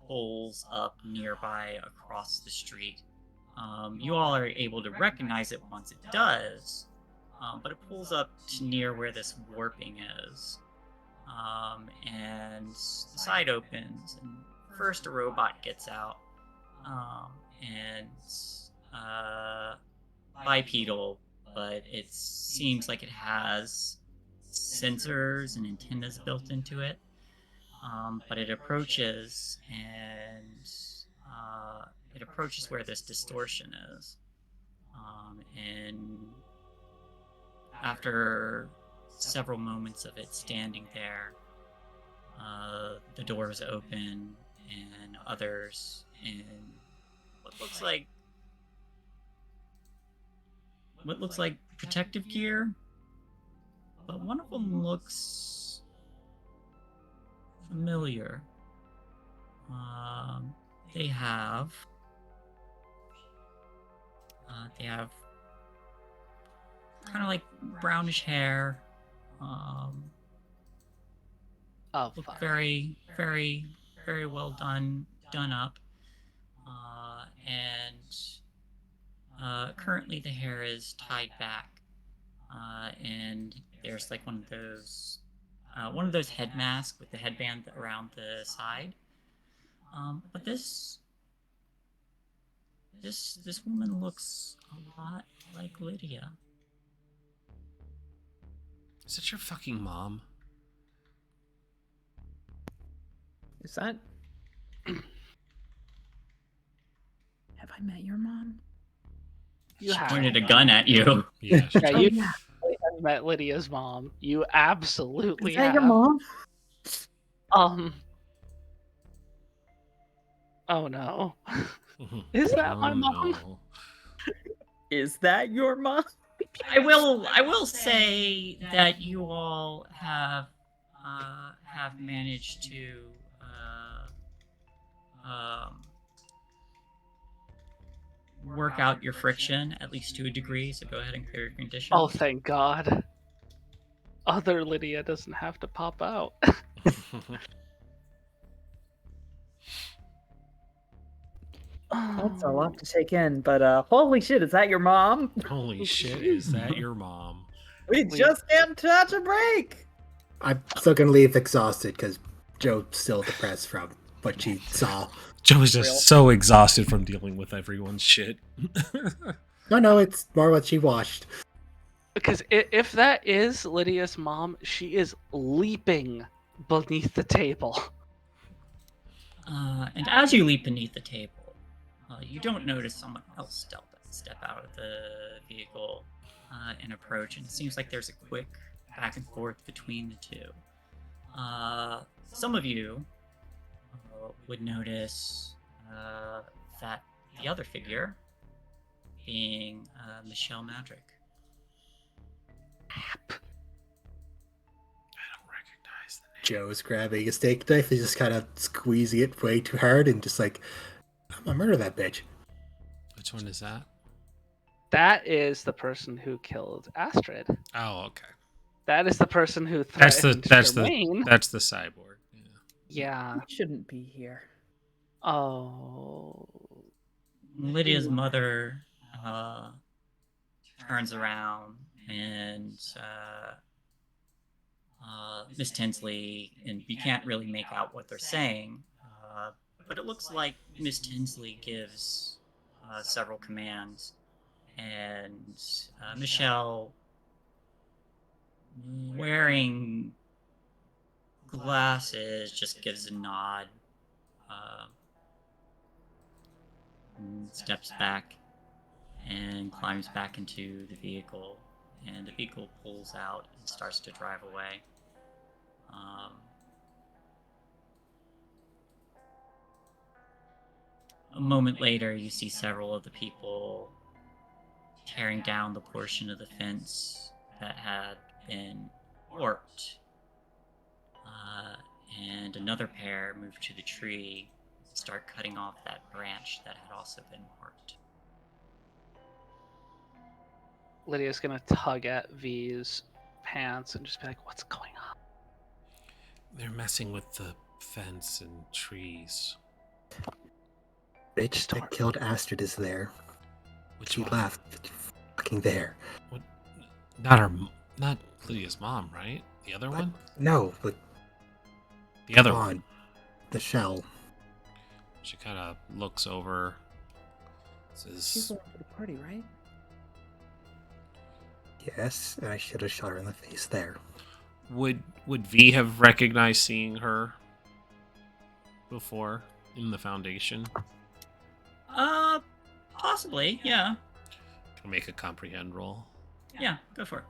Speaker 5: pulls up nearby across the street. You all are able to recognize it once it does, but it pulls up to near where this warping is. And the side opens, and first a robot gets out, and bipedal, but it seems like it has sensors and antennas built into it. But it approaches, and it approaches where this distortion is. And after several moments of it standing there, the doors open, and others in what looks like protective gear, but one of them looks familiar. They have kind of like brownish hair.
Speaker 1: Oh,
Speaker 5: Look
Speaker 1: fuck.
Speaker 5: very, very, very well done up. And currently the hair is tied back. And there's like one of those head masks with the headband around the side. But this woman looks a lot like Lydia.
Speaker 2: Is it your fucking mom?
Speaker 3: Is that? Have I met your mom?
Speaker 1: You
Speaker 5: She
Speaker 1: have.
Speaker 5: pointed a gun at you.
Speaker 2: Yeah.
Speaker 1: Yeah,
Speaker 3: Oh,
Speaker 1: you
Speaker 3: yeah.
Speaker 1: have met Lydia's mom. You absolutely
Speaker 3: Is that
Speaker 1: have.
Speaker 3: your mom?
Speaker 1: Oh no. Is that my mom?
Speaker 2: No.
Speaker 3: Is that your mom?
Speaker 5: I will say that you all have managed to work out your friction, at least to a degree, so go ahead and clear your condition.
Speaker 1: Oh, thank God. Other Lydia doesn't have to pop out.
Speaker 3: That's a lot to take in, but holy shit, is that your mom?
Speaker 2: Holy shit, is that your mom?
Speaker 3: We just can't touch a break!
Speaker 4: I'm still gonna leave exhausted because Joe's still depressed from what she saw.
Speaker 2: Joe is just so exhausted from dealing with everyone's shit.
Speaker 4: No, it's more what she watched.
Speaker 1: Because if that is Lydia's mom, she is leaping beneath the table.
Speaker 5: And as you leap beneath the table, you don't notice someone else step out of the vehicle and approach, and it seems like there's a quick back and forth between the two. Some of you would notice that the other figure being Michelle Madrick.
Speaker 2: I don't recognize the name.
Speaker 4: Joe's grabbing a steak knife and just kind of squeezing it way too hard and just like, I'm gonna murder that bitch.
Speaker 2: Which one is that?
Speaker 1: That is the person who killed Astrid.
Speaker 2: Oh, okay.
Speaker 1: That is the person who
Speaker 2: That's
Speaker 1: threatened
Speaker 2: the
Speaker 1: Jermaine.
Speaker 2: that's the cyborg.
Speaker 1: Yeah.
Speaker 3: He shouldn't be here.
Speaker 1: Oh.
Speaker 5: Lydia's mother turns around, and Miss Tinsley, and you can't really make out what they're saying, but it looks like Miss Tinsley gives several commands, and Michelle, wearing glasses, just gives a nod. and steps back and climbs back into the vehicle, and the vehicle pulls out and starts to drive away. A moment later, you see several of the people tearing down the portion of the fence that had been warped. And another pair move to the tree and start cutting off that branch that had also been warped.
Speaker 1: Lydia's gonna tug at V's pants and just be like, "What's going on?"
Speaker 2: They're messing with the fence and trees.
Speaker 4: Bitch that killed Astrid is there.
Speaker 2: Which
Speaker 4: She
Speaker 2: one?
Speaker 4: left. Fucking there.
Speaker 2: What? Not Lydia's mom, right? The other one?
Speaker 4: No, but
Speaker 2: The other
Speaker 4: on
Speaker 2: one.
Speaker 4: the shell.
Speaker 2: She kind of looks over.
Speaker 6: She's
Speaker 2: Says,
Speaker 6: the one for the party, right?
Speaker 4: Yes, and I should have shot her in the face there.
Speaker 2: would V have recognized seeing her before in the Foundation?
Speaker 5: Possibly, yeah.
Speaker 2: Can I make a comprehend roll?
Speaker 5: Yeah, go for it.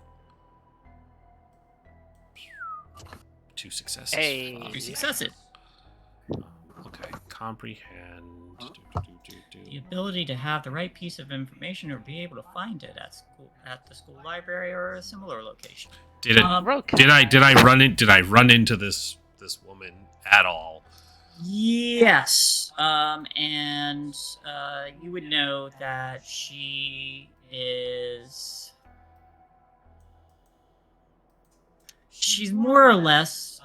Speaker 2: 2 successes.
Speaker 1: Hey.
Speaker 2: Fuck.
Speaker 5: You success it.
Speaker 2: Okay, comprehend.
Speaker 5: The ability to have the right piece of information or be able to find it at the school library or a similar location.
Speaker 2: Did I run into this woman at all?
Speaker 5: Yes. And you would know that she's more or less,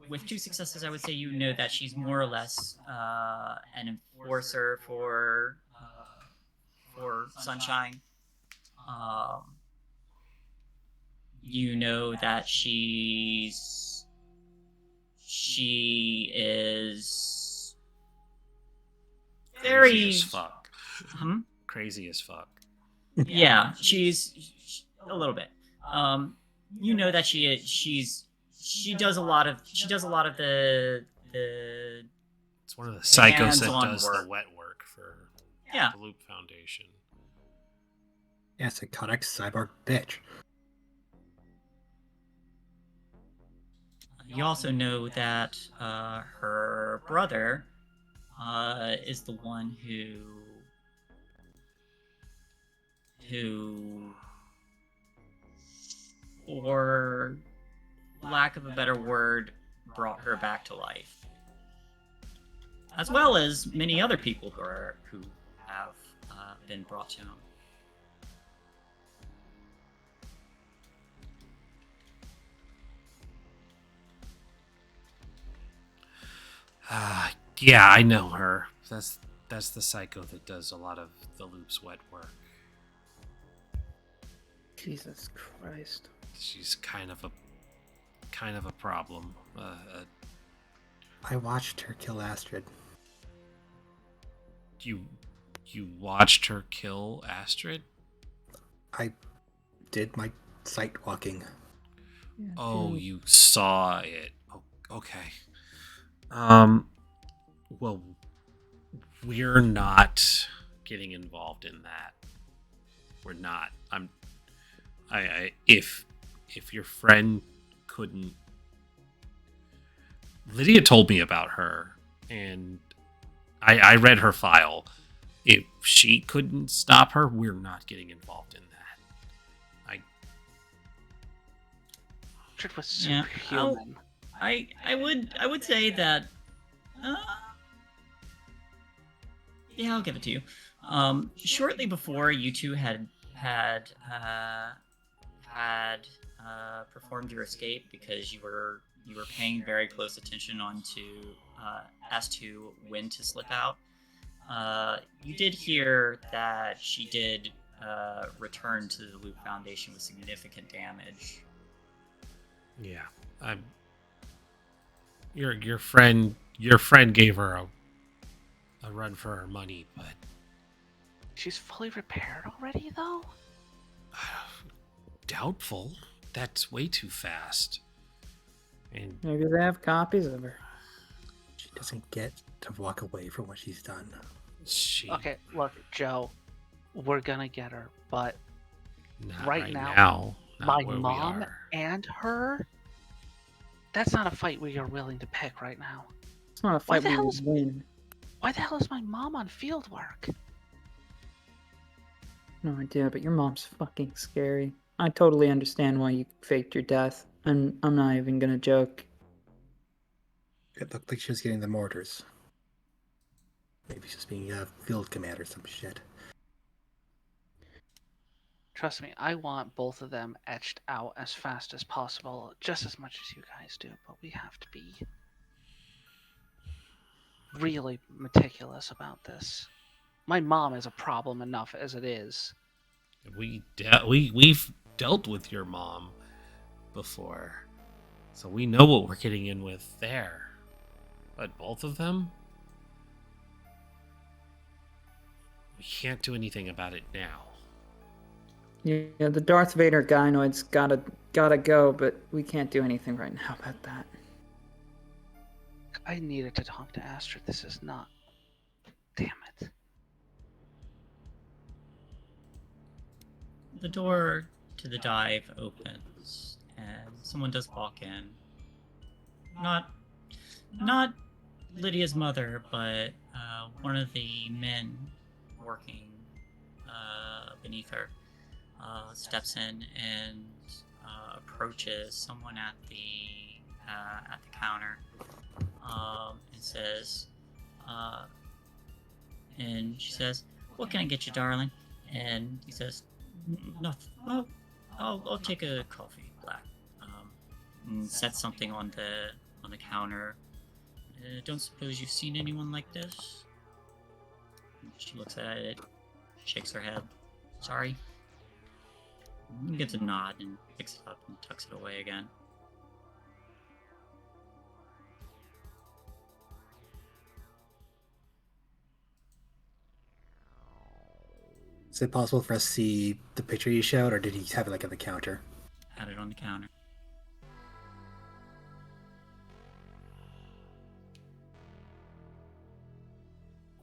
Speaker 5: with 2 successes, I would say you know that she's more or less an enforcer for Sunshine. You know that she is very
Speaker 2: Crazy as fuck. Crazy as fuck.
Speaker 5: Yeah, she's a little bit. You know that she does a lot of the
Speaker 2: It's one of the psychos that
Speaker 5: hands-on
Speaker 2: does
Speaker 5: work.
Speaker 2: the wet work for
Speaker 5: Yeah.
Speaker 2: the Loop Foundation.
Speaker 4: Yeah, psychotic cyborg bitch.
Speaker 5: You also know that her brother is the one who, for lack of a better word, brought her back to life, as well as many other people who have been brought to him.
Speaker 2: Yeah, I know her. That's the psycho that does a lot of the Loop's wet work.
Speaker 6: Jesus Christ.
Speaker 2: She's kind of a problem.
Speaker 4: I watched her kill Astrid.
Speaker 2: You watched her kill Astrid?
Speaker 4: I did my sight walking.
Speaker 6: Yeah,
Speaker 2: Oh,
Speaker 6: dude.
Speaker 2: you saw it. Oh, okay. Well, we're not getting involved in that. We're not. If your friend couldn't... Lydia told me about her, and I read her file. If she couldn't stop her, we're not getting involved in that.
Speaker 1: Astrid was
Speaker 5: Yeah.
Speaker 1: superhuman.
Speaker 5: I would say that. Yeah, I'll give it to you. Shortly before you two had performed your escape, because you were paying very close attention as to when to slip out. You did hear that she did return to the Loop Foundation with significant damage.
Speaker 2: Yeah, your friend gave her a run for her money, but
Speaker 1: She's fully repaired already, though?
Speaker 2: doubtful. That's way too fast. And
Speaker 6: Maybe they have copies of her.
Speaker 4: She doesn't get to walk away from what she's done.
Speaker 1: Okay, look, Joe, we're gonna get her, but
Speaker 2: Not
Speaker 1: right now,
Speaker 2: not
Speaker 1: my
Speaker 2: where we
Speaker 1: mom
Speaker 2: are.
Speaker 1: and her, that's not a fight we are willing to pick right now.
Speaker 3: It's not a
Speaker 1: Why
Speaker 3: fight
Speaker 1: the
Speaker 3: we
Speaker 1: hell
Speaker 3: would
Speaker 1: is-
Speaker 3: win.
Speaker 1: Why the hell is my mom on field work?
Speaker 3: No idea, but your mom's fucking scary. I totally understand why you faked your death. I'm not even gonna joke.
Speaker 4: It looked like she was getting the mortars. Maybe she's being a field command or some shit.
Speaker 1: Trust me, I want both of them etched out as fast as possible, just as much as you guys do, but we have to be really meticulous about this. My mom is a problem enough as it is.
Speaker 2: We've dealt with your mom before, so we know what we're getting in with there. But both of them, we can't do anything about it now.
Speaker 3: Yeah, the Darth Vader gynoid's gotta go, but we can't do anything right now about that.
Speaker 1: I needed to talk to Astrid. This is not. Damn it.
Speaker 5: The door to the dive opens, and someone does walk in. Not Lydia's mother, but one of the men working beneath her steps in and approaches someone at the counter and says, and she says, "What can I get you, darling?" And he says, "Nothing. Well, I'll take a coffee black." And sets something on the counter. Don't suppose you've seen anyone like this? She looks at it, shakes her head. Sorry. Gets a nod and picks it up and tucks it away again.
Speaker 4: Is it possible for us to see the picture you showed, or did he have it like on the counter?
Speaker 5: Had it on the counter.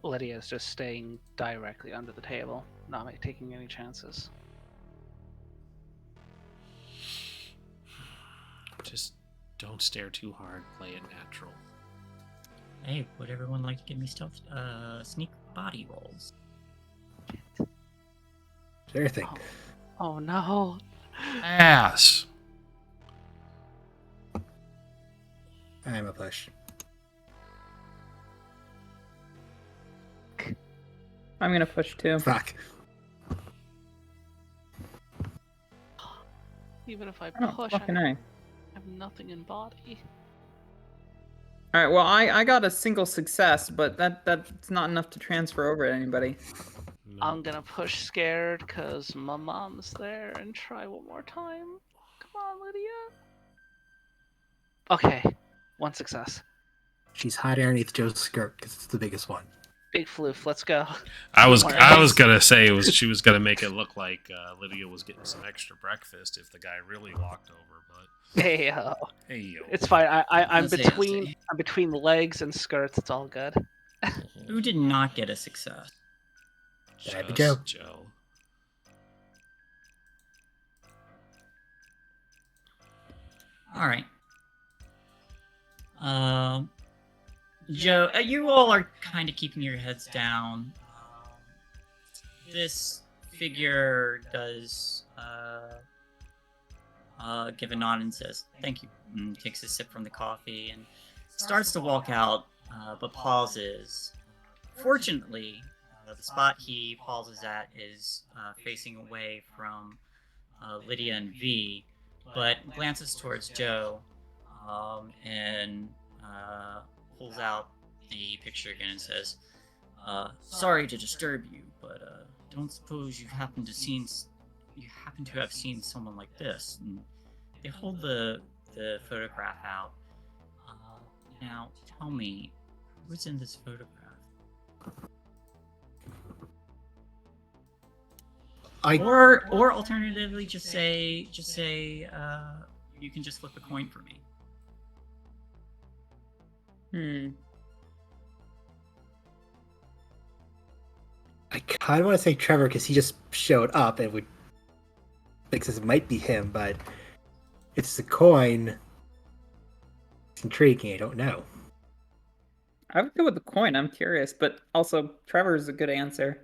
Speaker 1: Lydia is just staying directly under the table, not taking any chances.
Speaker 2: Just don't stare too hard. Play it natural.
Speaker 5: Hey, would everyone like to give me stealth sneak body rolls?
Speaker 4: Sure thing.
Speaker 1: Oh no.
Speaker 2: Ass.
Speaker 4: I'm a push.
Speaker 3: I'm gonna push too.
Speaker 4: Fuck.
Speaker 1: Even if I
Speaker 3: Oh,
Speaker 1: push,
Speaker 3: fucking
Speaker 1: I
Speaker 3: A.
Speaker 1: have nothing in body.
Speaker 3: Alright, well, I got a single success, but that's not enough to transfer over to anybody.
Speaker 2: No.
Speaker 1: I'm gonna push scared because my mom's there and try one more time. Come on, Lydia. Okay, one success.
Speaker 4: She's hiding underneath Joe's skirt because it's the biggest one.
Speaker 1: Big floof, let's go.
Speaker 2: I was
Speaker 1: Nice.
Speaker 2: gonna say she was gonna make it look like Lydia was getting some extra breakfast if the guy really walked over, but
Speaker 1: Hey,
Speaker 2: hey yo.
Speaker 1: it's fine. I'm
Speaker 5: Let's see,
Speaker 1: between I'm between legs and skirts. It's all good.
Speaker 5: Who did not get a success?
Speaker 4: That'd be
Speaker 2: Just
Speaker 4: Joe.
Speaker 2: Joe.
Speaker 5: Alright. Joe, you all are kind of keeping your heads down. This figure does give a nod and says, "Thank you," and takes a sip from the coffee and starts to walk out, but pauses. Fortunately, the spot he pauses at is facing away from Lydia and V, but glances towards Joe and pulls out the picture again and says, "Sorry to disturb you, but don't suppose you happen to have seen someone like this?" And they hold the photograph out. Now, tell me, who's in this photograph? Or alternatively, just say, you can just flip a coin for me.
Speaker 4: I kind of want to say Trevor because he just showed up and would thinks it might be him, but it's a coin. It's intriguing. I don't know.
Speaker 3: I would go with the coin. I'm curious, but also Trevor is a good answer.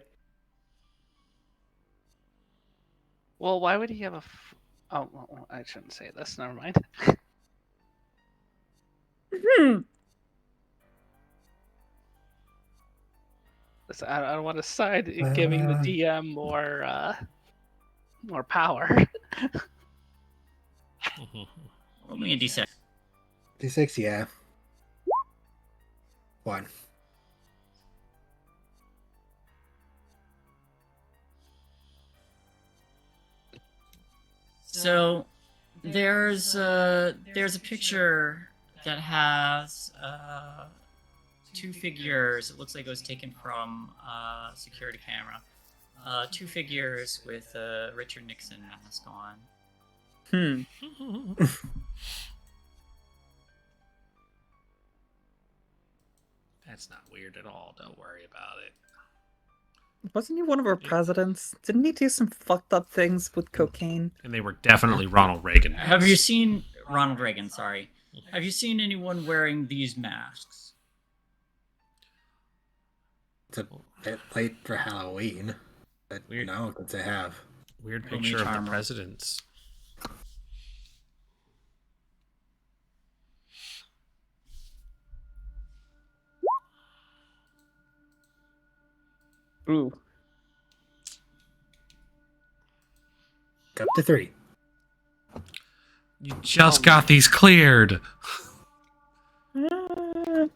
Speaker 1: Well, why would he have a? Oh, well, I shouldn't say this. Never mind. Listen, I don't want to side in giving the DM more power.
Speaker 5: Roll me a d6.
Speaker 4: D6, yeah. 1.
Speaker 5: So there's a picture that has two figures. It looks like it was taken from a security camera. Two figures with a Richard Nixon mask on.
Speaker 2: That's not weird at all. Don't worry about it.
Speaker 3: Wasn't he one of our presidents? Didn't he do some fucked up things with cocaine?
Speaker 2: And they were definitely Ronald Reagan.
Speaker 5: Have you seen Ronald Reagan? Sorry. Have you seen anyone wearing these masks?
Speaker 4: It's a bit late for Halloween. But
Speaker 2: Weird.
Speaker 4: no, since I have.
Speaker 2: Weird
Speaker 5: Roll me
Speaker 2: picture of
Speaker 5: charm
Speaker 2: the
Speaker 5: roll.
Speaker 2: presidents.
Speaker 3: Ooh.
Speaker 4: Up to 3.
Speaker 2: You just got these cleared.
Speaker 3: Can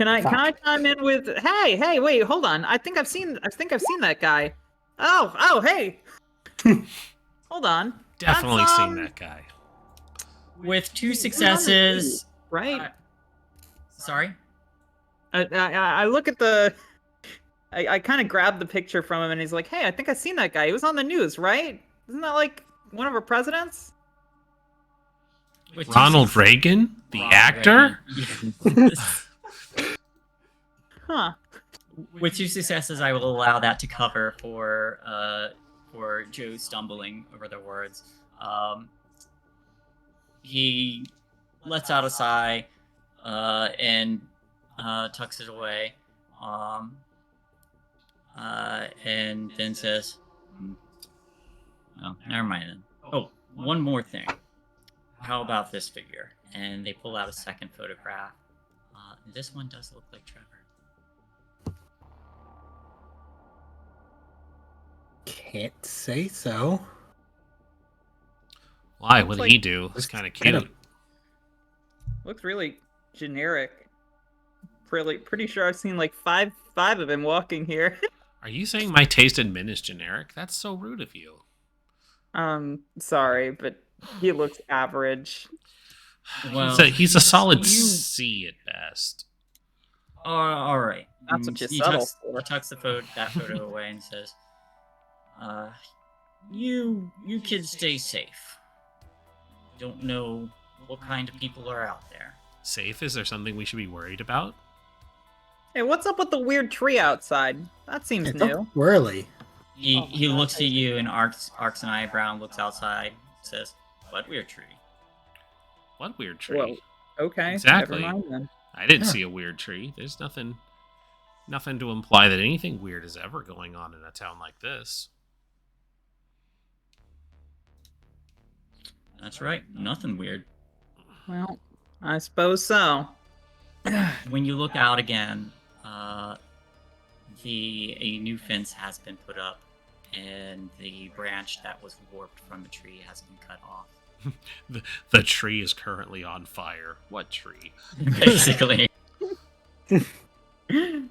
Speaker 3: I chime in with? Hey, wait, hold on. I think I've seen that guy. Oh, hey. Hold on.
Speaker 2: Definitely
Speaker 3: That's,
Speaker 2: seen that guy.
Speaker 5: With 2 successes.
Speaker 3: Right.
Speaker 5: Sorry?
Speaker 3: I look at the. I kind of grabbed the picture from him, and he's like, "Hey, I think I've seen that guy. He was on the news, right? Isn't that like one of our presidents?"
Speaker 5: With 2
Speaker 2: Ronald Reagan, the
Speaker 5: Ronald
Speaker 2: actor.
Speaker 5: Reagan.
Speaker 3: Huh.
Speaker 5: With 2 successes, I will allow that to cover for Joe stumbling over the words. He lets out a sigh and tucks it away, and then says, "Oh, never mind then. Oh, one more thing. How about this figure?" And they pull out a second photograph. This one does look like Trevor.
Speaker 4: Can't say so.
Speaker 2: Why?
Speaker 3: Looks
Speaker 2: What did
Speaker 3: like-
Speaker 2: he do? It's kind of cute.
Speaker 3: Looks really generic. Pretty sure I've seen like five of him walking here.
Speaker 2: Are you saying my taste in men is generic? That's so rude of you.
Speaker 3: Sorry, but he looks average.
Speaker 5: Well,
Speaker 2: He's a solid
Speaker 5: you-
Speaker 2: C at best.
Speaker 5: All right.
Speaker 3: That's what you
Speaker 5: He
Speaker 3: settle
Speaker 5: tucks,
Speaker 3: for.
Speaker 5: he tucks that photo away and says, "You kids stay safe. Don't know what kind of people are out there."
Speaker 2: Safe? Is there something we should be worried about?
Speaker 3: Hey, what's up with the weird tree outside? That seems
Speaker 4: It's
Speaker 3: new.
Speaker 4: early.
Speaker 5: He looks at you and arcs an eyebrow and looks outside. Says, "What weird tree?"
Speaker 2: What weird tree?
Speaker 3: Well, okay.
Speaker 2: Exactly.
Speaker 3: Never mind then.
Speaker 2: I didn't
Speaker 4: Yeah.
Speaker 2: see a weird tree. There's nothing to imply that anything weird is ever going on in a town like this.
Speaker 5: That's right. Nothing weird.
Speaker 3: Well, I suppose so.
Speaker 5: When you look out again, a new fence has been put up, and the branch that was warped from the tree has been cut off.
Speaker 2: The tree is currently on fire. What tree?
Speaker 5: Basically.
Speaker 3: I'm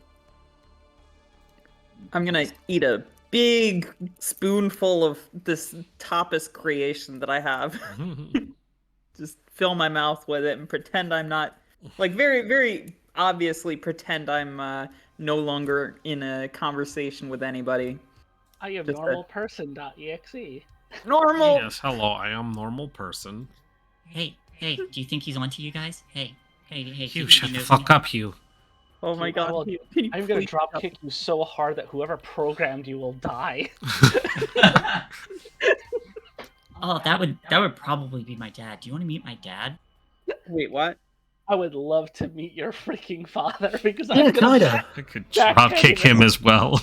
Speaker 3: gonna eat a big spoonful of this tapas creation that I have. Just fill my mouth with it and pretend I'm not, like, very, very obviously pretend I'm no longer in a conversation with anybody.
Speaker 1: I am
Speaker 3: Just a-
Speaker 1: normal person.exe.
Speaker 3: Normal.
Speaker 2: Yes, hello, I am normal person.
Speaker 5: Hey, do you think he's onto you guys? Hey.
Speaker 2: You shut the fuck up, you.
Speaker 3: Oh my
Speaker 1: I
Speaker 3: god.
Speaker 1: will-
Speaker 3: Can you
Speaker 1: I'm gonna
Speaker 3: please
Speaker 1: drop
Speaker 3: stop?
Speaker 1: kick you so hard that whoever programmed you will die.
Speaker 5: Oh, that would probably be my dad. Do you want to meet my dad?
Speaker 3: Wait, what?
Speaker 1: I would love to meet your freaking father because
Speaker 4: Yeah,
Speaker 1: I'm gonna
Speaker 4: kinda.
Speaker 2: I could
Speaker 1: Jack
Speaker 2: drop kick him as well.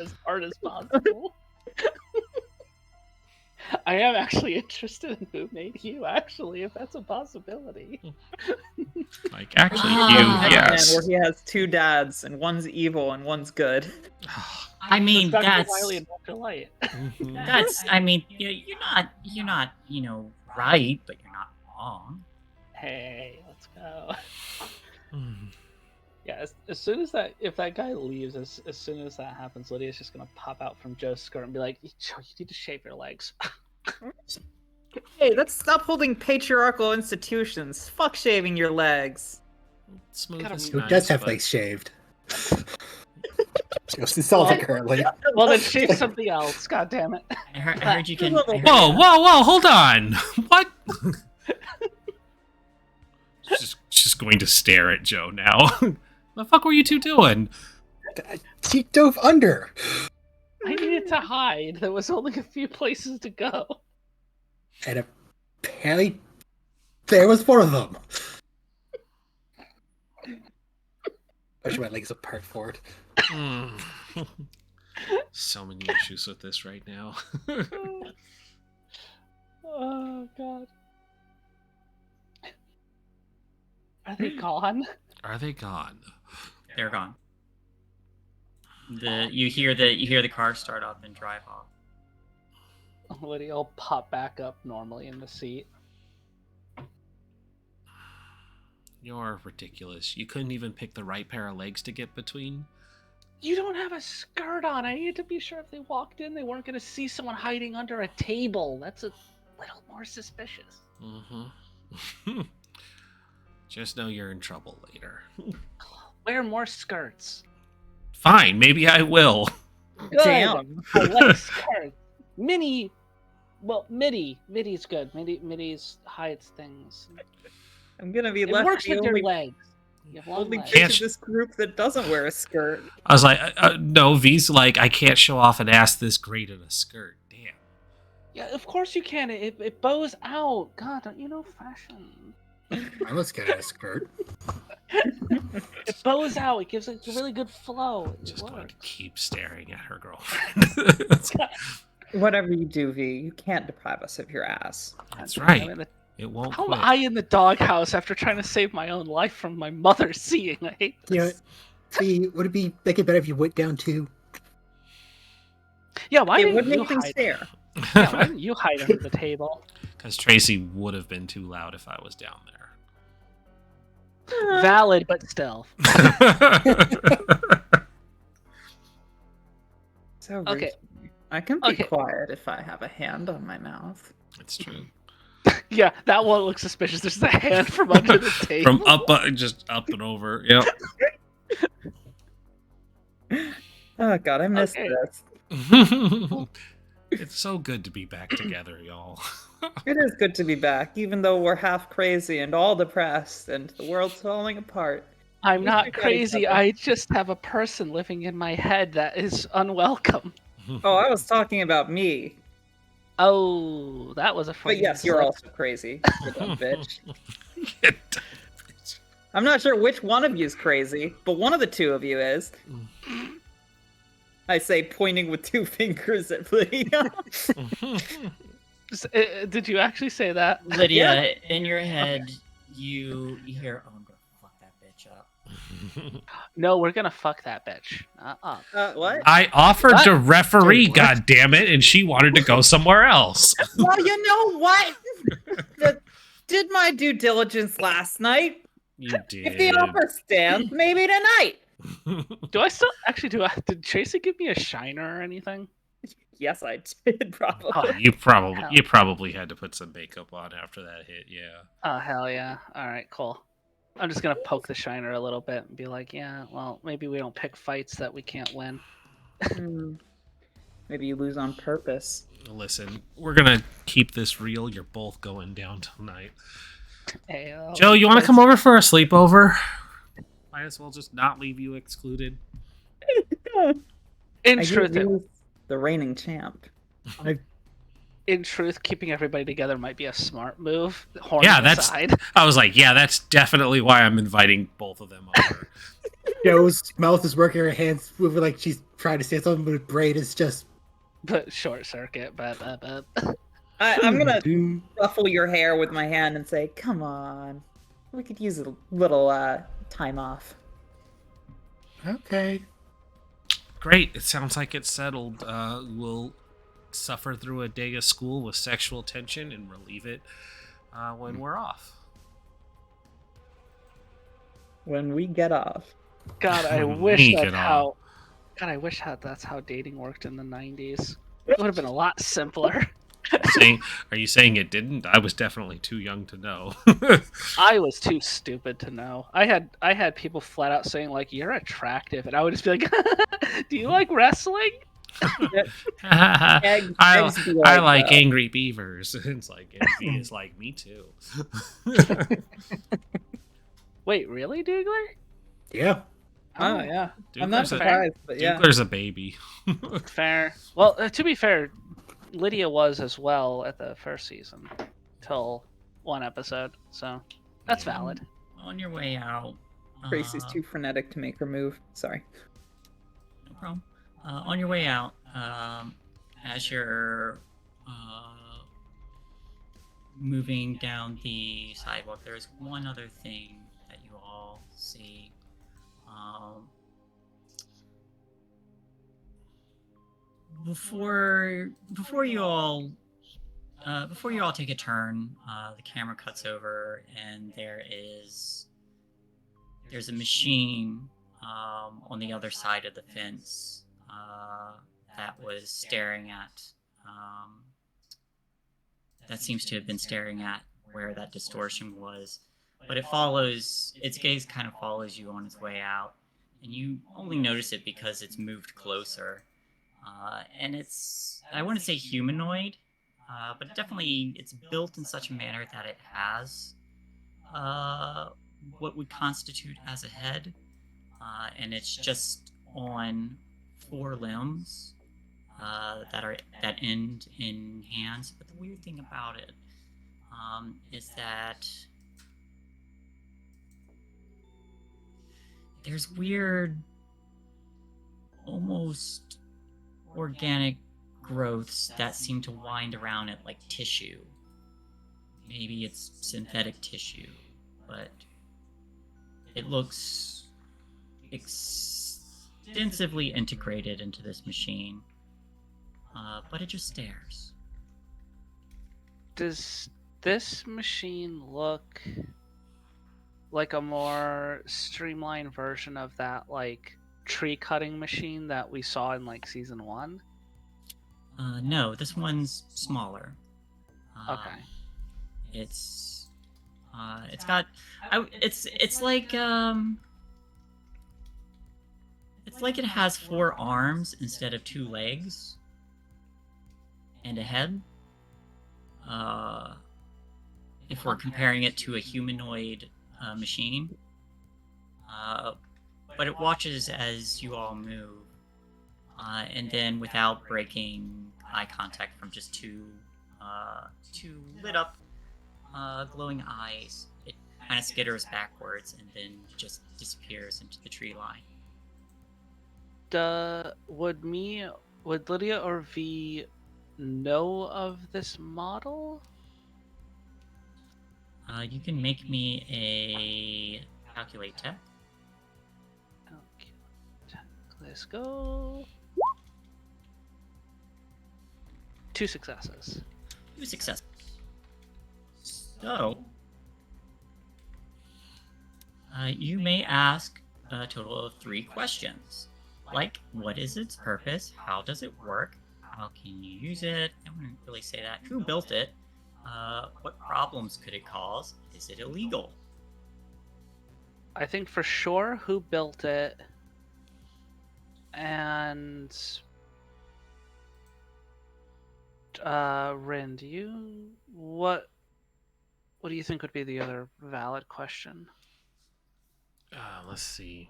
Speaker 1: as hard as possible. I am actually interested in who made you, actually, if that's a possibility.
Speaker 2: Like, actually,
Speaker 5: Ah.
Speaker 2: you,
Speaker 3: Pac-Man,
Speaker 2: yes.
Speaker 3: where he has two dads, and one's evil and one's good.
Speaker 5: I mean,
Speaker 1: Dr.
Speaker 5: that's
Speaker 1: Wily and Dr. Light.
Speaker 5: I mean, you're not, right, but you're not wrong.
Speaker 1: Hey, let's go. Yeah, as soon as if that guy leaves, as soon as that happens, Lydia's just gonna pop out from Joe's skirt and be like, Joe, you need to shave your legs.
Speaker 3: Hey, let's stop holding patriarchal institutions. Fuck shaving your legs.
Speaker 2: Smooth
Speaker 1: Gotta
Speaker 2: is
Speaker 4: Who
Speaker 2: nice,
Speaker 4: does have
Speaker 2: but-
Speaker 4: legs shaved? Just insulting currently.
Speaker 1: Well, then shave something else. God damn it.
Speaker 5: I heard you can.
Speaker 2: Whoa, hold on. What? She's going to stare at Joe now. The fuck were you two doing?
Speaker 4: She dove under.
Speaker 1: I needed to hide. There was only a few places to go.
Speaker 4: And apparently, there was four of them. Push my legs apart for it.
Speaker 2: So many issues with this right now.
Speaker 1: Oh, God. Are they gone?
Speaker 2: Are they gone?
Speaker 5: They're gone. You hear the car start up and drive off.
Speaker 1: Lydia will pop back up normally in the seat.
Speaker 2: You're ridiculous. You couldn't even pick the right pair of legs to get between?
Speaker 1: You don't have a skirt on. I need to be sure if they walked in, they weren't going to see someone hiding under a table. That's a little more suspicious.
Speaker 2: Mm-hmm. Just know you're in trouble later.
Speaker 1: Wear more skirts.
Speaker 2: Fine, maybe I will.
Speaker 1: Good.
Speaker 3: Damn.
Speaker 1: I like skirts. Midi. Midi's good. Midi's hides things.
Speaker 3: I'm gonna be
Speaker 1: It
Speaker 3: left
Speaker 1: works
Speaker 3: the
Speaker 1: with your
Speaker 3: only,
Speaker 1: legs. You have long
Speaker 3: only
Speaker 1: legs.
Speaker 3: bitch
Speaker 2: Can't
Speaker 3: in this group that doesn't wear a skirt.
Speaker 2: I was like, no, V's like, I can't show off an ass this great in a skirt. Damn.
Speaker 1: Yeah, of course you can. It bows out. God, don't you know fashion?
Speaker 4: I was getting a skirt.
Speaker 1: It bows out. It gives a really good flow. It
Speaker 2: Just going to
Speaker 1: works.
Speaker 2: keep staring at her girlfriend.
Speaker 3: Whatever you do, V, you can't deprive us of your ass.
Speaker 2: That's
Speaker 1: I'm
Speaker 2: right.
Speaker 1: in the-
Speaker 2: It won't
Speaker 1: How am
Speaker 2: quit.
Speaker 1: I in the doghouse after trying to save my own life from my mother seeing? I hate
Speaker 4: You know,
Speaker 1: this.
Speaker 4: would it be make it better if you went down too?
Speaker 1: Yeah, why
Speaker 3: It
Speaker 1: didn't
Speaker 3: would
Speaker 1: you
Speaker 3: make things
Speaker 1: hide?
Speaker 3: fair.
Speaker 1: Yeah, why didn't you hide under the table?
Speaker 2: Because Tracy would have been too loud if I was down there.
Speaker 1: Valid, but still.
Speaker 3: So rude.
Speaker 1: Okay.
Speaker 3: I can be
Speaker 1: Okay.
Speaker 3: quiet if I have a hand on my mouth.
Speaker 2: It's true.
Speaker 1: Yeah, that one looks suspicious. There's a hand from under the table.
Speaker 2: From up, just up and over. Yep.
Speaker 3: Oh god, I missed
Speaker 1: Okay.
Speaker 3: this.
Speaker 2: It's so good to be back together, y'all.
Speaker 3: It is good to be back, even though we're half crazy and all depressed and the world's falling apart.
Speaker 1: I'm
Speaker 3: We
Speaker 1: not
Speaker 3: stick at each
Speaker 1: crazy.
Speaker 3: other.
Speaker 1: I just have a person living in my head that is unwelcome.
Speaker 3: Oh, I was talking about me.
Speaker 1: Oh, that was a
Speaker 3: But
Speaker 1: funny
Speaker 3: yes, you're
Speaker 1: slip.
Speaker 3: also crazy, you dumb bitch. I'm not sure which one of you is crazy, but one of the two of you is. I say, pointing with two fingers at Lydia.
Speaker 1: Did you actually say that?
Speaker 5: Lydia, in your head, you hear, "Oh, I'm gonna fuck that bitch up."
Speaker 1: No, we're gonna fuck that bitch.
Speaker 3: What?
Speaker 2: I offered
Speaker 1: What?
Speaker 2: to referee,
Speaker 4: What?
Speaker 2: God damn it, and she wanted to go somewhere else.
Speaker 3: Well, you know what? Did my due diligence last night.
Speaker 2: You
Speaker 3: If the
Speaker 2: did.
Speaker 3: offer stands, maybe tonight.
Speaker 1: Do I still actually did Tracy give me a shiner or anything?
Speaker 3: Yes, I did, probably.
Speaker 1: Oh,
Speaker 2: You probably had to put some makeup on after that hit, yeah.
Speaker 1: Oh hell yeah! All right, cool. I'm just gonna poke the shiner a little bit and be like, yeah, well, maybe we don't pick fights that we can't win.
Speaker 3: Maybe you lose on purpose.
Speaker 2: Listen, we're gonna keep this real. You're both going down tonight.
Speaker 1: Hey,
Speaker 2: Joe, you want to come over for a sleepover? Might as well just not leave you excluded.
Speaker 1: In
Speaker 3: I
Speaker 1: truth,
Speaker 3: do lose the reigning champ.
Speaker 1: in truth, keeping everybody together might be a smart move. Horny
Speaker 2: Yeah, that's.
Speaker 1: aside.
Speaker 2: I was like, yeah, that's definitely why I'm inviting both of them over.
Speaker 4: Joe's mouth is working, her hands moving like she's trying to say something, but her brain is just.
Speaker 1: But short circuit.
Speaker 3: I'm gonna
Speaker 4: Doom.
Speaker 3: ruffle your hair with my hand and say, "Come on, we could use a little time off."
Speaker 4: Okay.
Speaker 2: Great. It sounds like it's settled. We'll suffer through a day of school with sexual tension and relieve it when we're off.
Speaker 3: When we get off.
Speaker 1: God, I
Speaker 2: When
Speaker 1: wish
Speaker 2: we
Speaker 1: that's
Speaker 2: get
Speaker 1: how. God, I wish that's how dating worked in the 90s. It would have been a lot simpler.
Speaker 2: Are you saying it didn't? I was definitely too young to know.
Speaker 1: I was too stupid to know. I had people flat out saying like, "You're attractive," and I would just be like, "Do you like wrestling?"
Speaker 2: I like angry beavers. It's like envy is like me too.
Speaker 1: Wait, really, Doogler?
Speaker 4: Yeah.
Speaker 3: Oh yeah, I'm
Speaker 2: Doogler's
Speaker 3: not
Speaker 2: a-
Speaker 3: surprised, but yeah.
Speaker 2: Doogler's a baby.
Speaker 1: Fair. Well, to be fair, Lydia was as well at the first season, till one episode. So that's valid.
Speaker 5: On your way out.
Speaker 3: Tracy's too frenetic to make her move. Sorry.
Speaker 5: No problem. On your way out, as you're moving down the sidewalk, there's one other thing that you all see. Before you all take a turn, the camera cuts over, and there's a machine on the other side of the fence that was staring at. That seems to have been staring at where that distortion was, but its gaze kind of follows you on its way out, and you only notice it because it's moved closer. And I wouldn't say humanoid, but it's built in such a manner that it has what would constitute as a head, and it's just on 4 limbs that end in hands. But the weird thing about it is that there's weird, almost organic growths that seem to wind around it like tissue. Maybe it's synthetic tissue, but it looks extensively integrated into this machine. But it just stares.
Speaker 1: Does this machine look like a more streamlined version of that like tree cutting machine that we saw in like season 1?
Speaker 5: No, this one's smaller.
Speaker 1: Okay.
Speaker 5: It's got it's like it has 4 arms instead of 2 legs and a head. If we're comparing it to a humanoid machine, but it watches as you all move, and then without breaking eye contact from just two lit up, glowing eyes, it kind of skitters backwards and then just disappears into the tree line.
Speaker 1: Would Lydia or V know of this model?
Speaker 5: You can make me a calculate tech.
Speaker 1: Okay. Let's go. 2 successes.
Speaker 5: 2 successes. So, you may ask a total of 3 questions. Like, what is its purpose? How does it work? How can you use it? I wouldn't really say that. Who built it? What problems could it cause? Is it illegal?
Speaker 1: I think for sure who built it, and Rind, what do you think would be the other valid question?
Speaker 2: Let's see.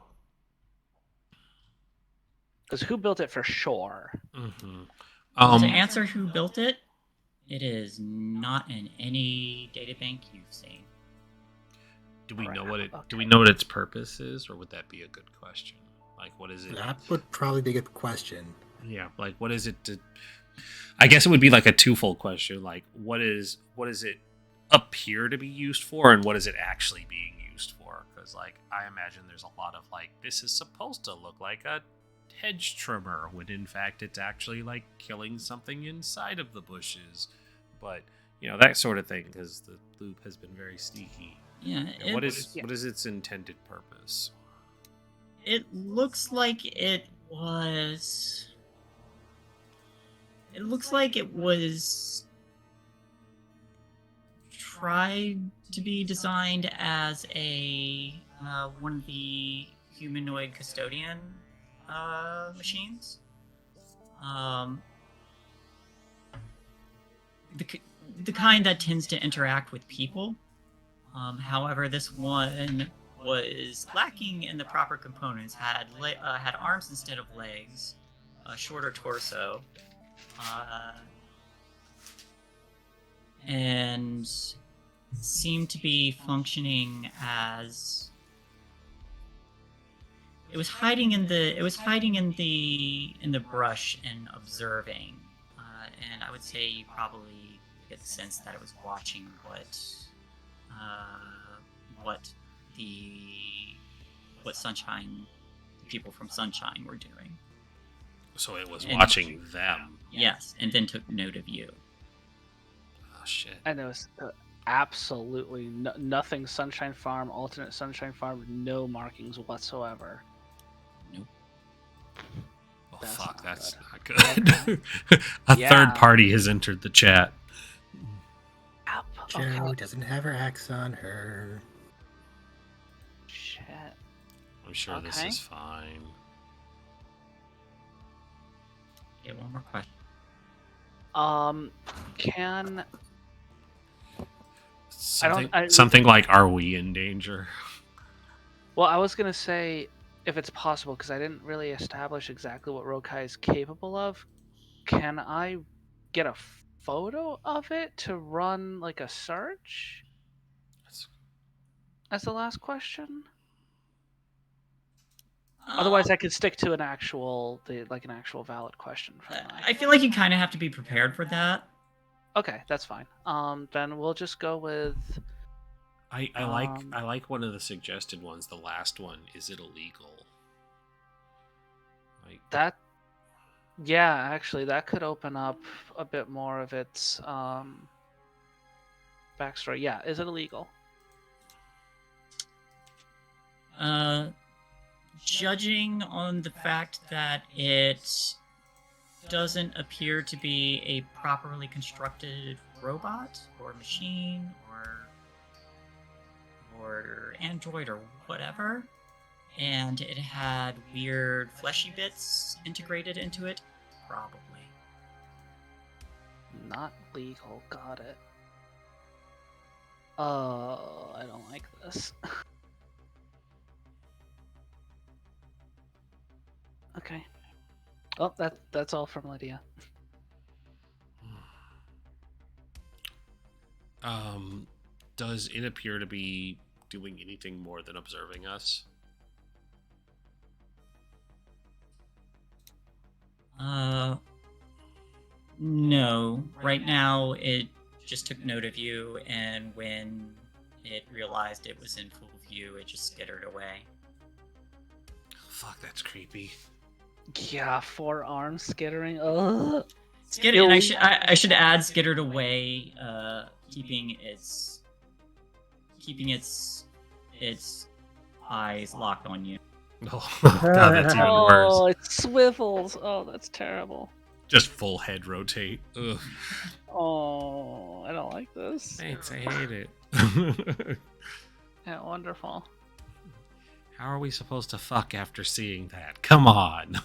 Speaker 1: Because who built it for sure?
Speaker 2: Mm-hmm.
Speaker 5: To answer who built it, it is not in any databank you've seen.
Speaker 2: Do we know what it?
Speaker 1: Okay.
Speaker 2: Do we know what its purpose is, or would that be a good question? Like, what is it?
Speaker 4: That would probably be a good question.
Speaker 2: Yeah, like what is it? I guess it would be like a twofold question. Like, what does it appear to be used for, and what is it actually being used for? Because, like, I imagine there's a lot of like, this is supposed to look like a hedge trimmer, when in fact it's actually like killing something inside of the bushes. But that sort of thing, because the loop has been very sneaky.
Speaker 5: Yeah.
Speaker 2: What is its intended purpose?
Speaker 5: It looks like it was. It looks like it was tried to be designed as a one of the humanoid custodian machines. The kind that tends to interact with people. However, this one was lacking in the proper components. Had arms instead of legs, a shorter torso, and seemed to be functioning as it was hiding in the brush and observing. And I would say you probably get the sense that it was watching what Sunshine, people from Sunshine were doing.
Speaker 2: So it was watching them.
Speaker 5: Yes, and then took note of you.
Speaker 2: Oh shit!
Speaker 1: And there was absolutely nothing Sunshine Farm, alternate Sunshine Farm, no markings whatsoever.
Speaker 5: Nope.
Speaker 2: Oh
Speaker 1: That's
Speaker 2: fuck,
Speaker 1: not
Speaker 2: that's
Speaker 1: good.
Speaker 2: not good. A third party has entered the chat.
Speaker 4: Jo doesn't have her axe on her.
Speaker 1: Shit.
Speaker 2: I'm sure this is fine.
Speaker 5: Okay, one more question.
Speaker 1: Can
Speaker 2: Something like, are we in danger?
Speaker 1: Well, I was gonna say, if it's possible, because I didn't really establish exactly what Rokai is capable of. Can I get a photo of it to run like a search? As the last question. Otherwise, I could stick to an actual valid question.
Speaker 5: I feel like you kind of have to be prepared for that.
Speaker 1: Okay, that's fine. Then we'll just go with.
Speaker 2: I like one of the suggested ones. The last one. Is it illegal? Like
Speaker 1: that. Yeah, actually, that could open up a bit more of its backstory. Yeah, is it illegal?
Speaker 5: Judging on the fact that it doesn't appear to be a properly constructed robot or machine or android or whatever, and it had weird fleshy bits integrated into it, probably.
Speaker 1: Not legal, got it. Oh, I don't like this. Okay. Well, that's all from Lydia.
Speaker 2: Does it appear to be doing anything more than observing us?
Speaker 5: No. Right now, it just took note of you, and when it realized it was in full view, it just skittered away.
Speaker 2: Fuck, that's creepy.
Speaker 1: Yeah, 4 arms skittering. Ugh.
Speaker 5: Skittered, and I should add skittered away, keeping its eyes locked on you.
Speaker 2: Oh god, that's even worse.
Speaker 1: Oh, it swivels. Oh, that's terrible.
Speaker 2: Just full head rotate. Ugh.
Speaker 1: Oh, I don't like this.
Speaker 2: Thanks, I hate it.
Speaker 1: Yeah, wonderful.
Speaker 2: How are we supposed to fuck after seeing that? Come on.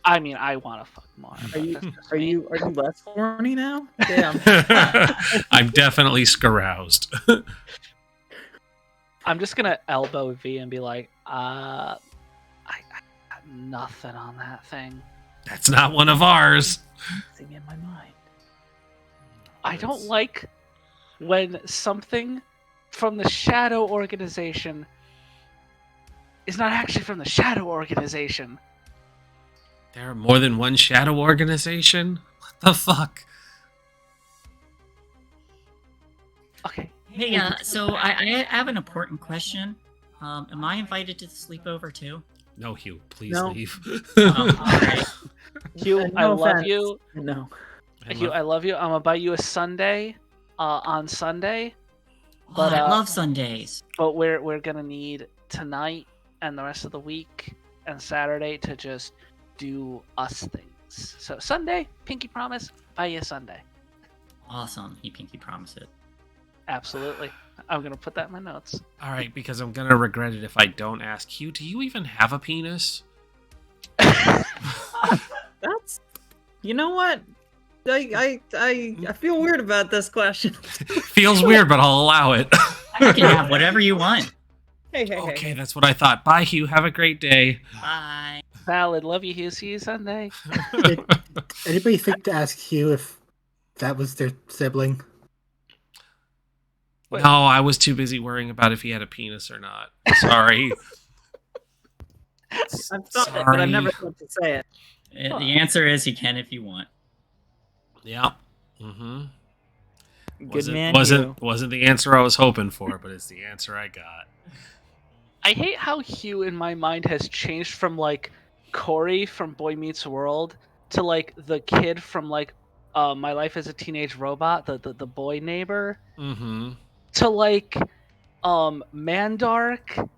Speaker 1: I mean, I want to fuck more.
Speaker 6: Are you less horny now? Damn.
Speaker 2: I'm definitely scaroused.
Speaker 1: I'm just gonna elbow V and be like, I got nothing on that thing.
Speaker 2: That's not one of ours.
Speaker 6: Thing in my mind.
Speaker 1: I don't like when something from the Shadow Organization is not actually from the Shadow Organization.
Speaker 2: There are more than one shadow organization? What the fuck?
Speaker 1: Okay.
Speaker 5: Hey, so I have an important question. Am I invited to the sleepover too?
Speaker 2: No, Hugh, please
Speaker 6: No.
Speaker 2: leave.
Speaker 5: Alright.
Speaker 1: Hugh,
Speaker 6: No
Speaker 1: I love
Speaker 6: offense.
Speaker 1: you.
Speaker 6: No.
Speaker 1: Hugh, I love you. I'm gonna buy you a sundae on Sunday. But,
Speaker 5: I love Sundays.
Speaker 1: But we're gonna need tonight and the rest of the week and Saturday to just do us things. So Sunday, pinky promise, buy you a Sunday.
Speaker 5: Awesome. He pinky promised it.
Speaker 1: Absolutely. I'm gonna put that in my notes.
Speaker 2: All right, because I'm gonna regret it if I don't ask Hugh. Do you even have a penis?
Speaker 3: That's. You know what? I feel weird about this question.
Speaker 2: Feels weird, but I'll allow it.
Speaker 5: You can have whatever you want.
Speaker 3: Hey.
Speaker 2: Okay, that's what I thought. Bye, Hugh. Have a great day.
Speaker 5: Bye.
Speaker 1: Valid. Love you, Hugh. See you Sunday.
Speaker 4: Anybody think to ask Hugh if that was their sibling?
Speaker 1: Wait.
Speaker 2: No, I was too busy worrying about if he had a penis or not. Sorry.
Speaker 3: I've thought it, but I've never thought to say it.
Speaker 5: The answer is you can if you want.
Speaker 2: Yeah. Mm-hmm.
Speaker 6: Good man.
Speaker 2: Wasn't the answer I was hoping for, but it's the answer I got.
Speaker 1: I hate how Hugh in my mind has changed from like Corey from Boy Meets World to like the kid from like My Life as a Teenage Robot, the boy neighbor,
Speaker 2: Mm-hmm.
Speaker 1: to like Mandark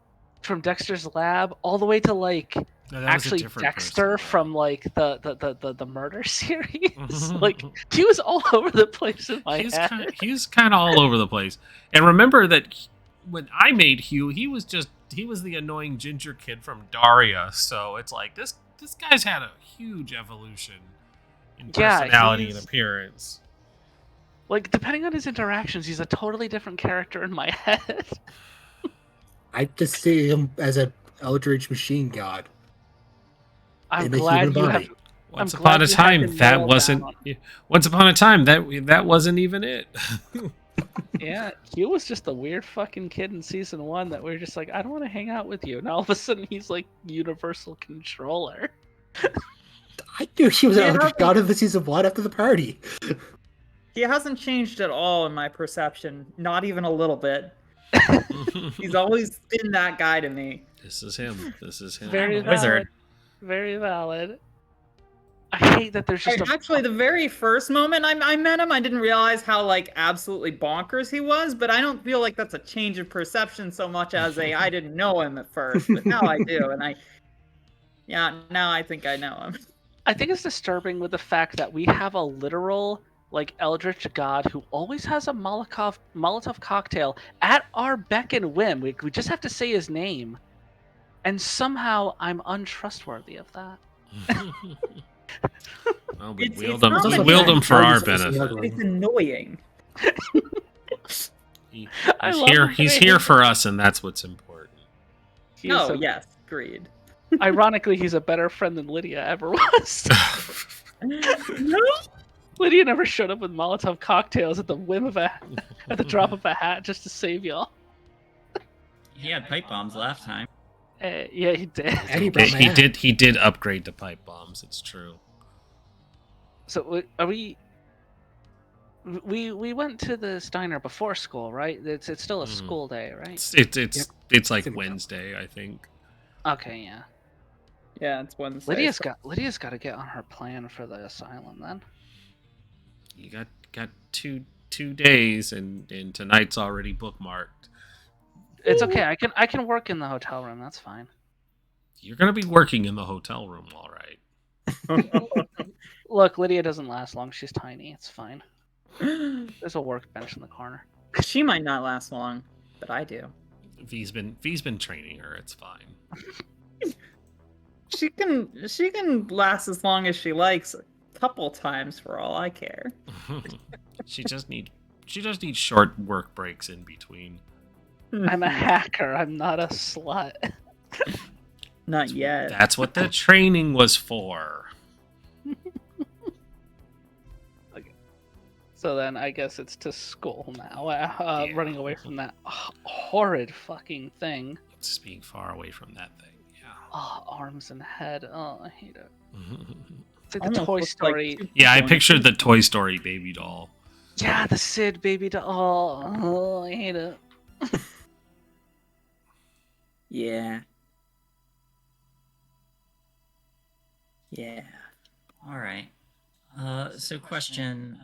Speaker 1: from Dexter's Lab, all the way to like
Speaker 2: No, that was a
Speaker 1: actually
Speaker 2: different
Speaker 1: Dexter
Speaker 2: person.
Speaker 1: from like the murder series. Like he was all over the place in my head.
Speaker 2: He's kind of all over the place. And remember that when I made Hugh, he was the annoying ginger kid from Daria. So it's like this guy's had a huge evolution in personality and appearance.
Speaker 1: Like depending on his interactions, he's a totally different character in my head.
Speaker 4: I just see him as an eldritch machine god.
Speaker 1: I'm
Speaker 4: in the
Speaker 1: glad
Speaker 4: human
Speaker 1: you
Speaker 4: body.
Speaker 1: have.
Speaker 2: Once
Speaker 1: I'm
Speaker 2: upon
Speaker 1: glad
Speaker 2: a
Speaker 1: you had
Speaker 2: time,
Speaker 1: to
Speaker 2: that
Speaker 1: nail
Speaker 2: wasn't.
Speaker 1: down.
Speaker 2: Once upon a time, that wasn't even it.
Speaker 1: Yeah, Hugh was just a weird fucking kid in season 1 that we were just like, I don't want to hang out with you. And all of a sudden, he's like universal controller.
Speaker 4: I knew he was an
Speaker 3: Yeah,
Speaker 4: eldritch god in the season 1 after the party.
Speaker 3: He hasn't changed at all in my perception. Not even a little bit. He's always been that guy to me.
Speaker 2: This is him.
Speaker 1: Very
Speaker 5: I'm a
Speaker 1: valid.
Speaker 5: wizard.
Speaker 1: Very valid. I hate that there's just
Speaker 3: Actually, the very first moment I met him, I didn't realize how like absolutely bonkers he was. But I don't feel like that's a change of perception so much as I didn't know him at first, but now I do, and now I think I know him.
Speaker 1: I think it's disturbing with the fact that we have a literal like eldritch god who always has a Molotov cocktail at our beck and whim. We just have to say his name, and somehow I'm untrustworthy of that.
Speaker 2: Well, we
Speaker 3: It's
Speaker 2: wheeled
Speaker 3: not
Speaker 2: him.
Speaker 3: that
Speaker 2: We wheeled
Speaker 3: bad.
Speaker 2: him for our
Speaker 4: It's
Speaker 2: benefit.
Speaker 3: It's annoying.
Speaker 1: I
Speaker 2: He's
Speaker 1: love
Speaker 2: here.
Speaker 1: him,
Speaker 2: He's
Speaker 1: but I
Speaker 2: here
Speaker 1: hate
Speaker 2: for us, and that's what's important.
Speaker 1: He's
Speaker 3: Oh
Speaker 1: a-
Speaker 3: yes, agreed.
Speaker 1: Ironically, he's a better friend than Lydia ever was.
Speaker 3: No.
Speaker 1: Lydia never showed up with Molotov cocktails at the drop of a hat just to save y'all.
Speaker 5: He had pipe bombs last time.
Speaker 1: Yeah, he did.
Speaker 4: And he brought my hat.
Speaker 2: He did upgrade to pipe bombs. It's true.
Speaker 1: So are we? We went to the diner before school, right? It's still a
Speaker 2: Mhm.
Speaker 1: school day, right?
Speaker 2: It's like
Speaker 4: Think about it.
Speaker 2: Wednesday, I think.
Speaker 1: Okay, yeah.
Speaker 3: Yeah, it's Wednesday.
Speaker 1: Lydia's got to get on her plan for the asylum then.
Speaker 2: You got two days, and tonight's already bookmarked.
Speaker 1: It's okay. I can work in the hotel room. That's fine.
Speaker 2: You're gonna be working in the hotel room, all right.
Speaker 1: Look, Lydia doesn't last long. She's tiny. It's fine. There's a workbench in the corner.
Speaker 3: She might not last long, but I do.
Speaker 2: V's been training her. It's fine.
Speaker 3: She can last as long as she likes, a couple times for all I care.
Speaker 2: She just needs short work breaks in between.
Speaker 1: I'm a hacker. I'm not a slut.
Speaker 6: Not yet.
Speaker 2: That's what the training was for.
Speaker 1: So then I guess it's to school now.
Speaker 2: Yeah.
Speaker 1: Running away from that horrid fucking thing.
Speaker 2: Just being far away from that thing. Yeah.
Speaker 1: Oh, arms and head. Oh, I hate it. It's like the
Speaker 3: Almost
Speaker 1: Toy
Speaker 3: looks like
Speaker 1: Story.
Speaker 3: two
Speaker 2: Yeah, I
Speaker 3: people in
Speaker 2: pictured the
Speaker 3: it.
Speaker 2: Toy Story baby doll.
Speaker 1: Yeah, the Sid baby doll. Oh, I hate it.
Speaker 6: Yeah. Yeah.
Speaker 5: All right. So question,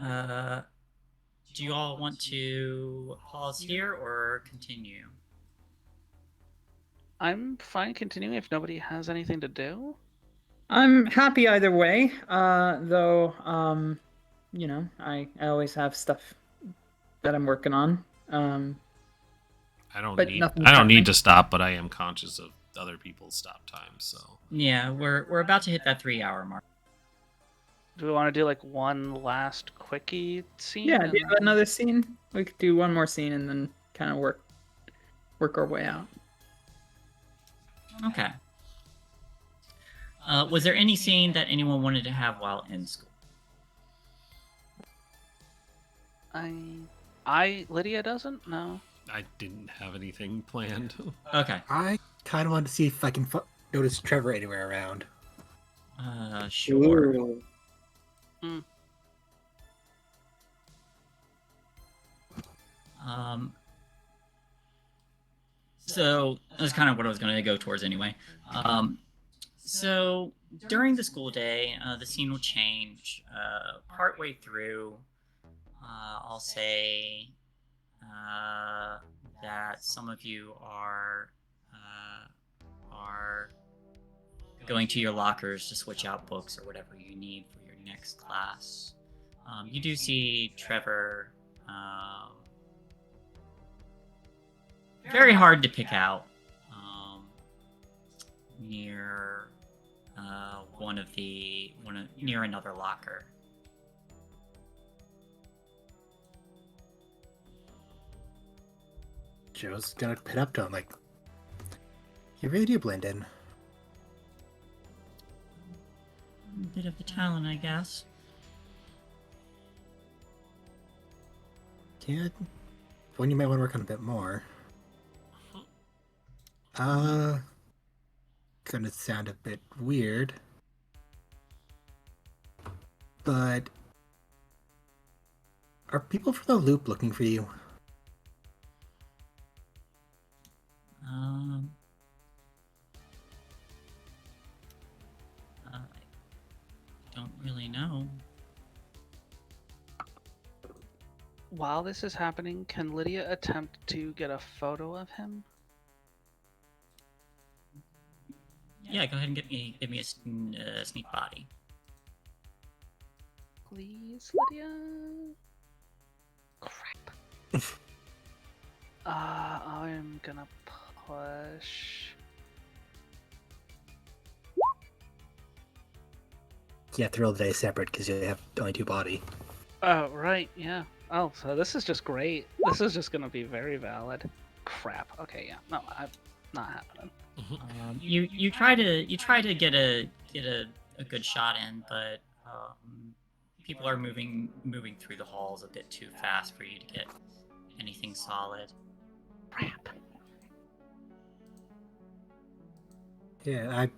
Speaker 5: do you all want to pause here or continue?
Speaker 1: I'm fine continuing if nobody has anything to do.
Speaker 3: I'm happy either way. Though, you know, I always have stuff that I'm working on.
Speaker 2: I don't
Speaker 3: But
Speaker 2: need
Speaker 3: nothing
Speaker 2: I don't
Speaker 3: pressing.
Speaker 2: need to stop, but I am conscious of other people's stop times. So
Speaker 5: Yeah, we're about to hit that 3-hour mark.
Speaker 1: Do we want to do like one last quickie scene?
Speaker 3: Yeah,
Speaker 1: and
Speaker 3: do you have
Speaker 1: then-
Speaker 3: another scene? We could do one more scene and then kind of work our way out.
Speaker 5: Okay. Was there any scene that anyone wanted to have while in school?
Speaker 1: Lydia doesn't? No.
Speaker 2: I didn't have anything planned.
Speaker 5: Okay.
Speaker 4: I kind of want to see if I can notice Trevor anywhere around.
Speaker 5: Sure.
Speaker 3: Ooh.
Speaker 5: So that's kind of what I was going to go towards anyway. So during the school day, the scene will change. Partway through, I'll say that some of you are going to your lockers to switch out books or whatever you need for your next class. You do see Trevor. Very hard to pick out near near another locker.
Speaker 4: Joe's gonna pit up to him like, you really do blend in.
Speaker 5: A bit of a talent, I guess.
Speaker 4: Yeah, one you might want to work on a bit more. Gonna sound a bit weird, but are people from the loop looking for you?
Speaker 5: I don't really know.
Speaker 1: While this is happening, can Lydia attempt to get a photo of him?
Speaker 5: Yeah, go ahead and give me a sneak body.
Speaker 1: Please, Lydia? Crap. I'm gonna push...
Speaker 4: Yeah, thrill today is separate because you have only 2 body.
Speaker 1: Oh, right, yeah. Oh, so this is just great. This is just gonna be very valid. Crap. Okay, yeah. No, not happening.
Speaker 5: You try to get a good shot in, but people are moving through the halls a bit too fast for you to get anything solid.
Speaker 1: Crap.
Speaker 4: Yeah, I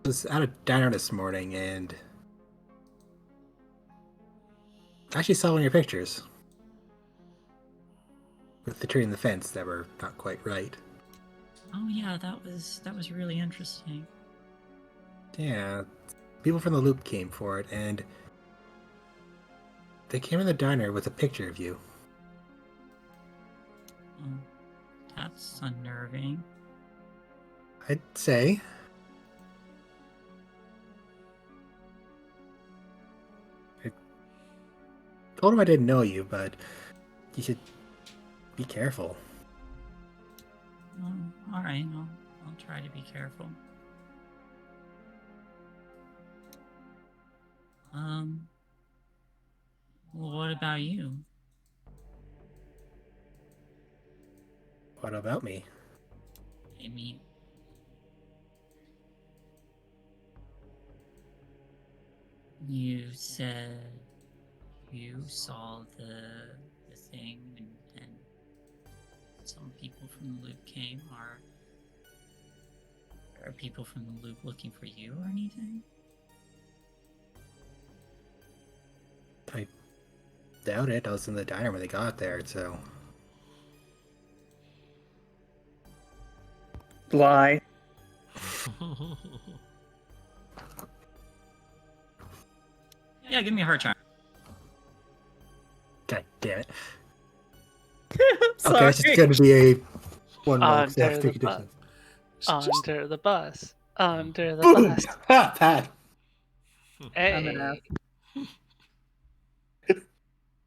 Speaker 4: was at a diner this morning and I actually saw one of your pictures with the tree and the fence that were not quite right.
Speaker 5: Oh yeah, that was really interesting.
Speaker 4: Yeah, people from the loop came for it, and they came in the diner with a picture of you.
Speaker 5: Oh, that's unnerving.
Speaker 4: I'd say. I told him I didn't know you, but you should be careful.
Speaker 5: All right, I'll try to be careful. Well, what about you?
Speaker 4: What about me?
Speaker 5: I mean, you said you saw the thing, and some people from the loop came. Are people from the loop looking for you or anything?
Speaker 4: I doubt it. I was in the diner when they got there, so.
Speaker 6: Lie.
Speaker 5: Yeah, give me a hard time.
Speaker 4: God damn it.
Speaker 6: Sorry.
Speaker 4: Okay, it's just gonna be a one roll.
Speaker 1: Under the bus. Under the bus. Under the
Speaker 4: Boom!
Speaker 1: bus.
Speaker 4: Ha! Pat.
Speaker 6: I'm an
Speaker 1: Hey.
Speaker 6: ass.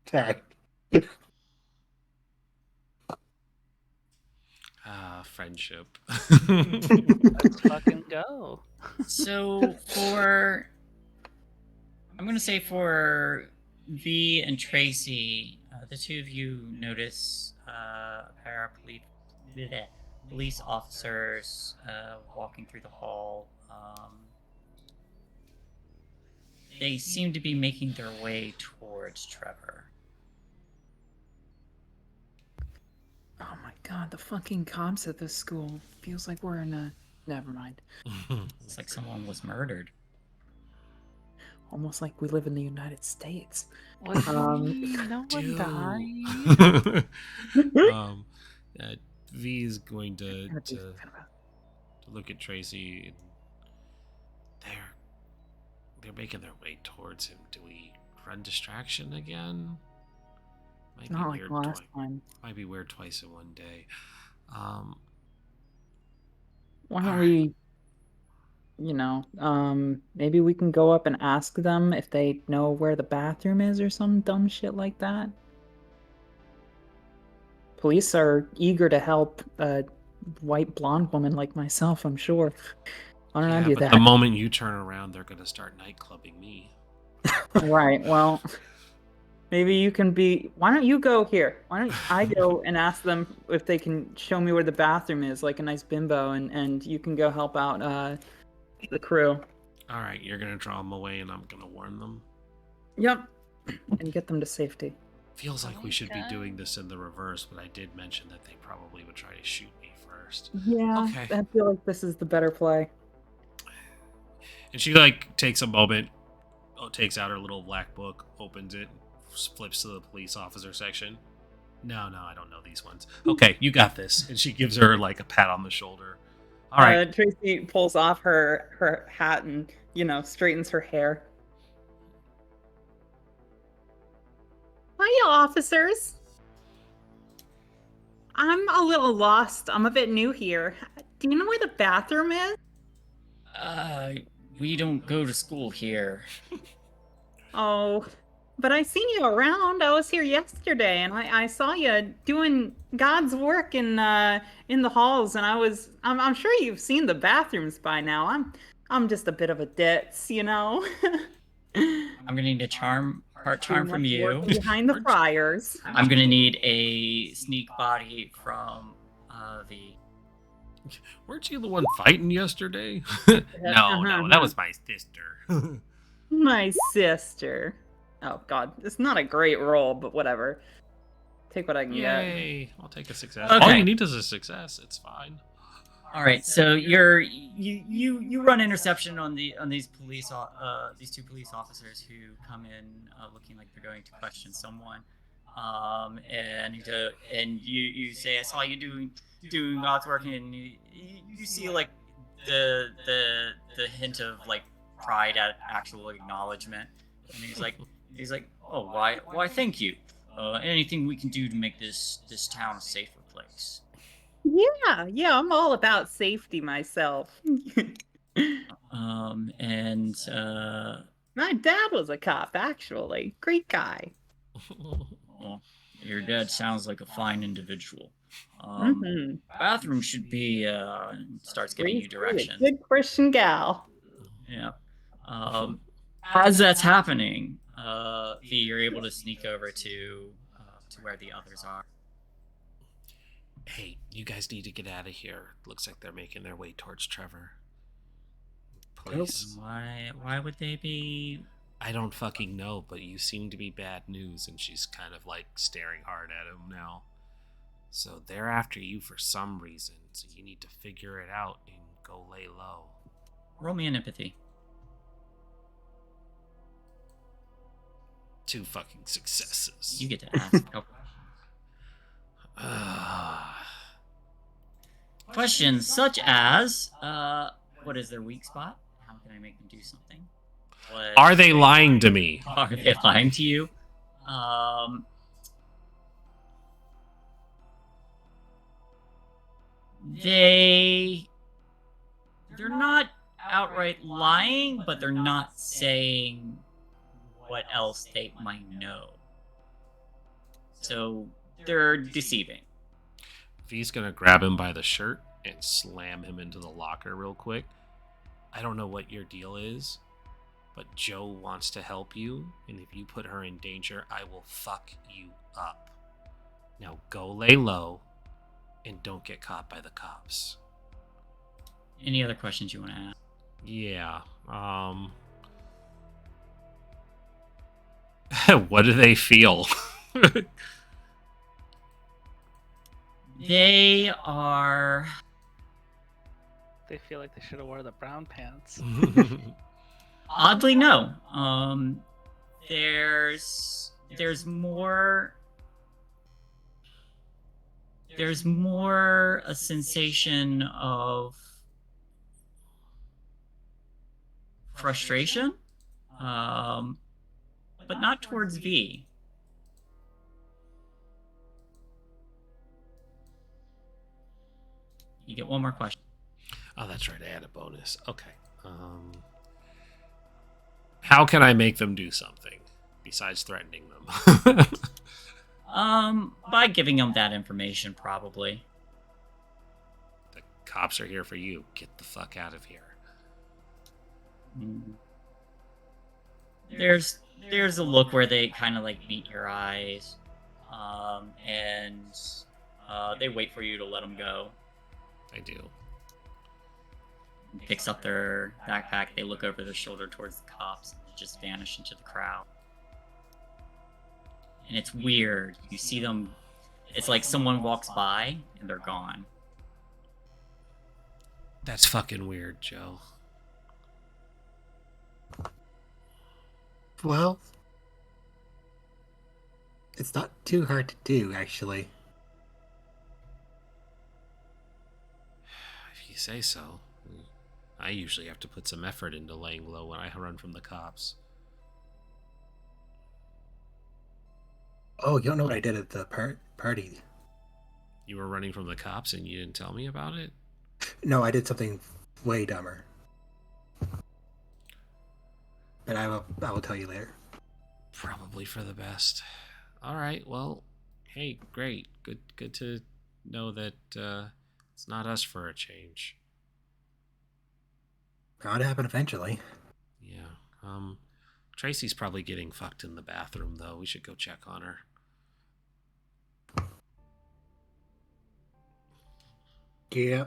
Speaker 4: Sorry.
Speaker 2: Friendship.
Speaker 1: Let's fucking go.
Speaker 5: So I'm gonna say for V and Tracy, the two of you notice a pair of police officers walking through the hall. They seem to be making their way towards Trevor.
Speaker 6: Oh my god, the fucking cops at this school. Feels like we're in a... Never mind.
Speaker 5: It's like someone was murdered.
Speaker 6: Almost like we live in the United States.
Speaker 1: What do you
Speaker 6: Um,
Speaker 1: mean? No one died.
Speaker 2: V is going to
Speaker 6: Kind of
Speaker 2: to look at Tracy. And they're making their way towards him. Do we run distraction again? Might
Speaker 6: Not
Speaker 2: be
Speaker 6: like
Speaker 2: weird
Speaker 6: last time.
Speaker 2: Might be weird twice in one day.
Speaker 6: Why don't we, maybe we can go up and ask them if they know where the bathroom is or some dumb shit like that. Police are eager to help a white blonde woman like myself, I'm sure. Why don't I do
Speaker 2: but
Speaker 6: that?
Speaker 2: the moment you turn around, they're going to start nightclubbing me.
Speaker 6: Right, well, maybe you can be... Why don't you go here? Why don't I go and ask them if they can show me where the bathroom is, like a nice bimbo, and you can go help out the crew.
Speaker 2: All right, you're going to draw them away, and I'm going to warn them.
Speaker 6: Yep. And get them to safety.
Speaker 2: Feels like we should be
Speaker 1: Okay.
Speaker 2: doing this in the reverse, but I did mention that they probably would try to shoot me first.
Speaker 6: Yeah,
Speaker 2: Okay.
Speaker 6: I feel like this is the better play.
Speaker 2: And she takes a moment, takes out her little black book, opens it, flips to the police officer section. No, I don't know these ones. Okay, you got this. And she gives her a pat on the shoulder. All right.
Speaker 3: Tracy pulls off her hat and, straightens her hair. Hiya, officers. I'm a little lost. I'm a bit new here. Do you know where the bathroom is?
Speaker 5: We don't go to school here.
Speaker 3: Oh, but I seen you around. I was here yesterday, and I saw you doing God's work in the halls. And I'm sure you've seen the bathrooms by now. I'm just a bit of a ditz,
Speaker 5: I'm gonna need a charm from you.
Speaker 3: Working behind the fryers.
Speaker 5: I'm gonna need a sneak body from V.
Speaker 2: Weren't you the one fighting yesterday? No, that was my sister.
Speaker 3: My sister. Oh God, it's not a great roll, but whatever. Take what I can get.
Speaker 2: Yay! I'll take a success.
Speaker 5: Okay.
Speaker 2: All you need is a success. It's fine.
Speaker 5: All right, so you run interception on these these two police officers who come in looking like they're going to question someone, and you say, I saw you doing God's work, and you see like the hint of like pride at actual acknowledgement, and he's like, oh, why thank you. Anything we can do to make this town a safer place.
Speaker 3: Yeah, I'm all about safety myself.
Speaker 5: And
Speaker 3: My dad was a cop, actually. Great guy.
Speaker 5: well, your dad sounds like a fine individual. Bathroom should be starts giving you directions.
Speaker 3: Good Christian gal.
Speaker 5: Yeah. As that's happening, you're able to sneak over to where the others are.
Speaker 2: Hey, you guys need to get out of here. Looks like they're making their way towards Trevor. Please.
Speaker 5: Why would they be?
Speaker 2: I don't fucking know, but you seem to be bad news, and she's kind of like staring hard at him now. So they're after you for some reason, so you need to figure it out and go lay low.
Speaker 5: Roll me an empathy.
Speaker 2: 2 fucking successes.
Speaker 5: You get to ask. Questions such as, what is their weak spot? How can I make them do something?
Speaker 2: Are they lying to me?
Speaker 5: Are they lying to you? They're not outright lying, but they're not saying what else they might know. So they're deceiving.
Speaker 2: V's gonna grab him by the shirt and slam him into the locker real quick. I don't know what your deal is, but Joe wants to help you, and if you put her in danger, I will fuck you up. Now go lay low and don't get caught by the cops.
Speaker 5: Any other questions you want to ask?
Speaker 2: Yeah. What do they feel?
Speaker 5: They are...
Speaker 1: They feel like they should have wore the brown pants.
Speaker 5: Oddly, no. There's more... There's more a sensation of frustration, but not towards V. You get one more question.
Speaker 2: Oh, that's right. I had a bonus. Okay. How can I make them do something besides threatening them?
Speaker 5: By giving them that information, probably.
Speaker 2: The cops are here for you. Get the fuck out of here.
Speaker 5: There's a look where they kind of like meet your eyes, and they wait for you to let them go.
Speaker 2: I do.
Speaker 5: Picks up their backpack. They look over their shoulder towards the cops and just vanish into the crowd. And it's weird. You see them. It's like someone walks by and they're gone.
Speaker 2: That's fucking weird, Joe.
Speaker 4: Well, it's not too hard to do, actually.
Speaker 2: If you say so. I usually have to put some effort into laying low when I run from the cops.
Speaker 4: Oh, you don't know what I did at the party.
Speaker 2: You were running from the cops and you didn't tell me about it?
Speaker 4: No, I did something way dumber. But I will tell you later.
Speaker 2: Probably for the best. All right, well, hey, great. Good to know that it's not us for a change.
Speaker 4: Gotta happen eventually.
Speaker 2: Yeah. Tracy's probably getting fucked in the bathroom, though. We should go check on her.
Speaker 4: Yeah.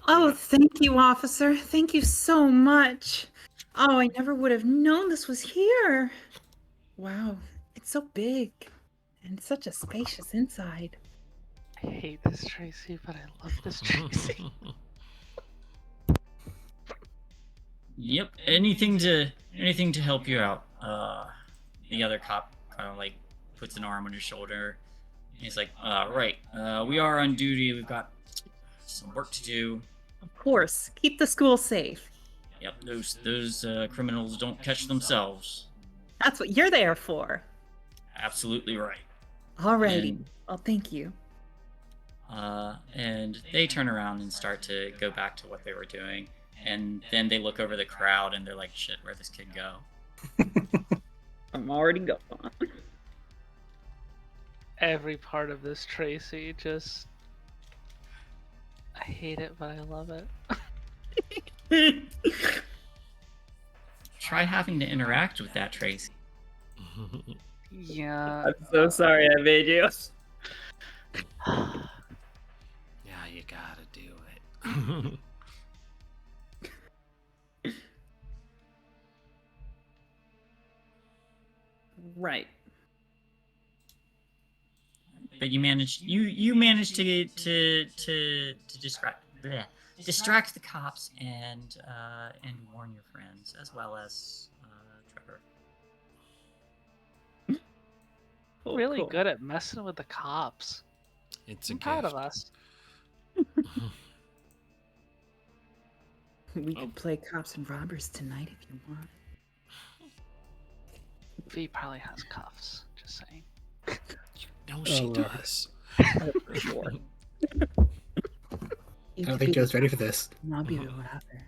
Speaker 6: Oh, thank you, officer. Thank you so much. Oh, I never would have known this was here. Wow, it's so big and such a spacious inside.
Speaker 1: I hate this Tracy, but I love this Tracy.
Speaker 5: Yep. Anything to help you out. The other cop kind of like puts an arm on your shoulder. He's like, right. We are on duty. We've got some work to do.
Speaker 6: Of course, keep the school safe.
Speaker 5: Yep. Those criminals don't catch themselves.
Speaker 6: That's what you're there for.
Speaker 5: Absolutely right.
Speaker 6: Alrighty. Well, thank you.
Speaker 5: And they turn around and start to go back to what they were doing. And then they look over the crowd and they're like, shit, where'd this kid go?
Speaker 6: I'm already gone.
Speaker 1: Every part of this Tracy just... I hate it, but I love it.
Speaker 5: Try having to interact with that Tracy.
Speaker 1: Yeah.
Speaker 3: I'm so sorry I made you.
Speaker 2: Yeah, you gotta do it.
Speaker 3: Right.
Speaker 5: But you managed to distract the cops and warn your friends as well as Trevor.
Speaker 3: Cool,
Speaker 1: Really
Speaker 3: cool.
Speaker 1: good at messing with the cops.
Speaker 2: It's a
Speaker 1: I'm proud
Speaker 2: gift.
Speaker 1: of us.
Speaker 6: We could play cops and robbers tonight if you want.
Speaker 1: V probably has cuffs. Just saying.
Speaker 2: No, she
Speaker 4: Lord.
Speaker 2: does.
Speaker 6: Oh, for sure.
Speaker 4: I don't think Joe's ready for this.
Speaker 6: I'll be the robber.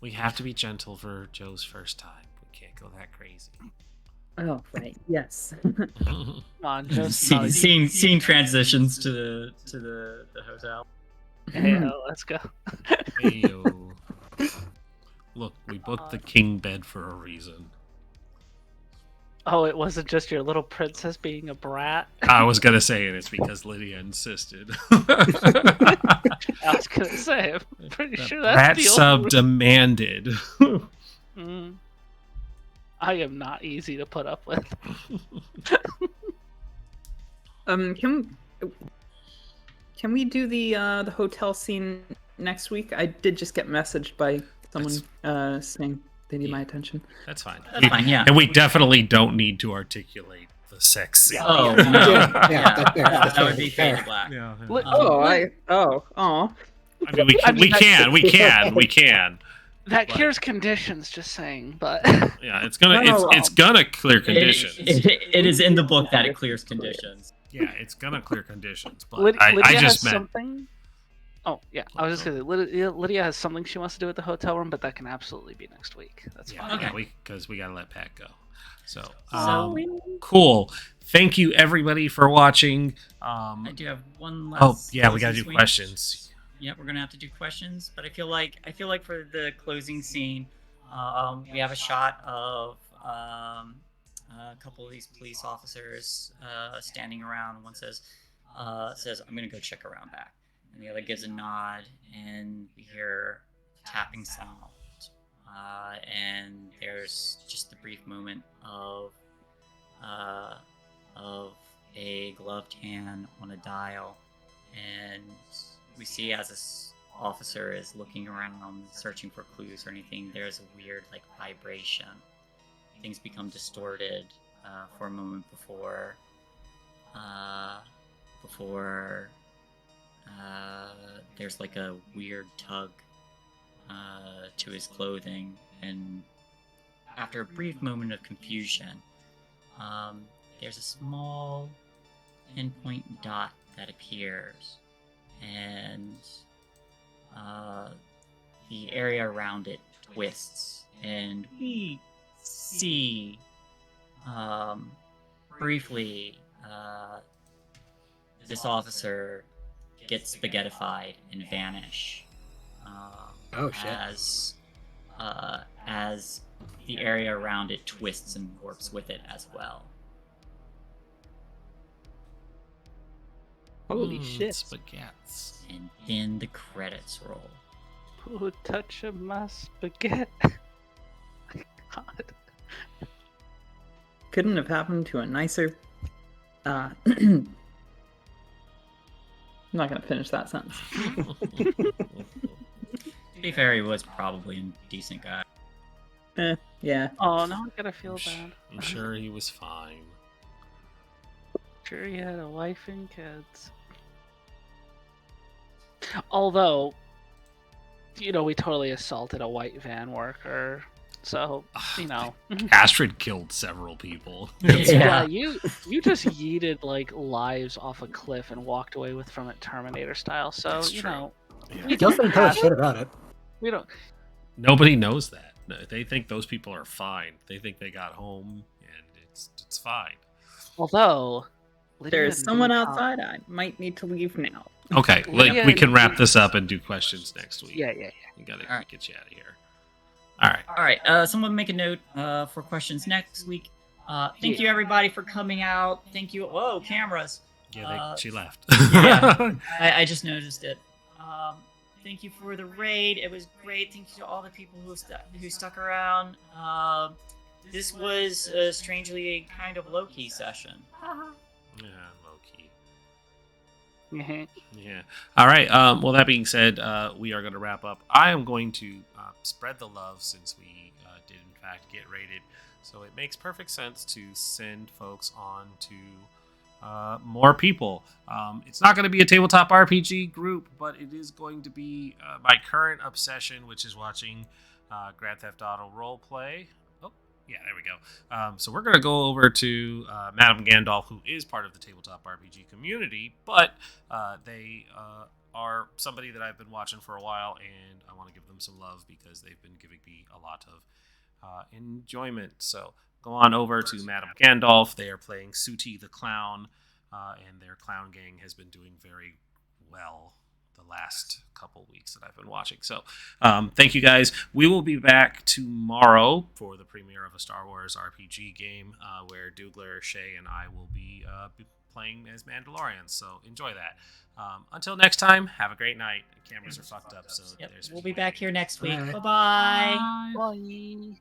Speaker 2: We have to be gentle for Joe's first time. We can't go that crazy.
Speaker 6: Oh, right. Yes.
Speaker 1: Come on, just
Speaker 5: seeing transitions to the hotel.
Speaker 1: Hey, let's go.
Speaker 2: Heyo. Look, we booked the king bed for a reason.
Speaker 1: Oh, it wasn't just your little princess being a brat.
Speaker 2: I was gonna say, and it's because Lydia insisted.
Speaker 1: I was gonna say, I'm pretty sure that's
Speaker 2: Brat
Speaker 1: the
Speaker 2: sub
Speaker 1: only...
Speaker 2: demanded.
Speaker 1: I am not easy to put up with.
Speaker 6: Can we do the hotel scene next week? I did just get messaged by someone saying they need my attention.
Speaker 2: That's fine.
Speaker 5: That's fine, yeah.
Speaker 2: And we definitely don't need to articulate the sex scene.
Speaker 5: Oh, no.
Speaker 4: Yeah,
Speaker 5: That would be fade to black.
Speaker 2: Yeah. I mean, we can.
Speaker 1: That
Speaker 2: But-
Speaker 1: cures conditions, just saying, but...
Speaker 2: Yeah, it's gonna clear conditions.
Speaker 5: It is in the book that it clears conditions.
Speaker 2: Yeah, it's gonna clear conditions. But
Speaker 1: Lydia
Speaker 2: I
Speaker 1: has
Speaker 2: just meant
Speaker 1: something... Oh, yeah, I was just gonna say, Lydia has something she wants to do at the hotel room, but that can absolutely be next week. That's fine.
Speaker 5: Okay.
Speaker 2: because we gotta let Pat go. So,
Speaker 5: So-
Speaker 2: cool. Thank you everybody for watching.
Speaker 5: I do have one last.
Speaker 2: Oh yeah, we gotta do
Speaker 5: closing
Speaker 2: questions.
Speaker 5: Yeah, we're gonna have to do questions, but I feel like for the closing scene, we have a shot of a couple of these police officers standing around. One says, "I'm gonna go check around back," and the other gives a nod, and we hear tapping sound, and there's just the brief moment of a gloved hand on a dial, and we see as this officer is looking around, searching for clues or anything, there's a weird vibration. Things become distorted for a moment before there's a weird tug to his clothing, and after a brief moment of confusion, there's a small pinpoint dot that appears, and the area around it twists, and we see briefly this officer get spaghettified and vanish.
Speaker 4: Oh, shit.
Speaker 5: As the area around it twists and warps with it as well.
Speaker 1: Holy shit.
Speaker 2: Spaghettis.
Speaker 5: And then the credits roll.
Speaker 1: Who touched my spaghetti? God.
Speaker 6: Couldn't have happened to a nicer. I'm not gonna finish that sentence.
Speaker 5: To be fair, he was probably a decent guy.
Speaker 6: Yeah.
Speaker 1: Oh, now I gotta feel bad.
Speaker 2: I'm sure he was fine.
Speaker 1: Sure he had a wife and kids. Although, we totally assaulted a white van worker. So,
Speaker 2: Astrid killed several people.
Speaker 1: Yeah, you just yeeted lives off a cliff and walked away with from it Terminator style. So,
Speaker 2: That's true.
Speaker 1: we
Speaker 4: Don't
Speaker 1: don't
Speaker 4: tell us
Speaker 1: have-
Speaker 4: shit about it.
Speaker 1: we don't.
Speaker 2: Nobody knows that. No, they think those people are fine. They think they got home and it's fine.
Speaker 1: Although, Lydia
Speaker 6: There's
Speaker 1: and
Speaker 6: someone
Speaker 1: Viviane-
Speaker 6: outside. I might need to leave now.
Speaker 2: Okay,
Speaker 1: Lydia
Speaker 2: we can
Speaker 1: and
Speaker 2: wrap this up and do questions next week.
Speaker 1: Yeah.
Speaker 2: We gotta
Speaker 5: All right.
Speaker 2: get you out of here. All right.
Speaker 5: All right, someone make a note for questions next week. Thank you everybody for coming out. Thank you. Whoa, cameras.
Speaker 2: Yeah, she left.
Speaker 5: Yeah, I just noticed it. Thank you for the raid. It was great. Thank you to all the people who stuck around. This was strangely a kind of low-key session.
Speaker 2: Yeah, low-key.
Speaker 1: Mm-hmm.
Speaker 2: Yeah. All right. Well, that being said, we are going to wrap up. I am going to spread the love since we did, in fact, get raided. So it makes perfect sense to send folks on to more people. It's not going to be a tabletop RPG group, but it is going to be my current obsession, which is watching Grand Theft Auto roleplay. Oh, yeah, there we go. So we're going to go over to Madame Gandalf, who is part of the tabletop RPG community, but they are somebody that I've been watching for a while, and I want to give them some love because they've been giving me a lot of enjoyment. So go on over to Madame Gandalf. They are playing Sooty the Clown, and their clown gang has been doing very well the last couple weeks that I've been watching. So thank you guys. We will be back tomorrow for the premiere of a Star Wars RPG game where Doogler, Shae, and I will be playing as Mandalorians. So enjoy that. Until next time, have a great night. The cameras are fucked up, so
Speaker 5: Yep,
Speaker 2: there's.
Speaker 5: we'll be back here next week.
Speaker 4: Bye.
Speaker 5: Bye-bye.
Speaker 1: Bye.